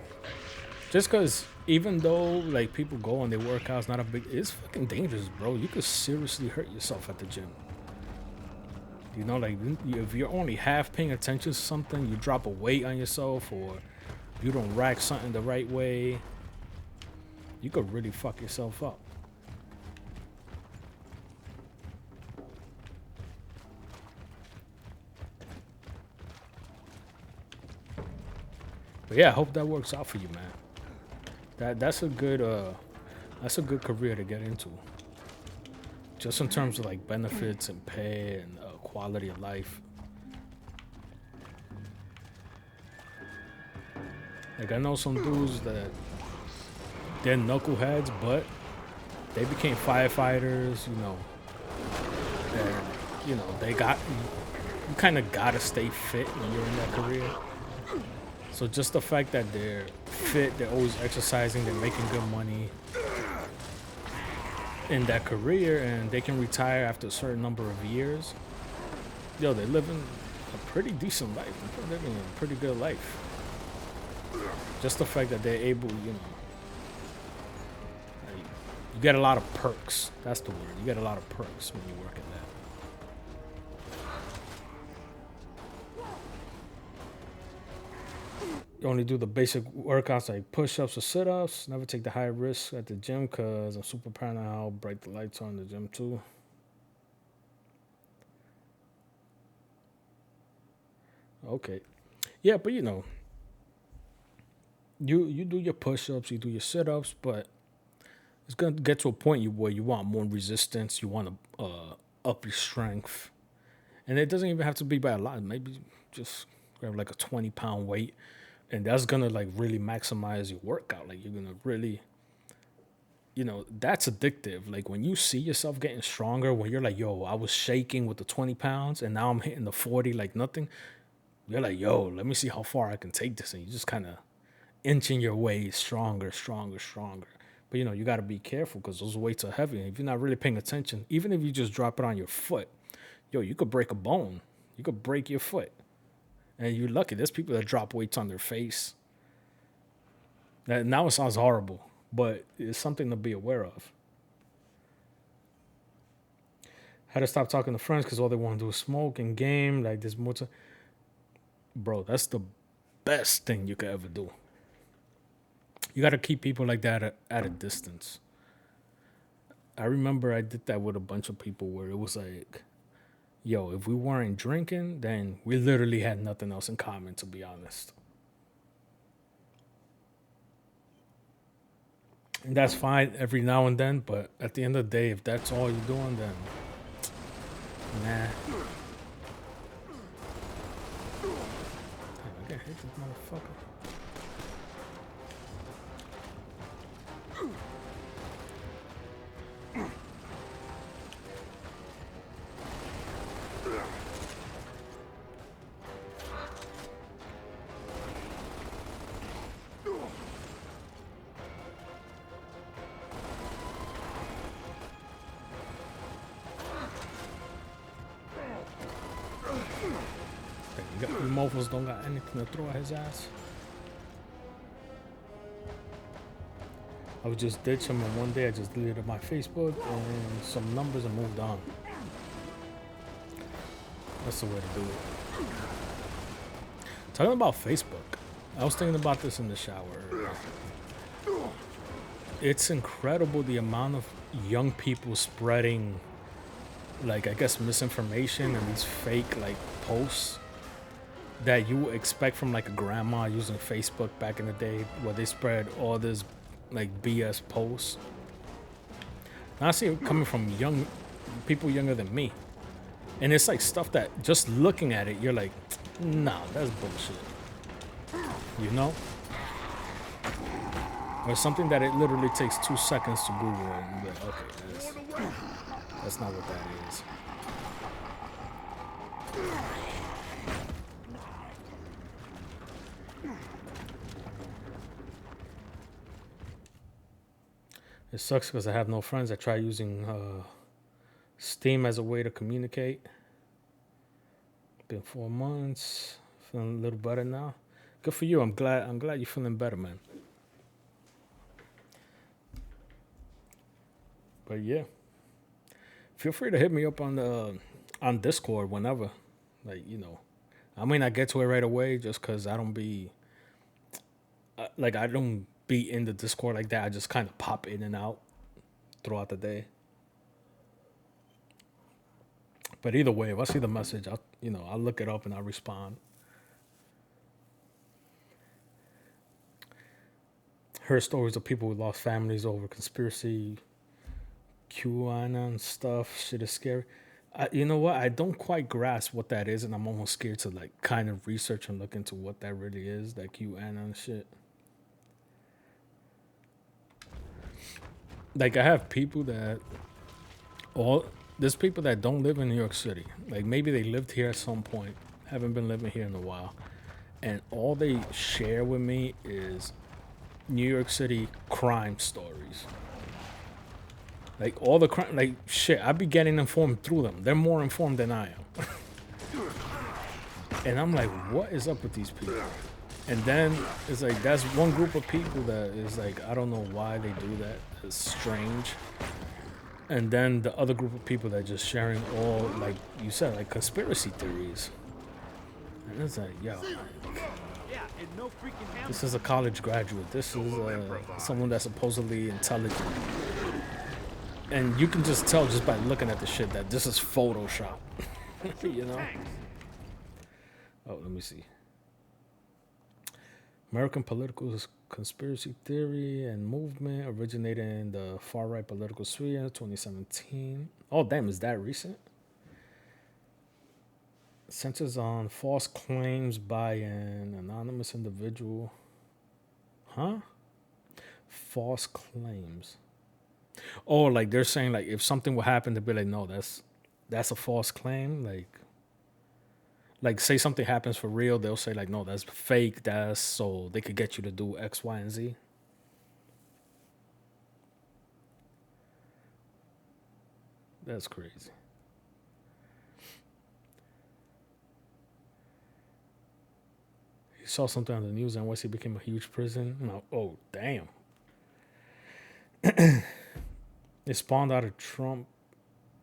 Just because even though, like, people go and they work out, it's fucking dangerous, bro. You could seriously hurt yourself at the gym. You know, like, if you're only half paying attention to something, you drop a weight on yourself, or you don't rack something the right way, you could really fuck yourself up. But yeah, I hope that works out for you, man. That's a good career to get into. Just in terms of like benefits and pay and quality of life. Like, I know some dudes that they're knuckleheads, but they became firefighters, you know. And, you know, you kind of gotta stay fit when you're in that career. So just the fact that they're fit, they're always exercising, they're making good money in that career, and they can retire after a certain number of years. Yo, they're living a pretty decent life. They're living a pretty good life. Just the fact that they're able, you know, like, You get a lot of perks. That's the word. You get a lot of perks when you work at that. You only do the basic workouts like push-ups or sit-ups. Never take the high risk at the gym because I'm super paranoid how bright the lights are in the gym too. Okay. Yeah, but you know, you do your push-ups, you do your sit-ups, but it's gonna get to a point where you want more resistance, you want to up your strength. And it doesn't even have to be by a lot. Maybe just grab like a 20-pound weight, and that's gonna like really maximize your workout. Like you're gonna really, you know, that's addictive. Like when you see yourself getting stronger, when you're like, yo, I was shaking with the 20 pounds and now I'm hitting the 40 like nothing. You're like, yo, let me see how far I can take this. And you just kind of inching your way stronger. But, you know, you got to be careful because those weights are heavy. And if you're not really paying attention, even if you just drop it on your foot, yo, you could break a bone. You could break your foot. And you're lucky. There's people that drop weights on their face. Now it sounds horrible, but it's something to be aware of. Had to stop talking to friends because all they want to do is smoke and game. Like this more. Bro, that's the best thing you could ever do. You got to keep people like that at a distance. I remember I did that with a bunch of people where it was like, yo, if we weren't drinking, then we literally had nothing else in common, to be honest. And that's fine every now and then, but at the end of the day, if that's all you're doing, then nah. I hate this motherfucker. You mofos don't got anything to throw at his ass. I would just ditch him, and one day I just deleted my Facebook and some numbers and moved on. That's the way to do it. Talking about Facebook, I was thinking about this in the shower earlier. It's incredible the amount of young people spreading, like, I guess misinformation and these fake, like, posts that you would expect from, like, a grandma using Facebook back in the day, where they spread all this, like, BS posts. Now I see it coming from young people younger than me. And it's like stuff that just looking at it, you're like, nah, that's bullshit. You know? Or something that it literally takes 2 seconds to Google and be like, okay, that's not what that is. It sucks because I have no friends. I try using Steam as a way to communicate. Been 4 months, feeling a little better now. Good for you. I'm glad you're feeling better, man. But yeah, feel free to hit me up on Discord whenever. Like, you know, I may not get to it right away just because I don't be I don't be in the Discord like that. I just kind of pop in and out throughout the day. But either way, if I see the message, I'll look it up and I'll respond. Heard stories of people who lost families over conspiracy, QAnon stuff. Shit is scary. You know what? I don't quite grasp what that is, and I'm almost scared to like kind of research and look into what that really is, that QAnon shit. Like, I have people there's people that don't live in New York City. Like, maybe they lived here at some point, haven't been living here in a while, and all they share with me is New York City crime stories. Like, all the crime, like, shit, I be getting informed through them. They're more informed than I am. And I'm like, what is up with these people? And then it's like that's one group of people that is like I don't know why they do that. It's strange. And then the other group of people that just sharing all like you said like conspiracy theories. And it's like yo, Yeah, and no freaking hammer. this is a college graduate. This is someone that's supposedly intelligent. And you can just tell just by looking at the shit that this is Photoshop. You know? Oh, let me see. American political conspiracy theory and movement originated in the far-right political sphere in 2017. Oh, damn, is that recent? Centers on false claims by an anonymous individual. Huh? False claims. Oh, like they're saying like if something will happen, to be like, no, that's a false claim. Like say something happens for real, they'll say like, no, that's fake. That's so they could get you to do X, Y, and Z. That's crazy. He saw something on the news and NYC became a huge prison. No, oh, damn. It spawned out of Trump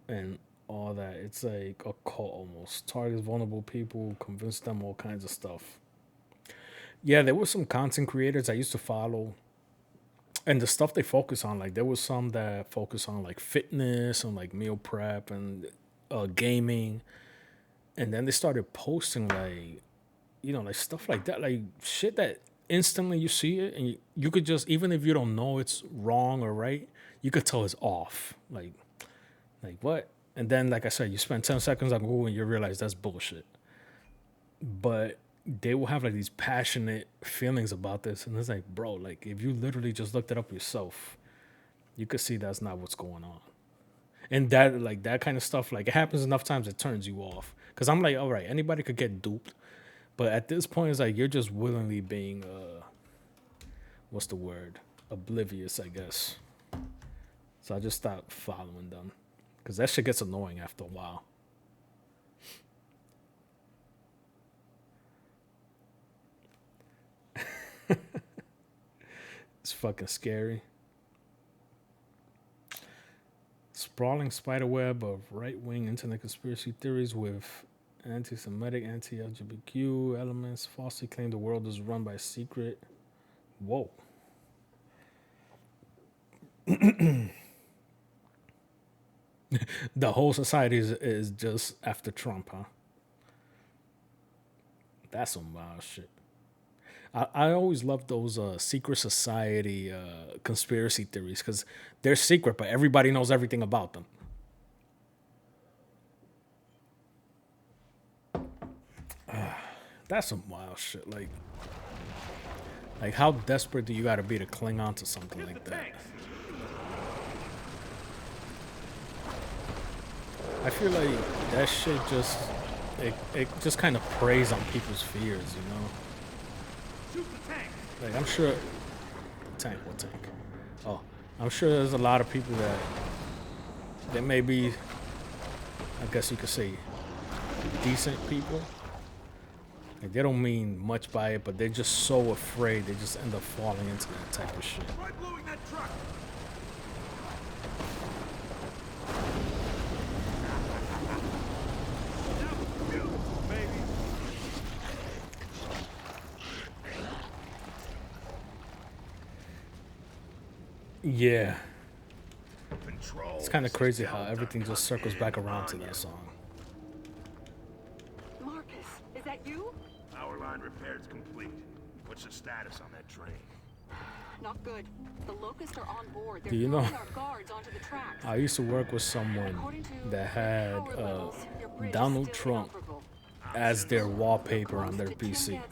and all that. It's like a cult almost. Targets vulnerable people, convince them all kinds of stuff. Yeah, there were some content creators I used to follow. And the stuff they focus on, like there was some that focus on like fitness and like meal prep and gaming. And then they started posting like, you know, like stuff like that, like shit that instantly you see it and you could just, even if you don't know it's wrong or right, you could tell it's off. Like what? And then, like I said, you spend 10 seconds on Google and you realize that's bullshit. But they will have like these passionate feelings about this. And it's like, bro, like if you literally just looked it up yourself, you could see that's not what's going on. And that, like that kind of stuff, like it happens enough times it turns you off. Because I'm like, all right, anybody could get duped. But at this point, it's like you're just willingly being, what's the word? Oblivious, I guess. So I just stopped following them. Because that shit gets annoying after a while. It's fucking scary. Sprawling spiderweb of right-wing internet conspiracy theories with anti-Semitic, anti-LGBTQ elements falsely claim the world is run by a secret. Whoa. The whole society is just after Trump, huh? That's some wild shit. I always love those secret society conspiracy theories because they're secret, but everybody knows everything about them. That's some wild shit. Like how desperate do you gotta be to cling on to something like that? I feel like that shit just it just kind of preys on people's fears, you know. Like I'm sure, what tank? Oh, I'm sure there's a lot of people that may be, I guess you could say, decent people. Like they don't mean much by it, but they're just so afraid they just end up falling into that type of shit. Try blowing that truck. Yeah. It's kind of crazy how everything just circles back around to that song. Marcus, is that you? Power line repair's complete. What's the status on that train? Not good. The Locusts are on board. They're Do you know, throwing our guards onto the tracks. I used to work with someone that had Donald Trump as their wallpaper on their PC.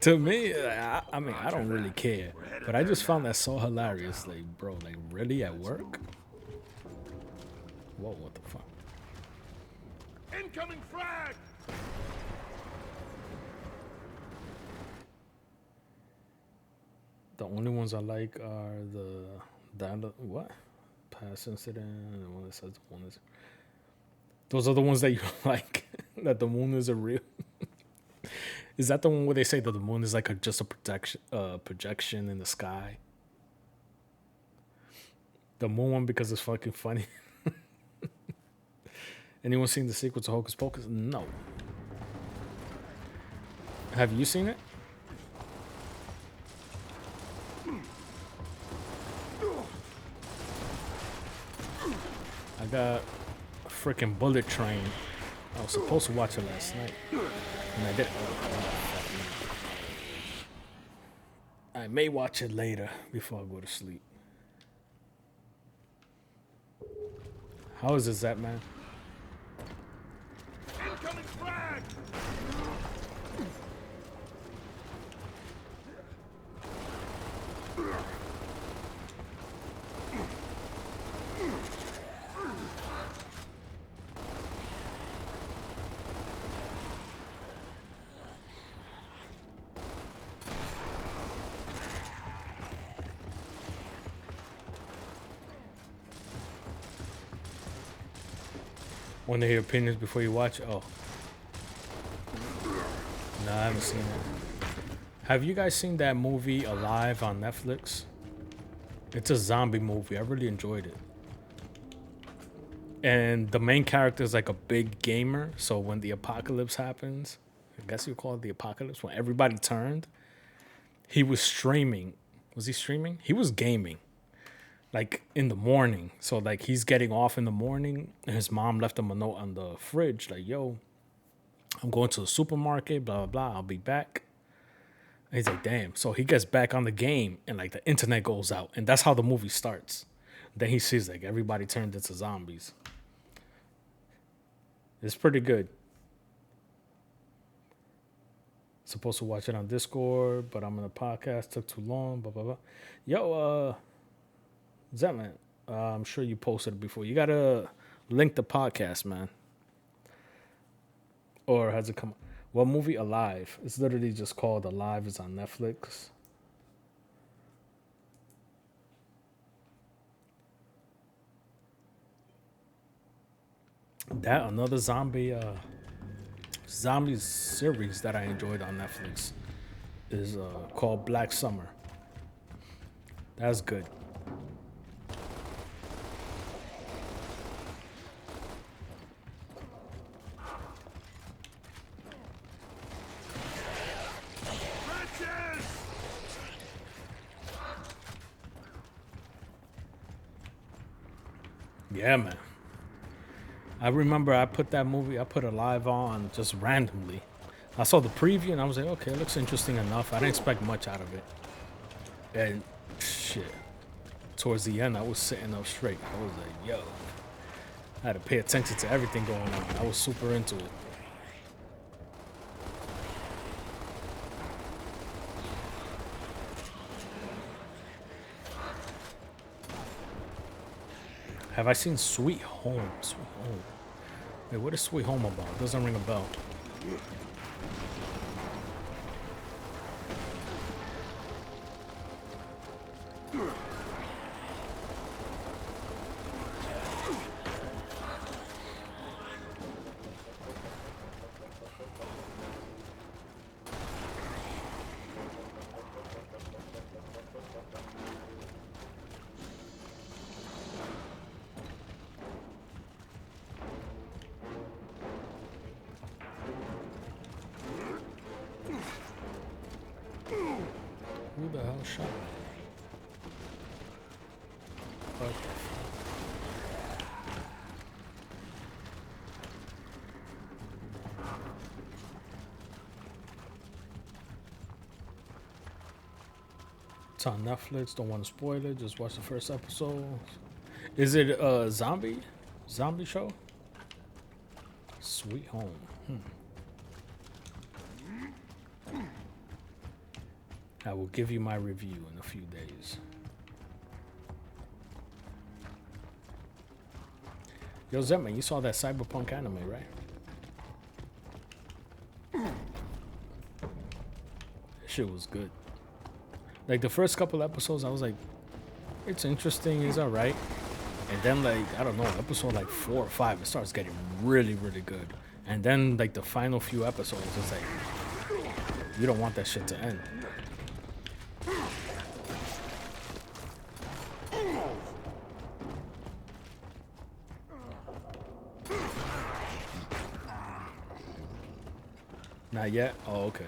To me, I mean, I don't really care, but I just found that so hilarious. Like, bro, like, really at work? Whoa, what the fuck? Incoming frag! The only ones I like are what? Past incident, and the one that says the moon is. Those are the ones that you like, that the moon isn't real. Is that the one where they say that the moon is like just a projection in the sky? The moon one because it's fucking funny. Anyone seen the sequel to Hocus Pocus? No. Have you seen it? I got a freaking Bullet Train. I was supposed to watch it last night, and I didn't. I may watch it later before I go to sleep. How is this, that man? Incoming flag! Want to hear opinions before you watch? Oh. No, I haven't seen it. Have you guys seen that movie Alive on Netflix? It's a zombie movie. I really enjoyed it. And the main character is like a big gamer. So when the apocalypse happens, I guess you call it the apocalypse, when everybody turned, he was streaming. Was he streaming? He was gaming. Like in the morning. So like he's getting off in the morning and his mom left him a note on the fridge like, yo, I'm going to the supermarket, blah, blah, blah. I'll be back. And he's like, damn. So he gets back on the game and like the internet goes out. And that's how the movie starts. Then he sees like everybody turned into zombies. It's pretty good. Supposed to watch it on Discord, but I'm in a podcast. Took too long, blah, blah, blah. Yo, Zetman, I'm sure you posted it before. You gotta link the podcast, man. Or has it come? What movie? Alive. It's literally just called Alive. It's on Netflix. That another zombie series that I enjoyed on Netflix is called Black Summer. That's good. Yeah, man. I remember I put Alive on just randomly. I saw the preview and I was like, okay, it looks interesting enough. I didn't expect much out of it. And shit, towards the end, I was sitting up straight. I was like, yo, I had to pay attention to everything going on. I was super into it. Have I seen Sweet Home? Sweet Home. Wait, what is Sweet Home about? It doesn't ring a bell. Who the hell shot me? What the fuck? It's on Netflix. Don't want to spoil it. Just watch the first episode. Is it a zombie show? Sweet Home. I will give you my review in a few days. Yo, Zetman, you saw that Cyberpunk anime, right? That shit was good. Like, the first couple episodes, I was like, it's interesting, it's alright. And then, like, I don't know, episode like 4 or 5, it starts getting really, really good. And then, like, the final few episodes, it's like, You don't want that shit to end. Not yet? Oh, okay.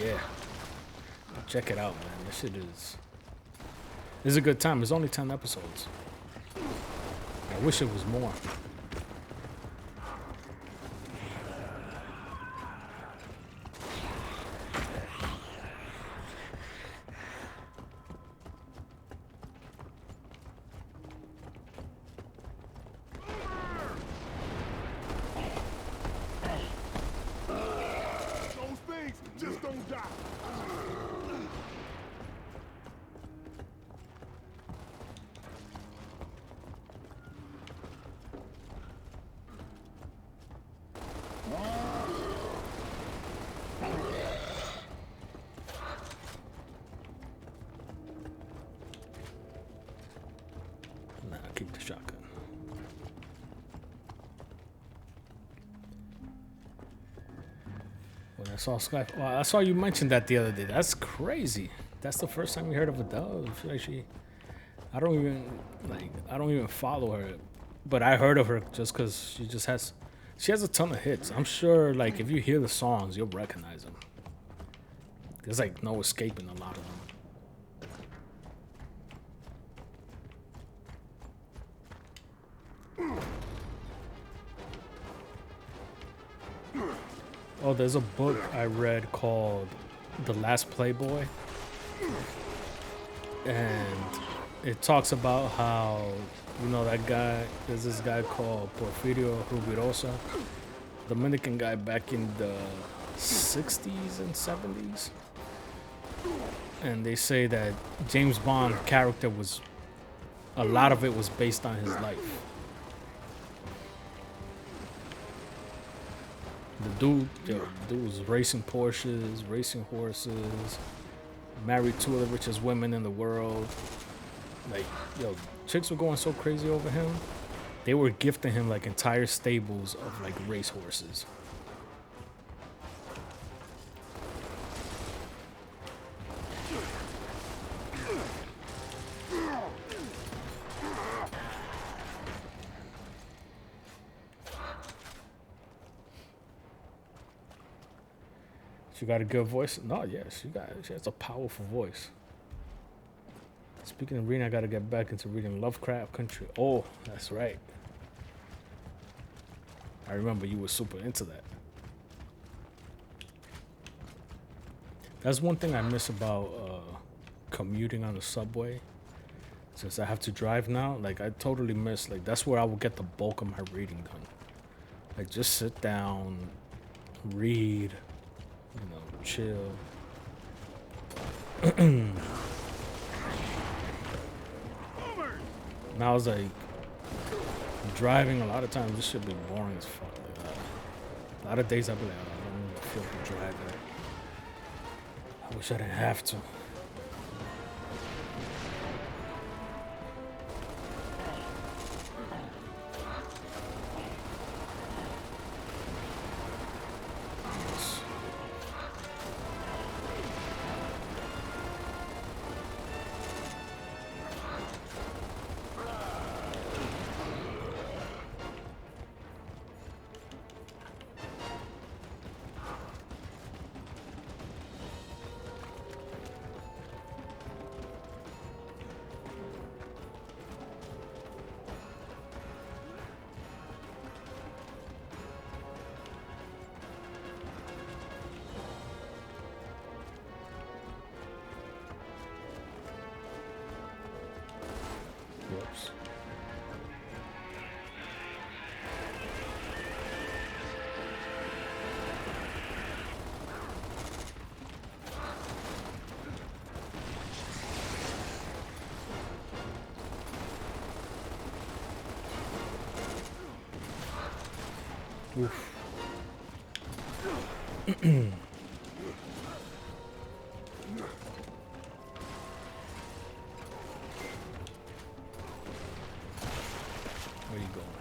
Yeah. Check it out, man. This shit is... It's a good time. It's only 10 episodes. I wish it was more. Those things just don't die. Nah, keep the shotgun. When I saw Sky, well, I saw you mention that the other day. That's crazy. That's the first time you heard of Adele. Like I don't even follow her, but I heard of her just because she has a ton of hits. I'm sure, like, if you hear the songs, you'll recognize them. There's like no escaping a lot of them. Oh, there's a book I read called The Last Playboy. And it talks about how, you know, that guy, there's this guy called Porfirio Rubirosa, Dominican guy back in the 60s and 70s. And they say that James Bond character was, a lot of it was based on his life. The dude was racing Porsches, racing horses, married two of the richest women in the world. Like, yo, chicks were going so crazy over him. They were gifting him like entire stables of like race horses. She got a good voice? No, yeah, she has a powerful voice. Speaking of reading, I gotta get back into reading Lovecraft Country. Oh, that's right. I remember you were super into that. That's one thing I miss about commuting on the subway. Since I have to drive now, like I totally miss, like that's where I will get the bulk of my reading done. Like just sit down, read, you know, chill. And I was like, driving a lot of times, this should be boring as fuck. Like, a lot of days I'll be like, oh, I don't even feel like driving. I wish I didn't have to. Whoops. Oof. Where you going?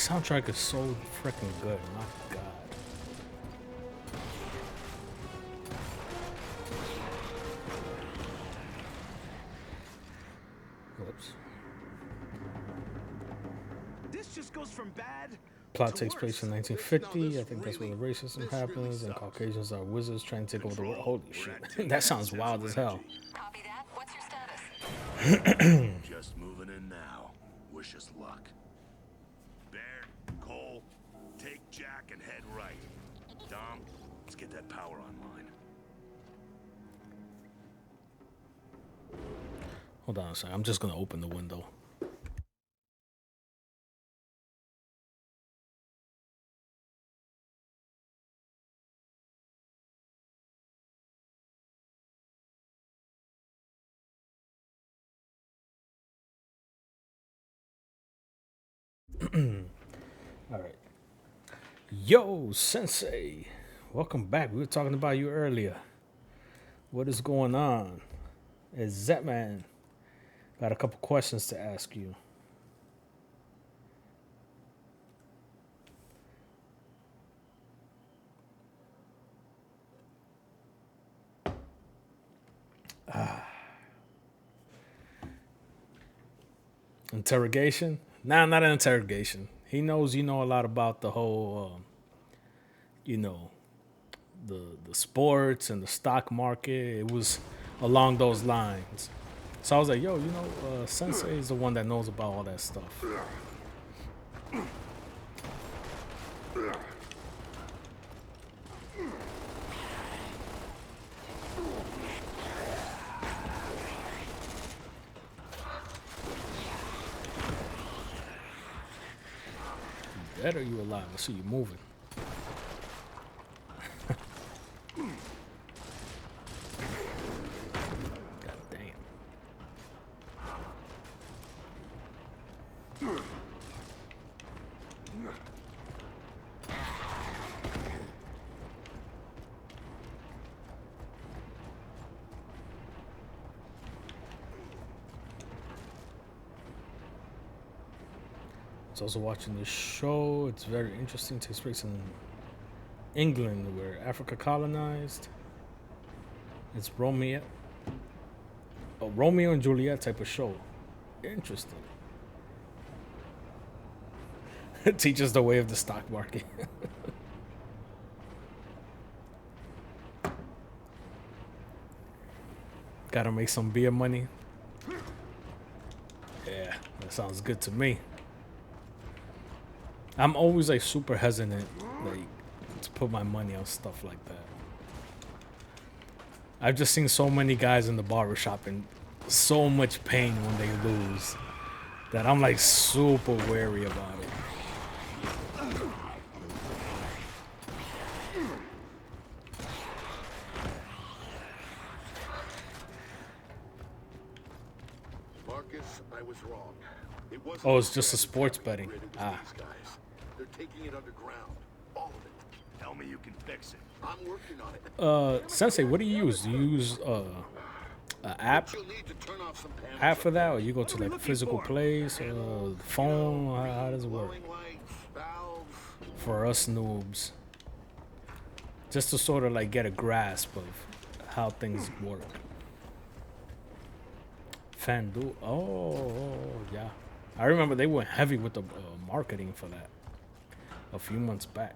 soundtrack is so freaking good. My God. Whoops. This just goes from bad. Plot takes place in 1950. I think that's where the racism happens, and Caucasians are wizards trying to take over the world. Holy shit. That sounds wild as hell. Copy that. What's your status? Just moving in now. Wish us luck. Baird, Cole, take Jack and head right. Dom, let's get that power online. Hold on a second. I'm just going to open the window. All right. Yo, Sensei. Welcome back. We were talking about you earlier. What is going on? It's Zetman. Got a couple questions to ask you. Interrogation? Nah, not an interrogation. He knows you know a lot about the whole, you know, the sports and the stock market. It was along those lines. So I was like, yo, you know, Sensei is the one that knows about all that stuff. Dead or you alive? I see you moving. God damn. I was also watching this show. It's very interesting. It takes place in England, where Africa colonized. It's Romeo and Juliet type of show. Interesting. It teaches the way of the stock market. Gotta make some beer money. Yeah, that sounds good to me. I'm always like super hesitant, like, to put my money on stuff like that. I've just seen so many guys in the barbershop in so much pain when they lose that I'm like super wary about it. Marcus, I was wrong. It wasn't Oh, it's just a sports betting. Ah. these guys. They're taking it underground. All of it. Tell me you can fix it. I'm working on it. Sensei, what do you use? Do you use an app You'll need to turn off some panels. app for that, or you go to like a physical place or phone? How does it work? Glowing lights, valves. For us noobs, just to sort of like get a grasp of how things work. FanDuel, oh yeah, I remember they went heavy with the marketing for that a few months back.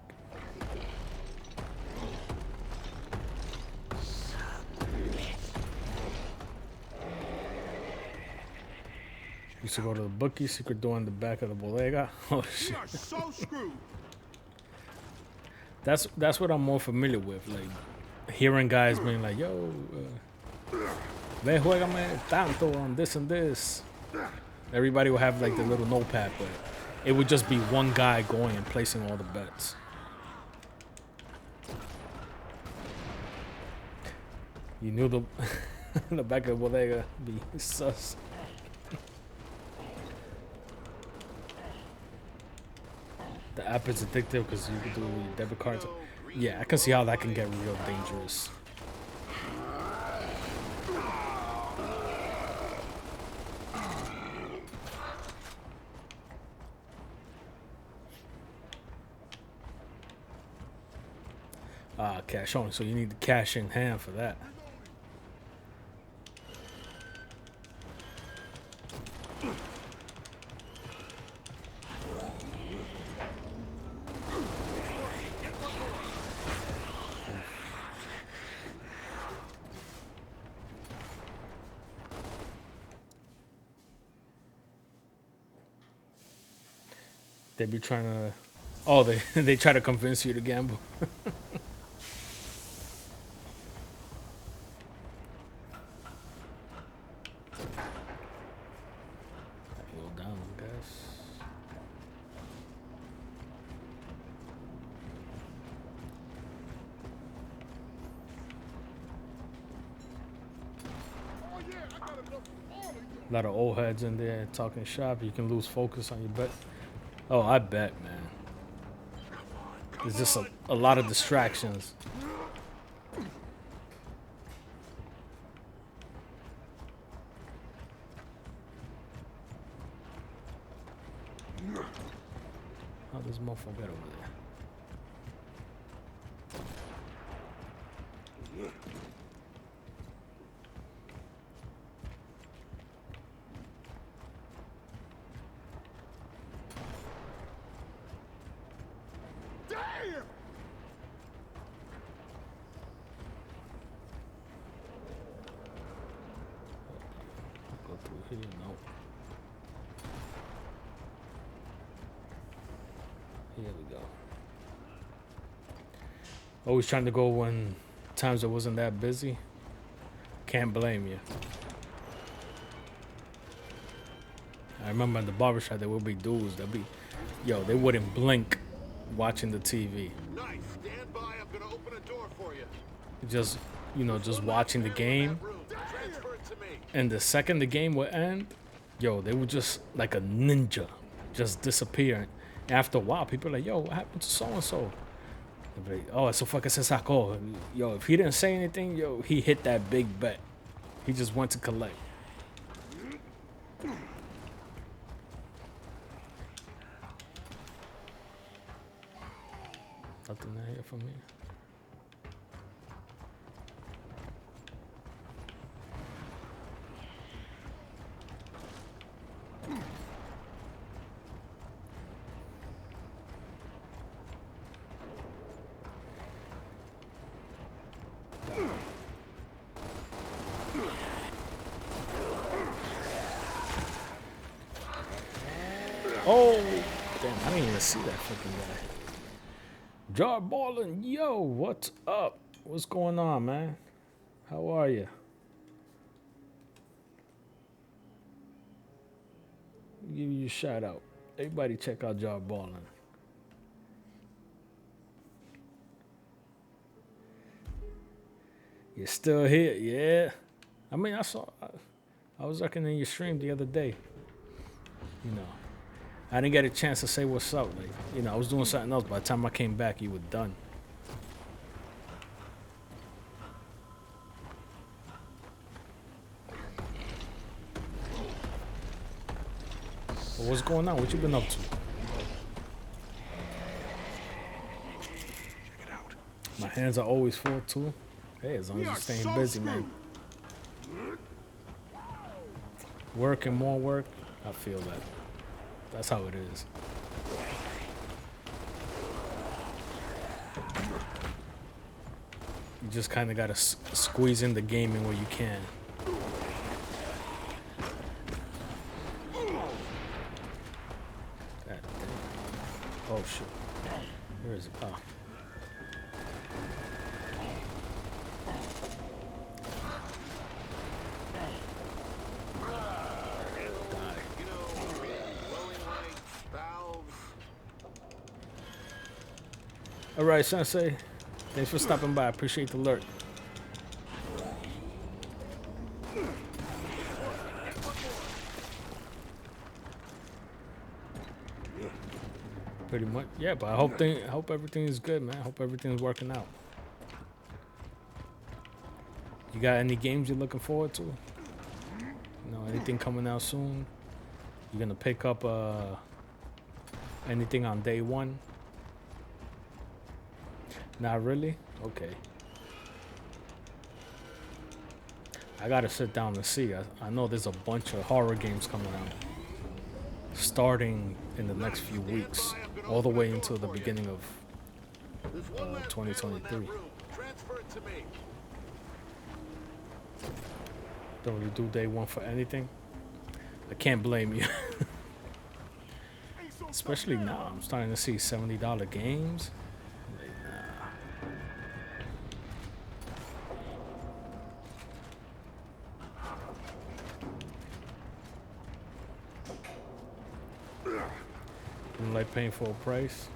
Used to go to the bookie, secret door in the back of the bodega. Oh shit. We are so screwed. That's what I'm more familiar with, like hearing guys being like, "Yo, ve juégame tanto on this and this." Everybody would have like the little notepad, but it would just be one guy going and placing all the bets. You knew the the back of the bodega be sus. The app is addictive because you can do it with your debit cards. Yeah, I can see how that can get real dangerous. Cash only. So you need the cash in hand for that. They be trying to. Oh, they try to convince you to gamble. Go down, I guess. A lot of old heads in there talking shop. You can lose focus on your bet. Oh, I bet, man. There's just a lot of distractions. Oh, there's more for bet over there. Go through here, no. Here we go. Always trying to go when times it wasn't that busy. Can't blame you. I remember in the barbershop there would be dudes that be, yo, they wouldn't blink watching the TV. Nice. Stand by. I'm gonna open a door for you. Just, you know, just watching the game. Transfer it to me. And the second the game would end, yo, they would just like a ninja, just disappear. After a while, people are like, yo, what happened to so-and-so? They'd be like, oh, eso fue que se sacó. Yo, if he didn't say anything, yo, he hit that big bet. He just went to collect. Nothing out here for me. Oh, damn, I didn't even see that fucking guy. Jar Ballin', yo, what's up? What's going on, man? How are you? Give you a shout out. Everybody check out Jar Ballin'. You're still here, yeah. I mean, I was looking in your stream the other day. You know, I didn't get a chance to say what's up. Like, you know, I was doing something else. By the time I came back, you were done. Well, what's going on? What you been up to? My hands are always full too. Hey, as long as you're staying busy, man. Work and more work. I feel that. That's how it is. You just kind of got to squeeze in the gaming where you can. God damn. Oh, shit. Where is it? Oh. All right, Sensei. Thanks for stopping by. I appreciate the alert. Pretty much, yeah. But I hope everything is good, man. I hope everything's working out. You got any games you're looking forward to? You know, anything coming out soon? You gonna pick up anything on day one? Not really? Okay. I gotta sit down and see. I know there's a bunch of horror games coming out. Starting in the next few weeks. All the way until the beginning of 2023. Don't really do day one for anything. I can't blame you. Especially now. I'm starting to see $70 games. Like paying full price.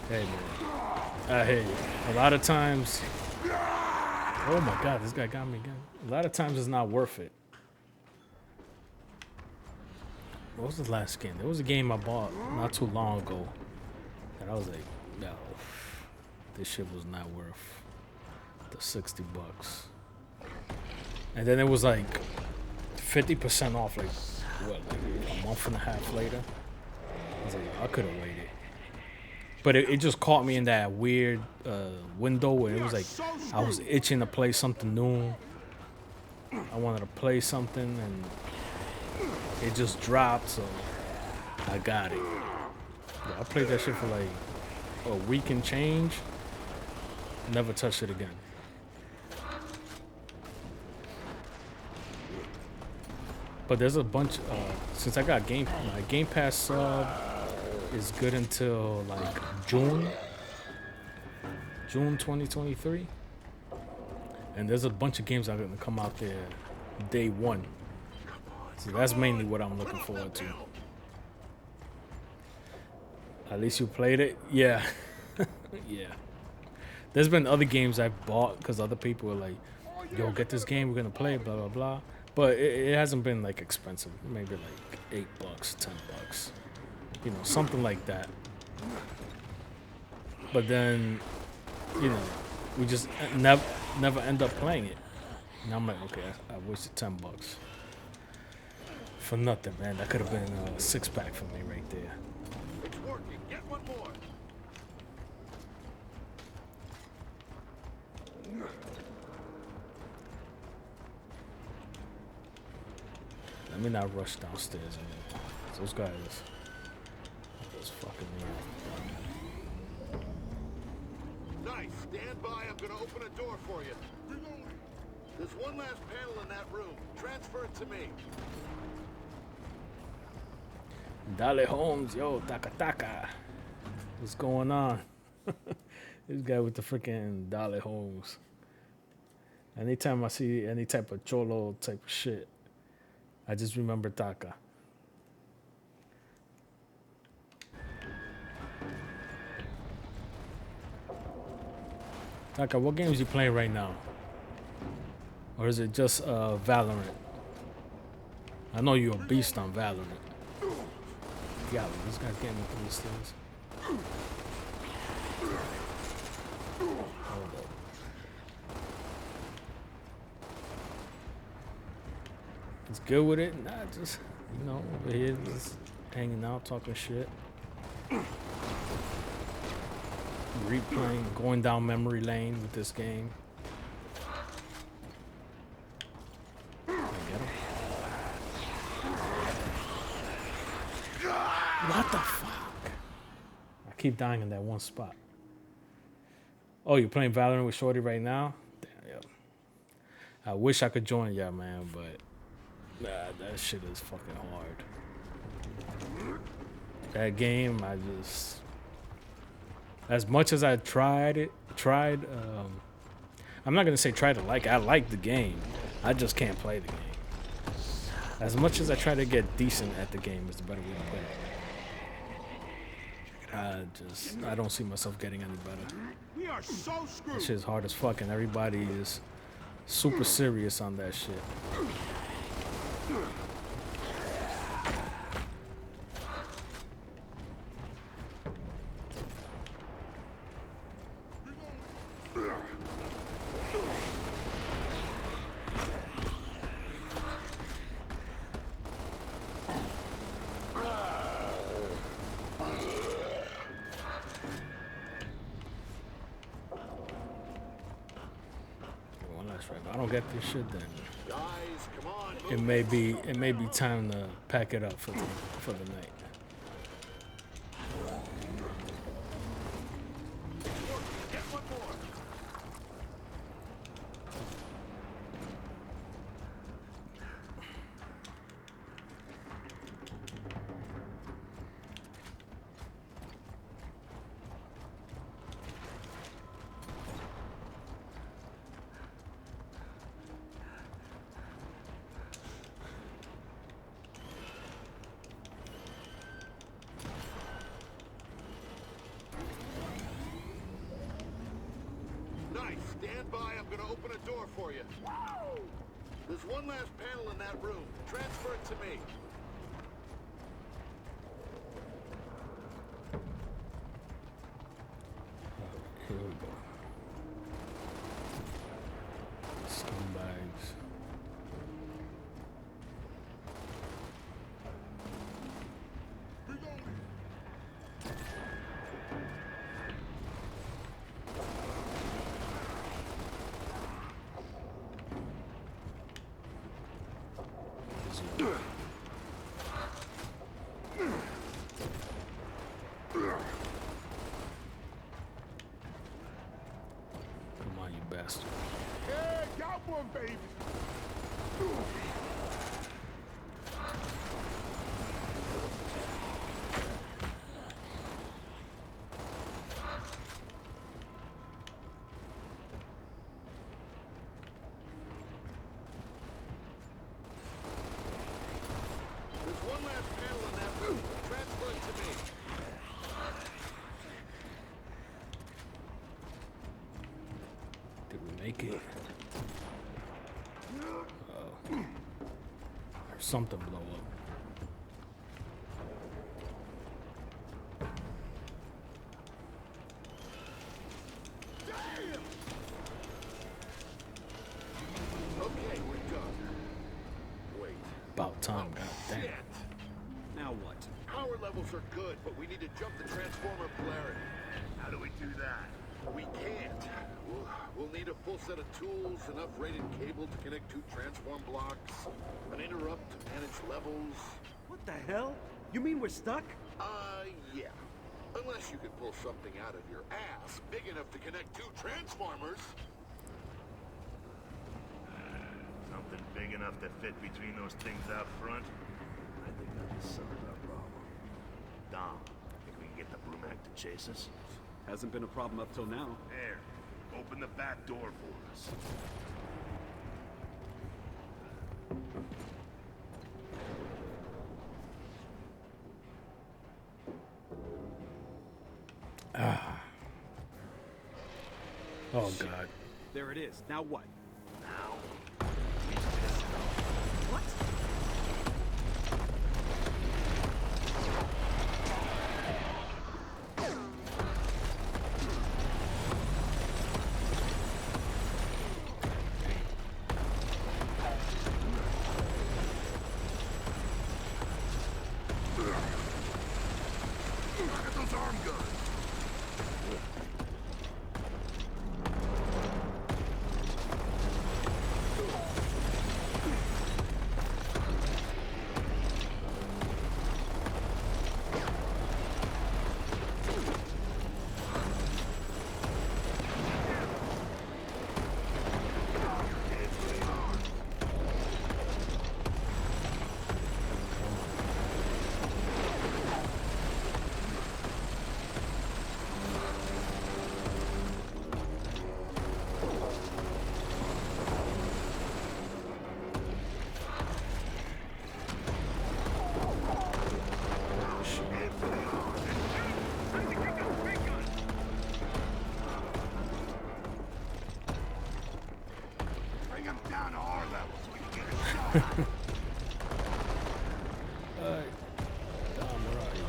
Hey man, I hear you. A lot of times, oh my god, this guy got me again. A lot of times it's not worth it. What was the last game? There was a game I bought not too long ago that I was like, no, this shit was not worth the $60. And then it was like 50% off, like what, like a month and a half later. I was like, I could have waited. But it just caught me in that weird window where it was like, I was itching to play something new. I wanted to play something and it just dropped, so I got it. Yeah, I played that shit for like a week and change. Never touched it again. But there's a bunch, since I got my Game Pass sub is good until like June 2023. And there's a bunch of games that are gonna come out there day one. So that's mainly what I'm looking forward to. At least you played it? Yeah. Yeah. There's been other games I've bought because other people were like, yo, get this game, we're gonna play, blah, blah, blah. But it hasn't been like expensive. Maybe like $8, $10. You know, something like that. But then, you know, we just never end up playing it. And I'm like, okay, I wasted $10 for nothing, man. That could have been a 6-pack for me right there. It's working. Get one more. Let me not rush downstairs, man. Those guys, those fucking me. Nice. Stand by. I'm gonna open a door for you. There's one last panel in that room. Transfer it to me. Dale Holmes, yo, taka taka. What's going on? This guy with the freaking Dale Holmes. Anytime I see any type of cholo type of shit, I just remember Taka. Taka, what games you playing right now? Or is it just Valorant? I know you're a beast on Valorant. Yeah, this guy's getting me through these things. Hold up. It's good with it. Nah, just, you know, over here, just hanging out, talking shit. Replaying, going down memory lane with this game. Get him. What the fuck? I keep dying in that one spot. Oh, you're playing Valorant with Shorty right now? Damn, yo. I wish I could join y'all, man, but nah, that shit is fucking hard. That game, I just... As much as I tried, I'm not gonna say try to like it. I like the game. I just can't play the game. As much as I try to get decent at the game, is the better way to play it. I don't see myself getting any better. We are so screwed. That shit's hard as fuck, and everybody is super serious on that shit. get this shit, then Guys, come on. it may be time to pack it up for the night. Get one more. Nice. Stand by. I'm gonna open a door for you. There's one last panel in that room. Transfer it to me. Here we go. Scumbags. Come on, you bastard. Yeah, got one, baby. There's one last panel in that room. Transfer it to me. Did we make it? Oh. Or something blow up. Okay, we're done. Wait. About time, goddamn. Shit. Now what? Power levels are good, but we need to jump the transformer polarity. How do we do that? We can't. We'll need a full set of tools, enough rated cable to connect two transform blocks, an interrupt to manage levels. What the hell? You mean we're stuck? Yeah. Unless you can pull something out of your ass big enough to connect two transformers. Something big enough to fit between those things out front? I think that will solve our problem. Dom, think we can get the Brumac to chase us? Hasn't been a problem up till now. There. Open the back door for us. Oh god. There it is. Now what? Now, What? look at those arm guns. Bring him down to our level so we can get a shot. Dom, where are you?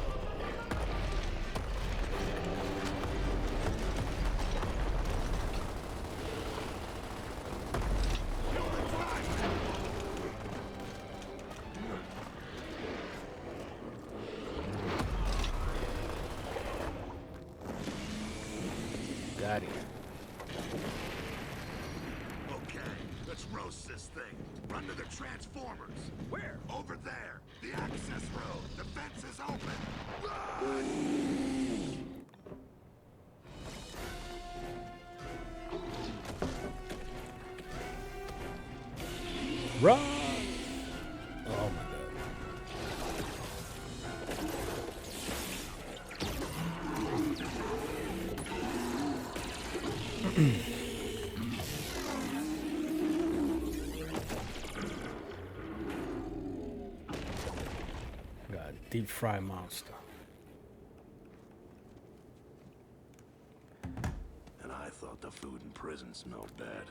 Got it. Okay, let's roll. to the Transformers. Where? Over there. The access road. The fence is open. Run! Run! Oh my god. Got a deep fry monster. And I thought the food in prison smelled bad.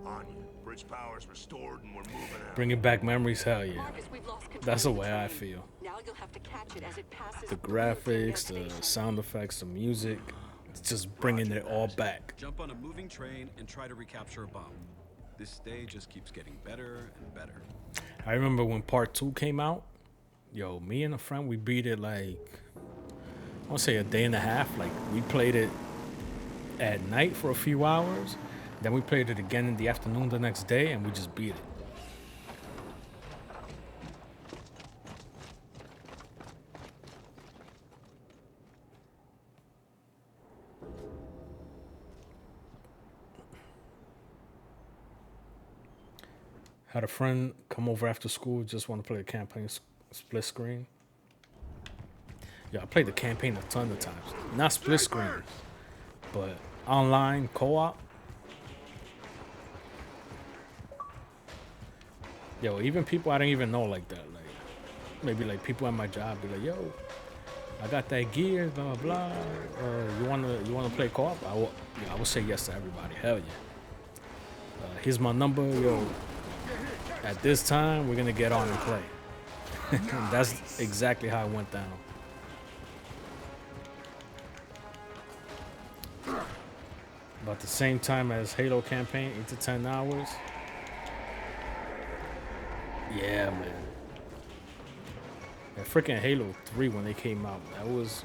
Anya, bridge power's restored and we're moving out. Bringing back memories, hell yeah. Marcus, we've lost control That's the of way I train. feel. Now you'll have to catch it as it passes The through graphics, gas the station. sound effects, the music, it's just bringing it all back. Jump on a moving train and try to recapture a bomb. This stage just keeps getting better and better. I remember when part 2 came out, yo, me and a friend, we beat it like, I want to say a day and a half. Like, we played it at night for a few hours, then we played it again in the afternoon the next day, and we just beat it. Had a friend come over after school, just want to play a campaign split screen. Yeah, I played the campaign a ton of times. Not split screen, but online co-op. Yo, even people I didn't even know like that. Like, maybe like people at my job be like, yo, I got that gear, blah, blah, blah. You wanna play co-op? I will say yes to everybody. Hell yeah. Here's my number, yo. At this time, we're gonna get on and play. That's exactly how it went down. About the same time as Halo campaign, 8 to 10 hours. Yeah, man. Yeah, freaking Halo 3 when they came out, that was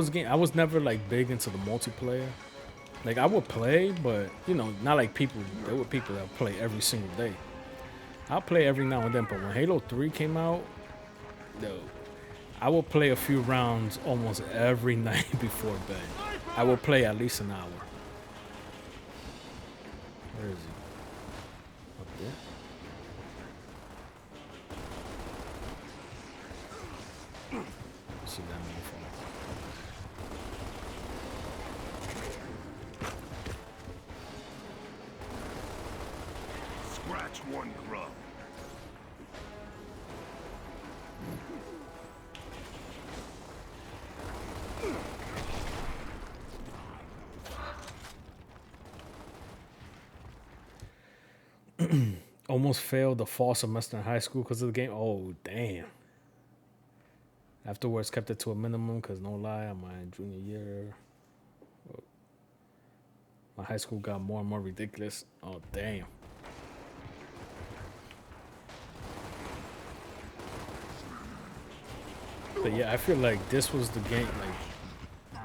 a game. I was never like big into the multiplayer. Like, I would play, but, you know, not like people. There were people that would play every single day. I'll play every now and then, but when Halo 3 came out, yo, I would play a few rounds almost every night before bed. I will play at least an hour. Where is he? Up there? See that motherfucker. Scratch one grub. Almost failed the fall semester in high school because of the game. Oh, damn. Afterwards, kept it to a minimum because, no lie, on my junior year, my high school got more and more ridiculous. Oh, damn. But yeah, I feel like this was the game, like,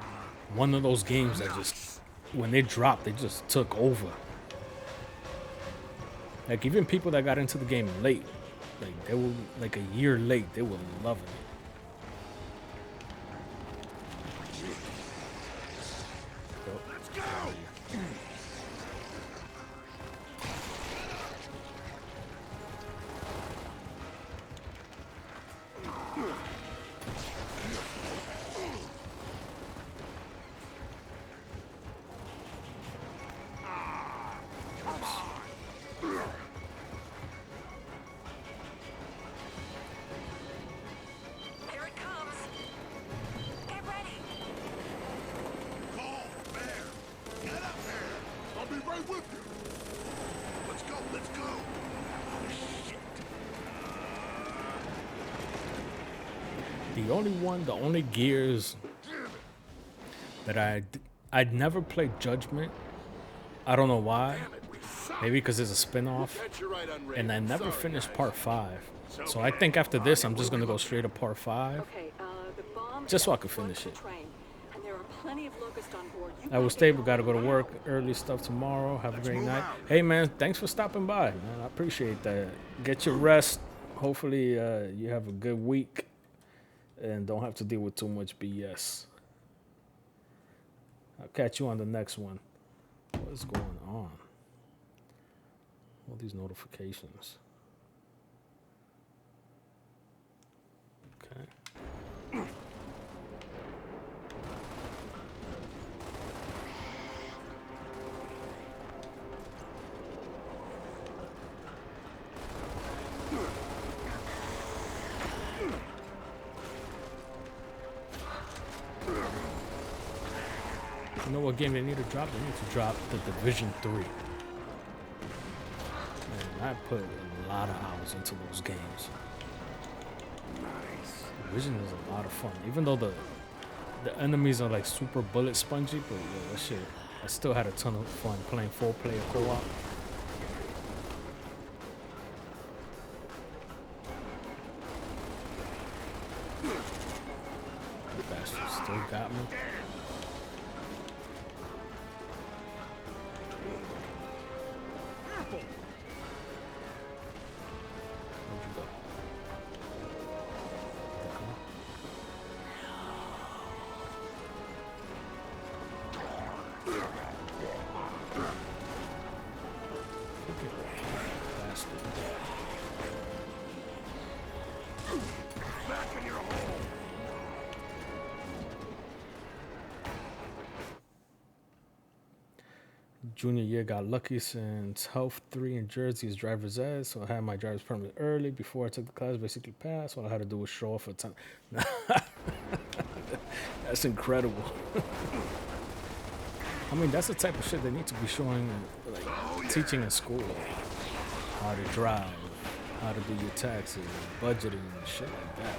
one of those games that just, when they dropped, they just took over. Like, even people that got into the game late, like, they were like a year late, they were loving it. Let's go! Here it comes. Get ready. Cole, Bear, get up here! I'll be right with you. Let's go, let's go! Oh, shit. The only Gears that I'd never played Judgment. I don't know why. Maybe because it's a spin-off. Catch you right on And I radio. never Sorry, finished guys. part 5. So I think after this, I'm just going to go straight to part 5. Okay, the bomb Just so I is could on finish the it. train, and there are plenty of Locust on board. You I was gotta stable. get Got to go to going work. now. Early stuff tomorrow. Have a great move night. out. Hey, man. Thanks for stopping by, man. I appreciate that. Get your rest. Hopefully, you have a good week and don't have to deal with too much BS. I'll catch you on the next one. What is going on? All these notifications. Okay. You know what game they need to drop? They need to drop The Division 3. Man, I put a lot of hours into those games. Nice. Division is a lot of fun. Even though the enemies are like super bullet spongy, but yeah, that shit, I still had a ton of fun playing 4-player co-op. Bastard still got me. Where'd you go? Bastard. Back in your hole. Junior year got lucky since Health 3 in Jersey is driver's ed, so I had my driver's permit early before I took the class, basically passed. All I had to do was show off a ton. That's incredible. I mean, that's the type of shit they need to be showing, like, teaching in school. Like, how to drive, how to do your taxes, budgeting, and shit like that.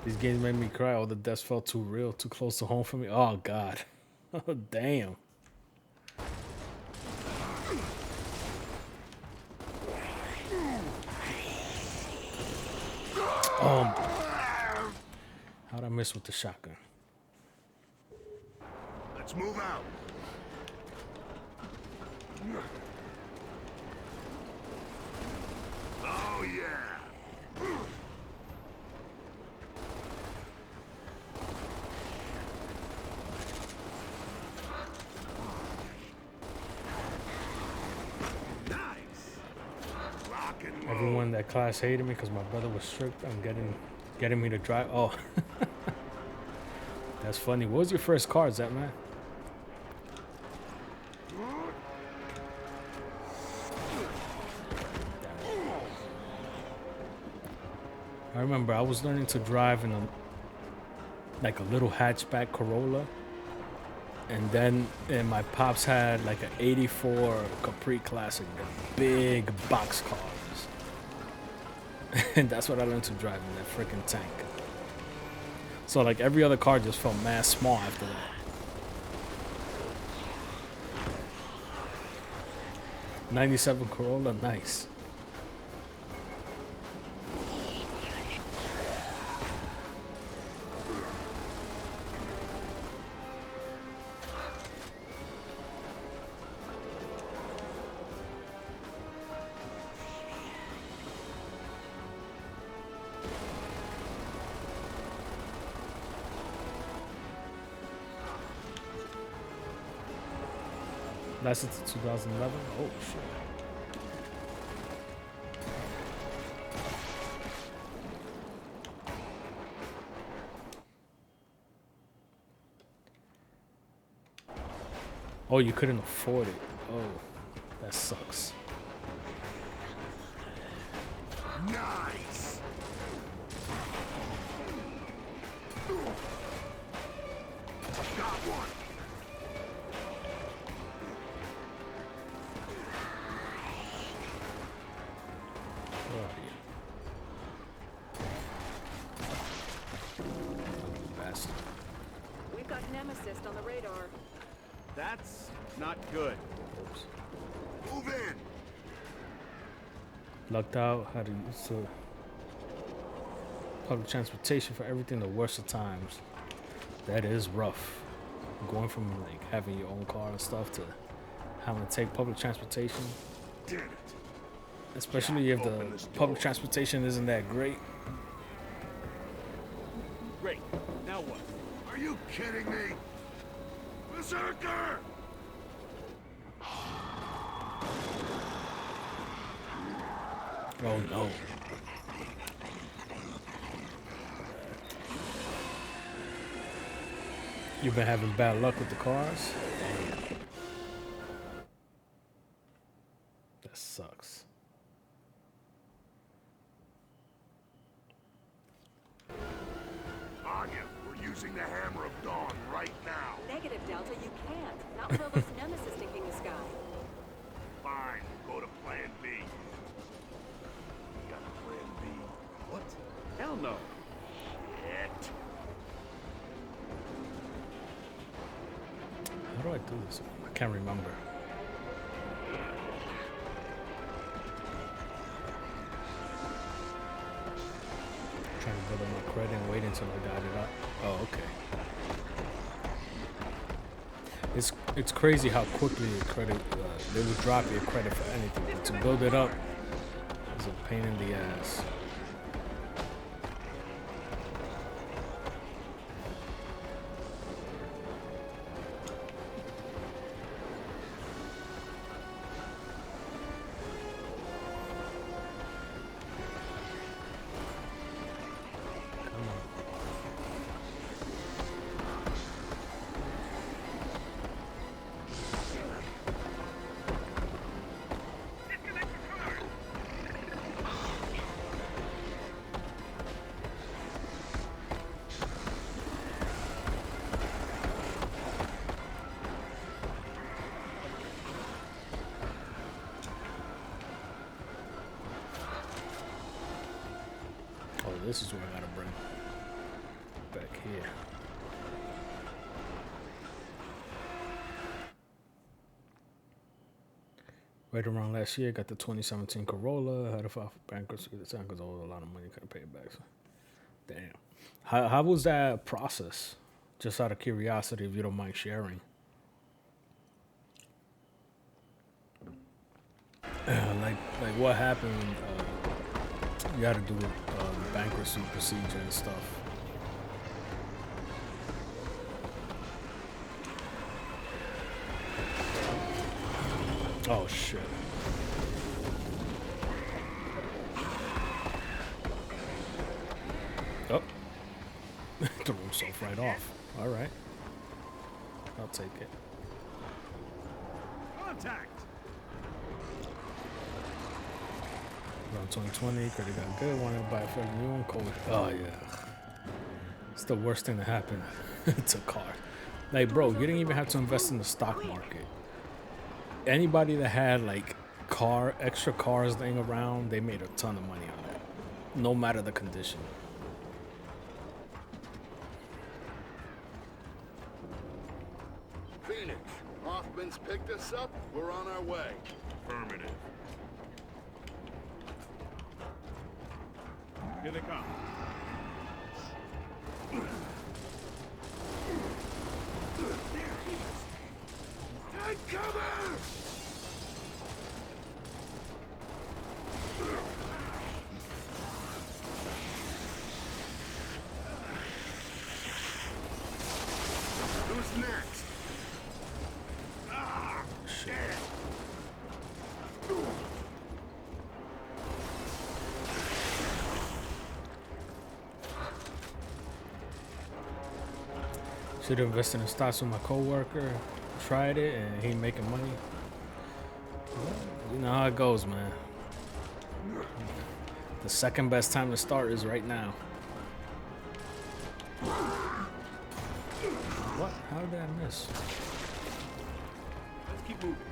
These games made me cry. All the deaths felt too real, too close to home for me. Oh, God. Oh, damn. How'd I miss with the shotgun? Let's move out. Oh, yeah. Nice. Rock and roll. Everyone in that class hated me because my brother was strict on getting me to drive. Oh, that's funny. What was your first car, Zap man? I remember I was learning to drive in a little hatchback Corolla, and my pops had like an '84 Capri Classic, the big box cars, and that's what I learned to drive in, that freaking tank. So like every other car just felt mad small after that. '97 Corolla, nice. Lasted to 2011. Oh shit. Oh, you couldn't afford it. Oh, that sucks. Nice. Got one. Where are you? Bastard. We've got Nemesis on the radar. That's not good. Oops. Move in. Lucked out. Had to use public transportation for everything. The worst of times. That is rough. Going from like having your own car and stuff to having to take public transportation. Damn it. Especially if the public transportation isn't that great. Great. Now what? Are you kidding me? Berserker! Oh no. You've been having bad luck with the cars? Damn. That sucks. Anya, we're using the Hammer of Dawn right now. Negative, Delta, you can't. Not with all those nemesis stinking the sky. Fine, go to Plan B. Got a Plan B. What? Hell no. Shit. How do I do this? I can't remember. Trying to build up my credit and wait until I got it up. Oh, okay. It's crazy how quickly your credit they would drop your credit for anything. But to build it up is a pain in the ass. This is what I gotta bring back here. Right around last year, got the 2017 Corolla. Had to file for bankruptcy at the time because I owed a lot of money, couldn't pay it back. So, damn. How was that process? Just out of curiosity, if you don't mind sharing. Like what happened? You had to do the bankruptcy procedure and stuff. Oh shit. Oh. Threw himself right off. Alright. I'll take it. Contact! Around 2020, credit got good, wanted to buy a fucking new one, cold. Oh yeah. It's the worst thing to happen to a car. Like bro, you didn't even have to invest in the stock market. Anybody that had like extra cars laying around, they made a ton of money on that. No matter the condition. Phoenix, Hoffman's picked us up. We're on our way. Affirmative. Here they come. Take cover! Who's next? Ah, shit. Should have invested in stocks with my coworker. Tried it and he making money. You know how it goes, man. The second best time to start is right now. What? How did I miss? Let's keep moving.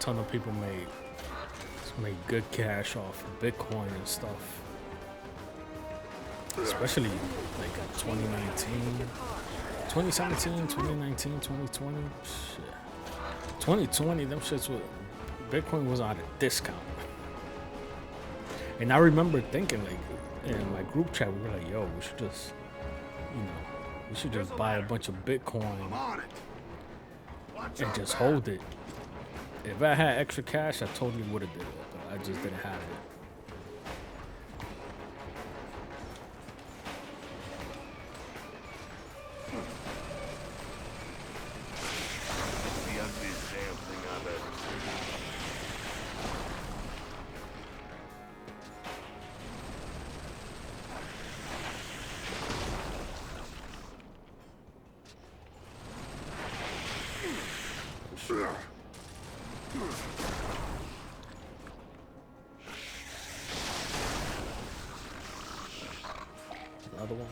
ton of people made good cash off of Bitcoin and stuff. Especially like 2019, 2017, 2019, 2020. Shit. 2020, them shits were, Bitcoin was at a discount. And I remember thinking, like, in my group chat, we were like, yo, we should just, we should just buy a bunch of Bitcoin and just hold it. If I had extra cash, I totally would have did it, but I just didn't have it. Another one.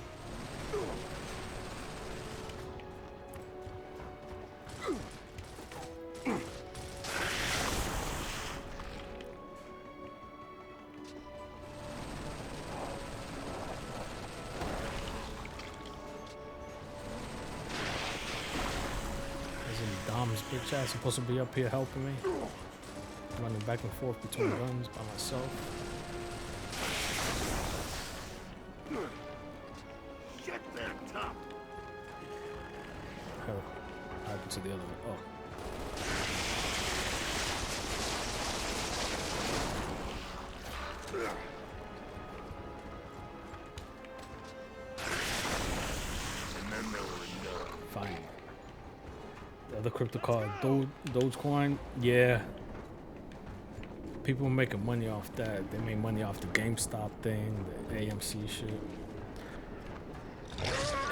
Isn't Dom's bitch ass supposed to be up here helping me? Running back and forth between guns by myself. What happened to the other one? Oh. Fine. The other crypto card, Dogecoin, yeah. People making money off that. They made money off the GameStop thing, the AMC shit.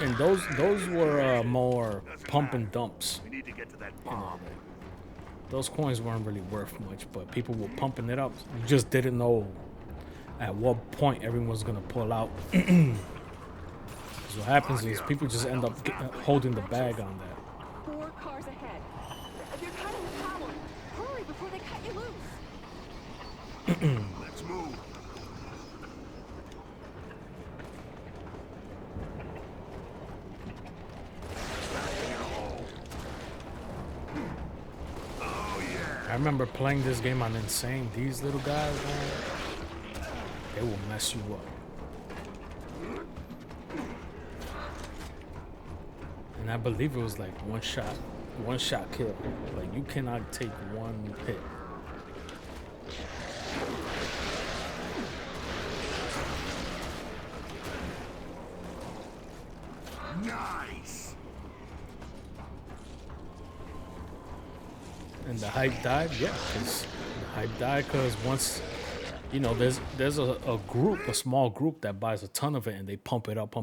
And those were more pump and dumps. You know, those coins weren't really worth much, but people were pumping it up. You just didn't know at what point everyone's gonna pull out. So what happens is people just end up holding the bag on that. 4 cars ahead. They're cutting the power. Hurry before they cut you loose. Let's move. I remember playing this game on Insane. These little guys, man, they will mess you up. And I believe it was like one shot kill. Like you cannot take one hit. Nice. And the hype died, yeah. The hype died because once, there's a group, a small group that buys a ton of it, and they pump it up,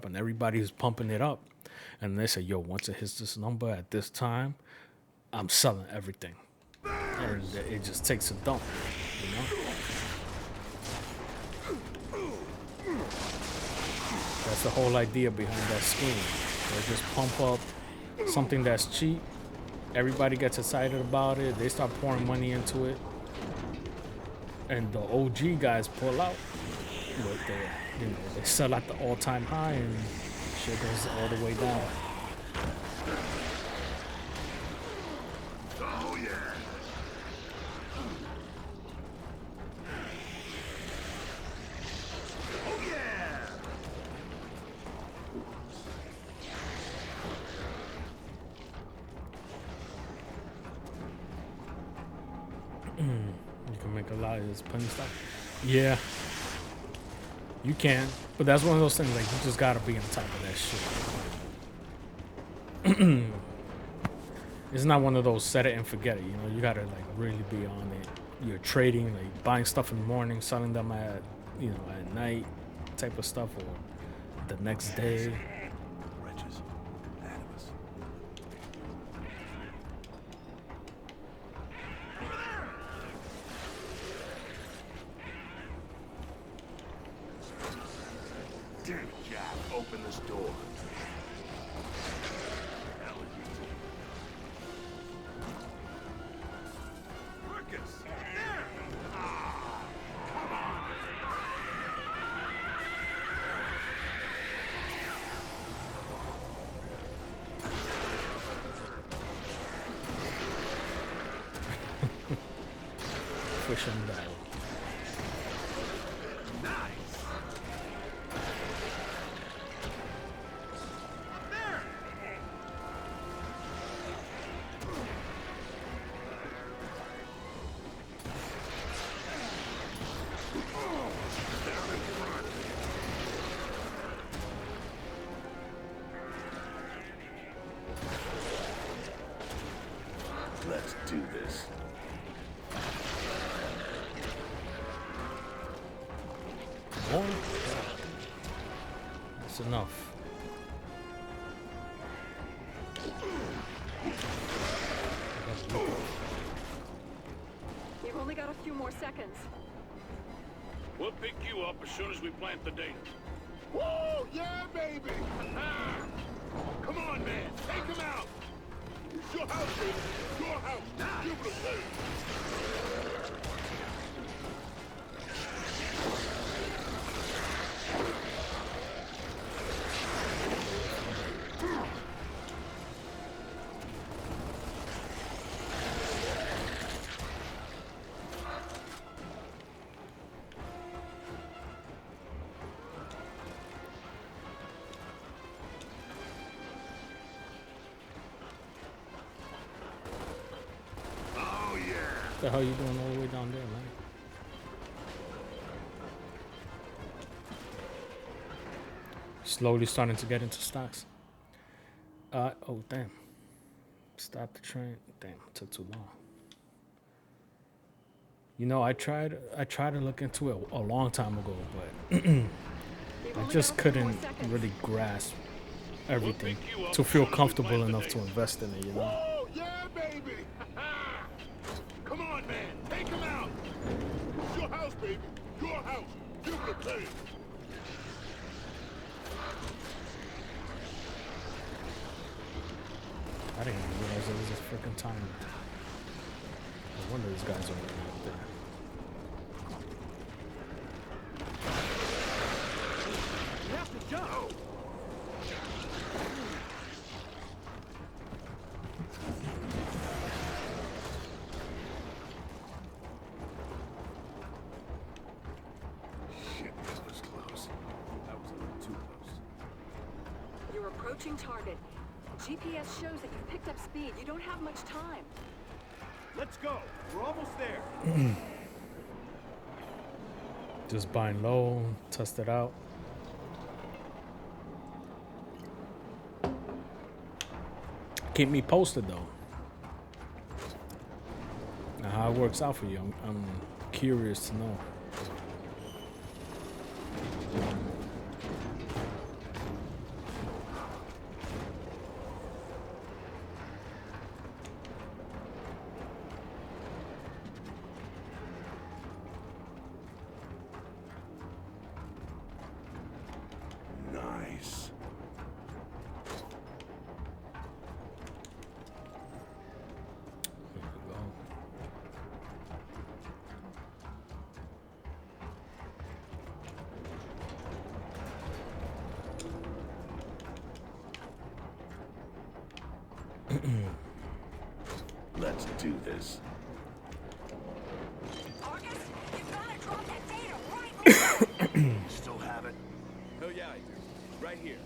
and everybody's pumping it up, and they say, yo, once it hits this number at this time, I'm selling everything, and it just takes a dump, That's the whole idea behind that scheme. They just pump up something that's cheap. Everybody gets excited about it. They start pouring money into it. And the OG guys pull out. But they sell at the all-time high and shit goes all the way down. Oh, yeah. Oh, yeah. You can make a lot of this plenty stuff. Yeah. You can. But that's one of those things, like, you just gotta be on top of that shit. It's not one of those set it and forget it, You gotta, like, really be on it. You're trading, like, buying stuff in the morning, selling them at, at night type of stuff, or the next day. Wretches. Animus. Damn it, Jack. Open this door. fish and barrel. Let's do this. More? That's enough. You've only got a few more seconds. We'll pick you up as soon as we plant the data. Woo! Yeah, baby! Come on, man. Take him out. It's your house, baby. Your house. Give it a play. What the hell you doing all the way down there, man? Slowly starting to get into stocks. Oh damn. Stop the train. Damn, it took too long. You know, I tried to look into it a long time ago, but I just couldn't really grasp everything to feel comfortable enough to invest in it, you know? Woo! Yeah, baby! Come on, man. Take him out. It's your house, baby. Your house. Give it a play. I didn't even realize it was a freaking timer. No wonder these guys are already up there. You have to jump. Shit, that was close. That was a little too close. You're approaching target. GPS shows that you've picked up speed. You don't have much time. Let's go. We're almost there. Just buying low, test it out. Keep me posted though. Now how it works out for you, I'm curious to know. Nice. There we go. Let's do this. August, you gotta drop that data right now. Still have it? Hell yeah, I do. Right here.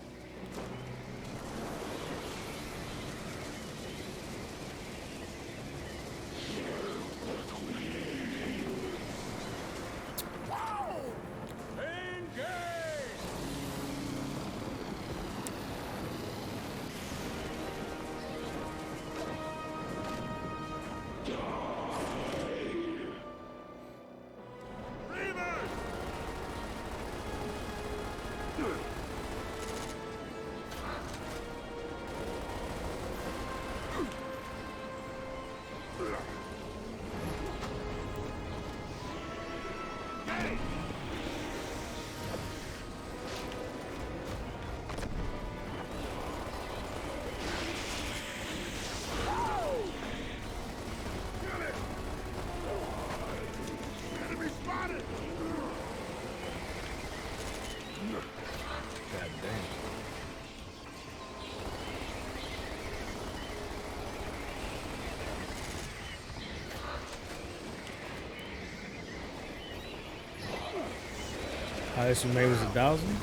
Highest you made was 1,000?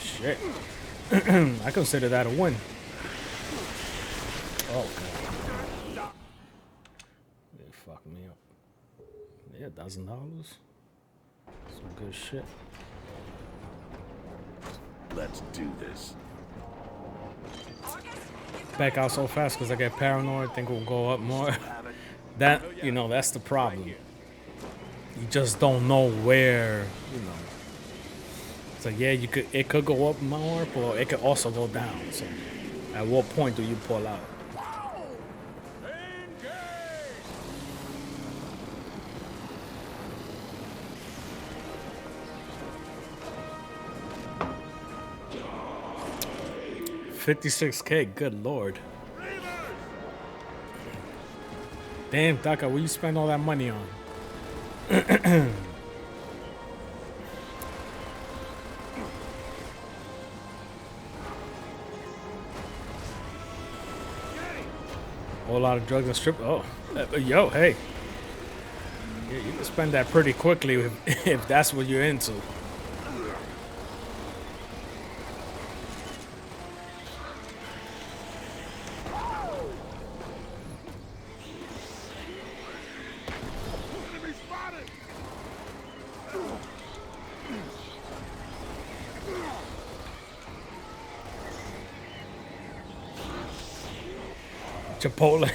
Shit. I consider that a win. Oh, God. They fucked me up. Yeah, $1,000. Some good shit. Let's do this. Back out so fast because I get paranoid, think we'll go up more. That, you know, that's the problem. You just don't know where, you know. So yeah, it could go up more, but it could also go down. So at what point do you pull out? $56K, good lord. Damn, Daka, what you spend all that money on? Whole lot of drugs and strip. Oh, yo, hey. Yeah, you can spend that pretty quickly if that's what you're into. Chipotle.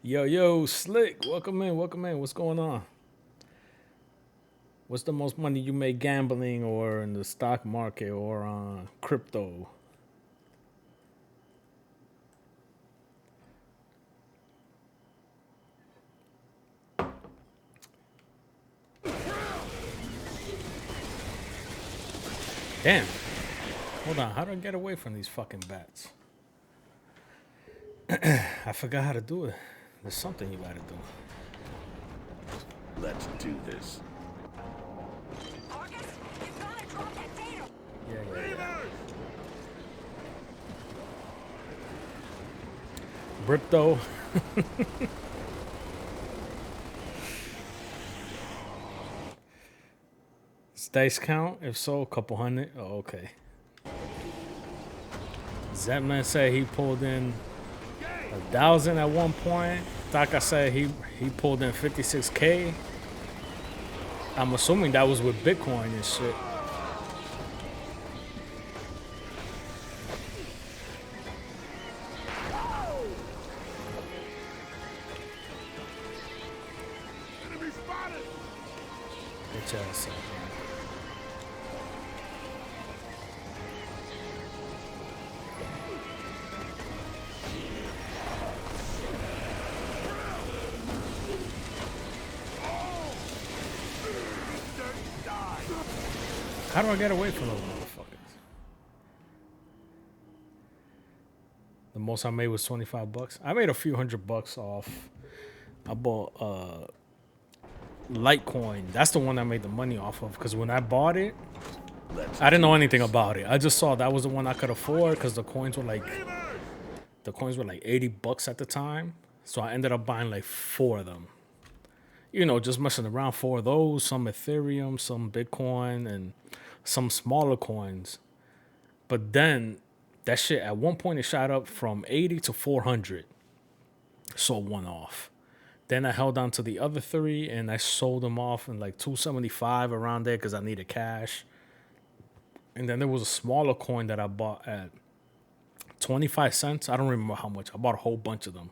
Yo, Slick. Welcome in. What's going on? What's the most money you make gambling or in the stock market or on crypto? Damn. Hold on. How do I get away from these fucking bats? I forgot how to do it. There's something you gotta do. Let's do this. Yeah. Crypto. Dice count? If so, a couple hundred. Oh, okay. Zetman said he pulled in 1,000 at one point. Like I said, he pulled in 56K. I'm assuming that was with Bitcoin and shit. Get your ass up, man. How do I get away from those motherfuckers? The most I made was 25 bucks. I made a few $100 off. I bought Litecoin. That's the one I made the money off of. Because when I bought it, I didn't know anything about it. I just saw that was the one I could afford because the coins were like $80 at the time. So I ended up buying like 4 of them. You know, just messing around, 4 of those, some Ethereum, some Bitcoin, and some smaller coins. But then that shit, at one point it shot up from 80 to 400. Sold one off. Then I held on to the other 3 and I sold them off in like 275 around there because I needed cash. And then there was a smaller coin that I bought at 25 cents. I don't remember how much. I bought a whole bunch of them.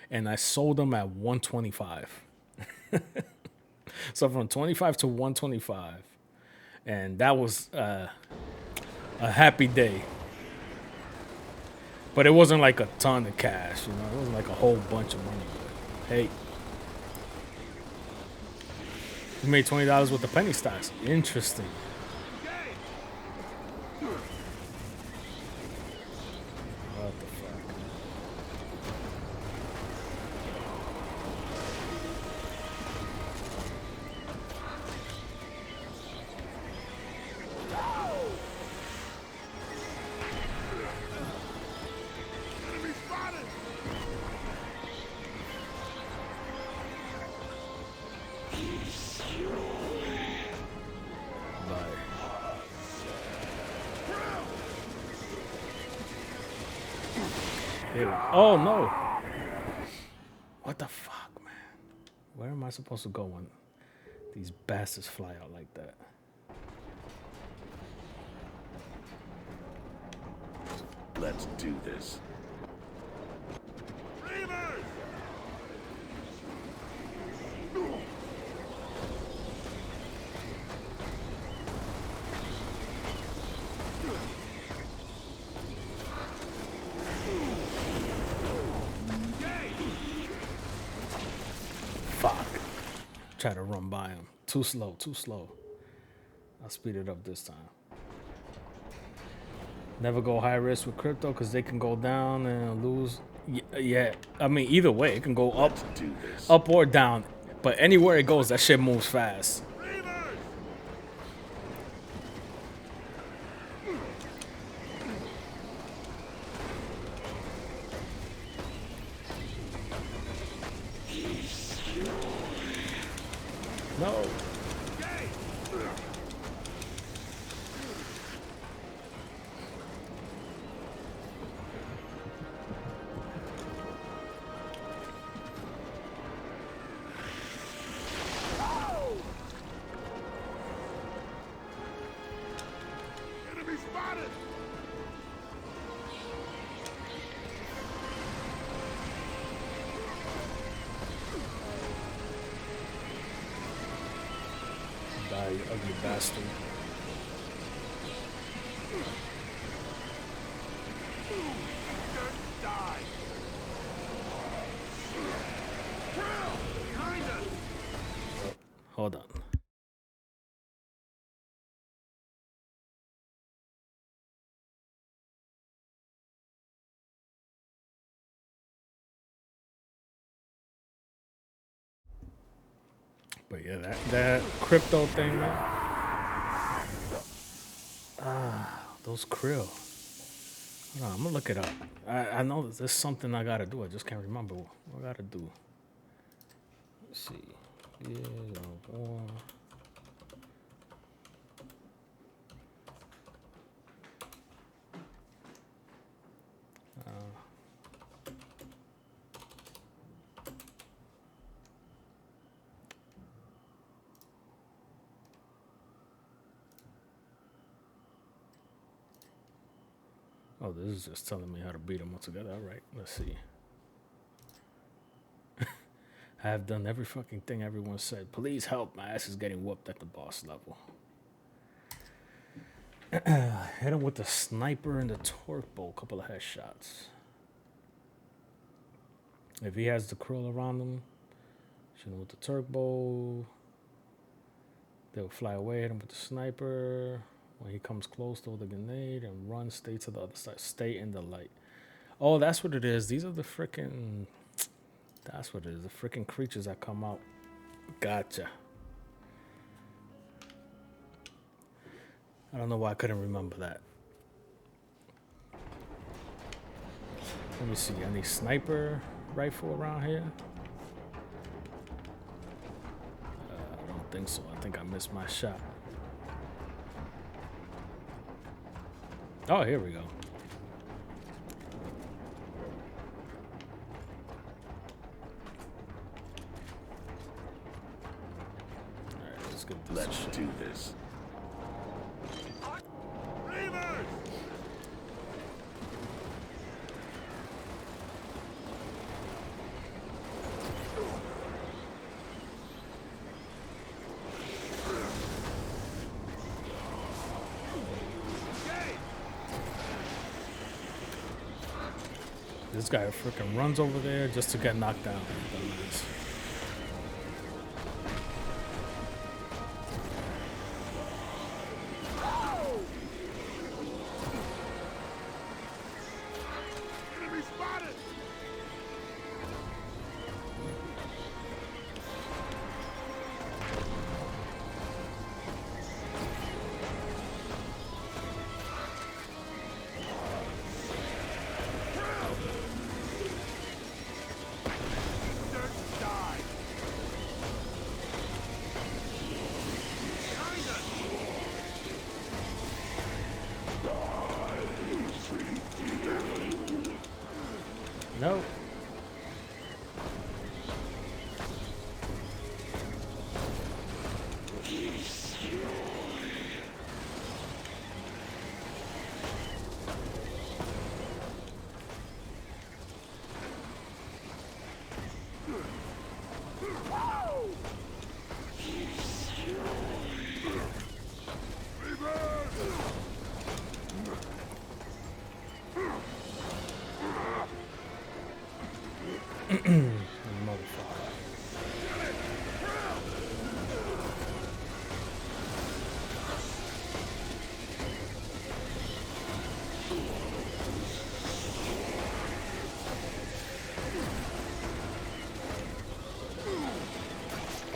And I sold them at 125. So from 25 to 125. And that was a happy day. But it wasn't like a ton of cash, you know. It wasn't like a whole bunch of money. But hey. You made $20 with the penny stocks. Interesting. What the fuck? Here we go. Oh no! What the fuck, man? Where am I supposed to go when these bastards fly out like that? Let's do this. Fuck. Try to run by him. Too slow, too slow. I'll speed it up this time. Never go high risk with crypto because they can go down and lose. Yeah, I mean, either way, it can go up or down. But anywhere it goes, that shit moves fast. No. Enemy spotted! Die, you ugly bastard. Die! Behind us! Hold on. But yeah, that crypto thing, man. Those krill. Hold on, I'm gonna look it up. I know that there's something I gotta do. I just can't remember what I gotta do. Let's see. Yeah, war. Oh, this is just telling me how to beat them all together. All right, let's see. I have done every fucking thing everyone said. Please help. My ass is getting whooped at the boss level. Hit him with the sniper and the torque bow. Couple of headshots. If he has the krill around him, shoot him with the torque bow. They'll fly away. Hit him with the sniper. When he comes close, throw the grenade and run. Stay to the other side. Stay in the light. Oh, that's what it is. These are the freaking... That's what it is. The freaking creatures that come out. Gotcha. I don't know why I couldn't remember that. Let me see. Any sniper rifle around here? I don't think so. I think I missed my shot. Oh, here we go. Alright, let's get this. Let's do this. This guy freaking runs over there just to get knocked down. Dumbass. Enemy spotted! Die!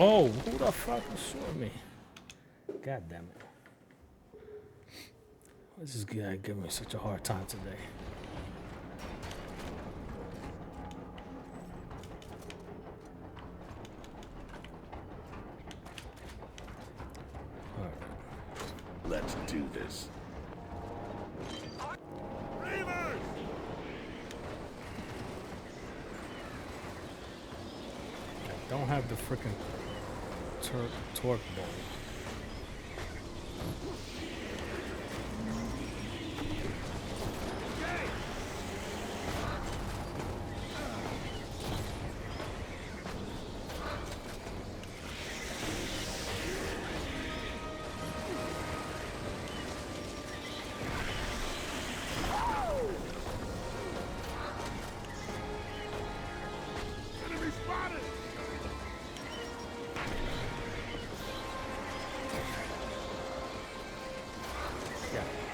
Oh, who the fuck is shooting me? God damn it. This is giving me such a hard time today. All right. Let's do this. I don't have the freaking torque ball.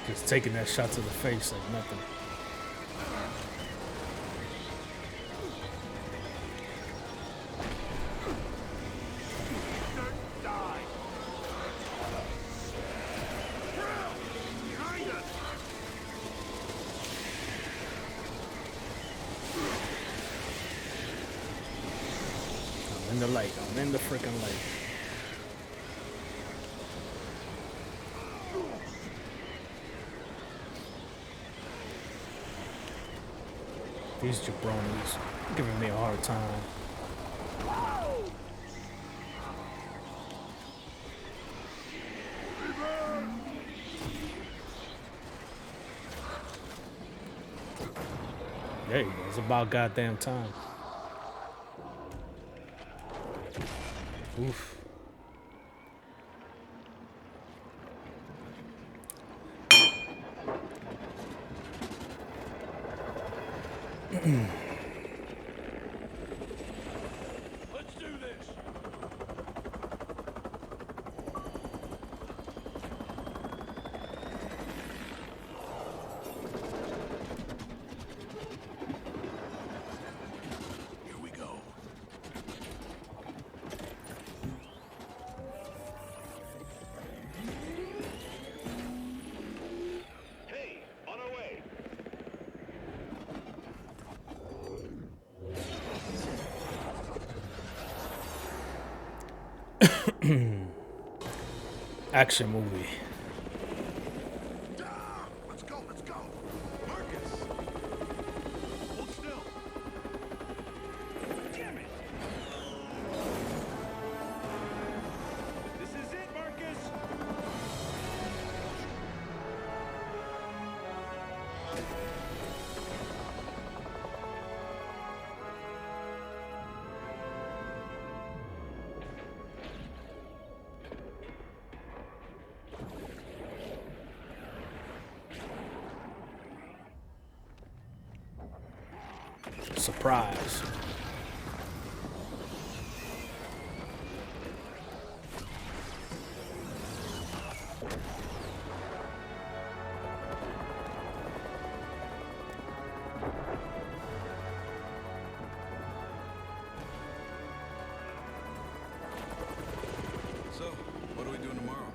Just taking that shot to the face like nothing. I'm in the light. I'm in the freaking light. These jabronis giving me a hard time. There you go. It's about goddamn time. Oof. Let's do this. Here we go. Hey, on our way. Action movie. Let's go, let's go. Marcus! Hold still. Damn it! This is it, Marcus! Surprise. So, what are we doing tomorrow?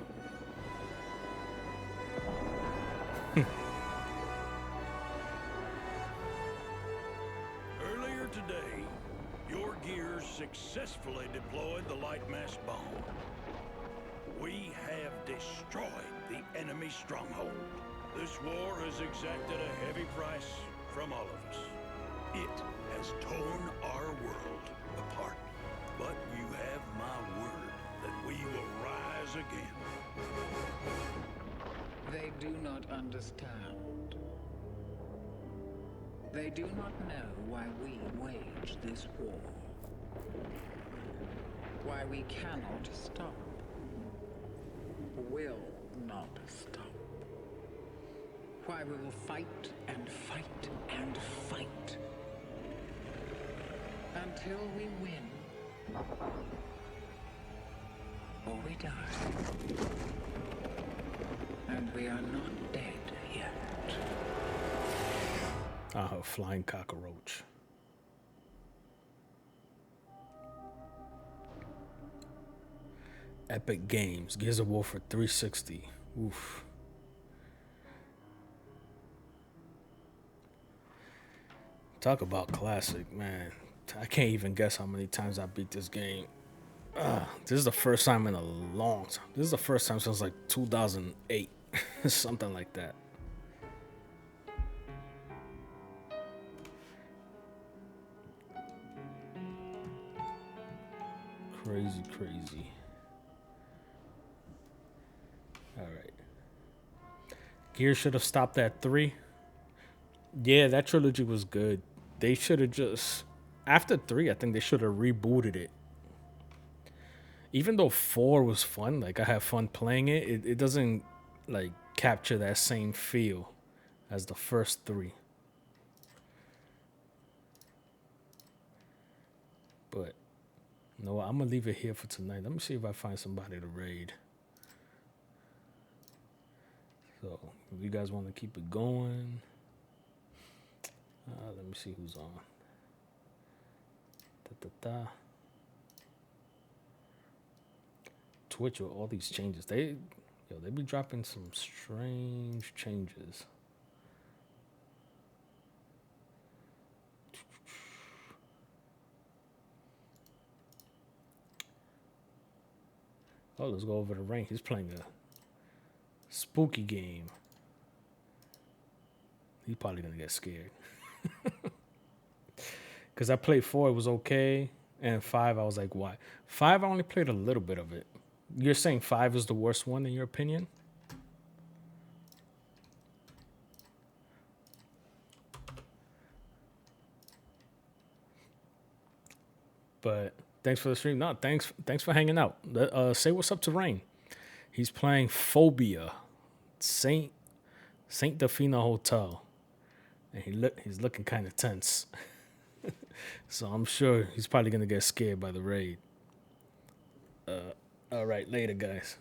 Earlier today, your gears successfully deployed the light mass bomb. We have destroyed the enemy stronghold. This war has exacted a heavy price from all of us. It has torn our world apart. But you have my word that we will rise again. They do not understand. They do not know why we wage this war. Why we cannot stop. Will not stop. Why we will fight and fight and fight. Until we win. Or we die. And we are not dead yet. Ah, flying cockroach. Epic Games, Gears of War for 360. Oof. Talk about classic, man. I can't even guess how many times I beat this game. This is the first time in a long time. This is the first time since like 2008. Something like that. Crazy, crazy. All right. Gears should have stopped at 3. Yeah, that trilogy was good. They should have just... After 3, I think they should have rebooted it. Even though 4 was fun, like I had fun playing it, it doesn't like capture that same feel as the first 3. But no, I'm gonna leave it here for tonight. Let me see if I find somebody to raid. So if you guys want to keep it going, let me see who's on. Twitch with all these changes, they be dropping some strange changes. Oh, let's go over to rank. He's playing a spooky game. He's probably gonna get scared. Because I played 4, it was okay. And 5, I was like, why? 5, I only played a little bit of it. You're saying 5 is the worst one in your opinion? But thanks for the stream. No, thanks for hanging out. Say what's up to Rain. He's playing Phobia, Saint Delfina Hotel, and he's looking kind of tense. So I'm sure he's probably gonna get scared by the raid. All right, later, guys.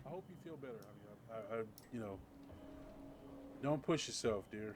I hope you feel better, honey. I don't push yourself, dear.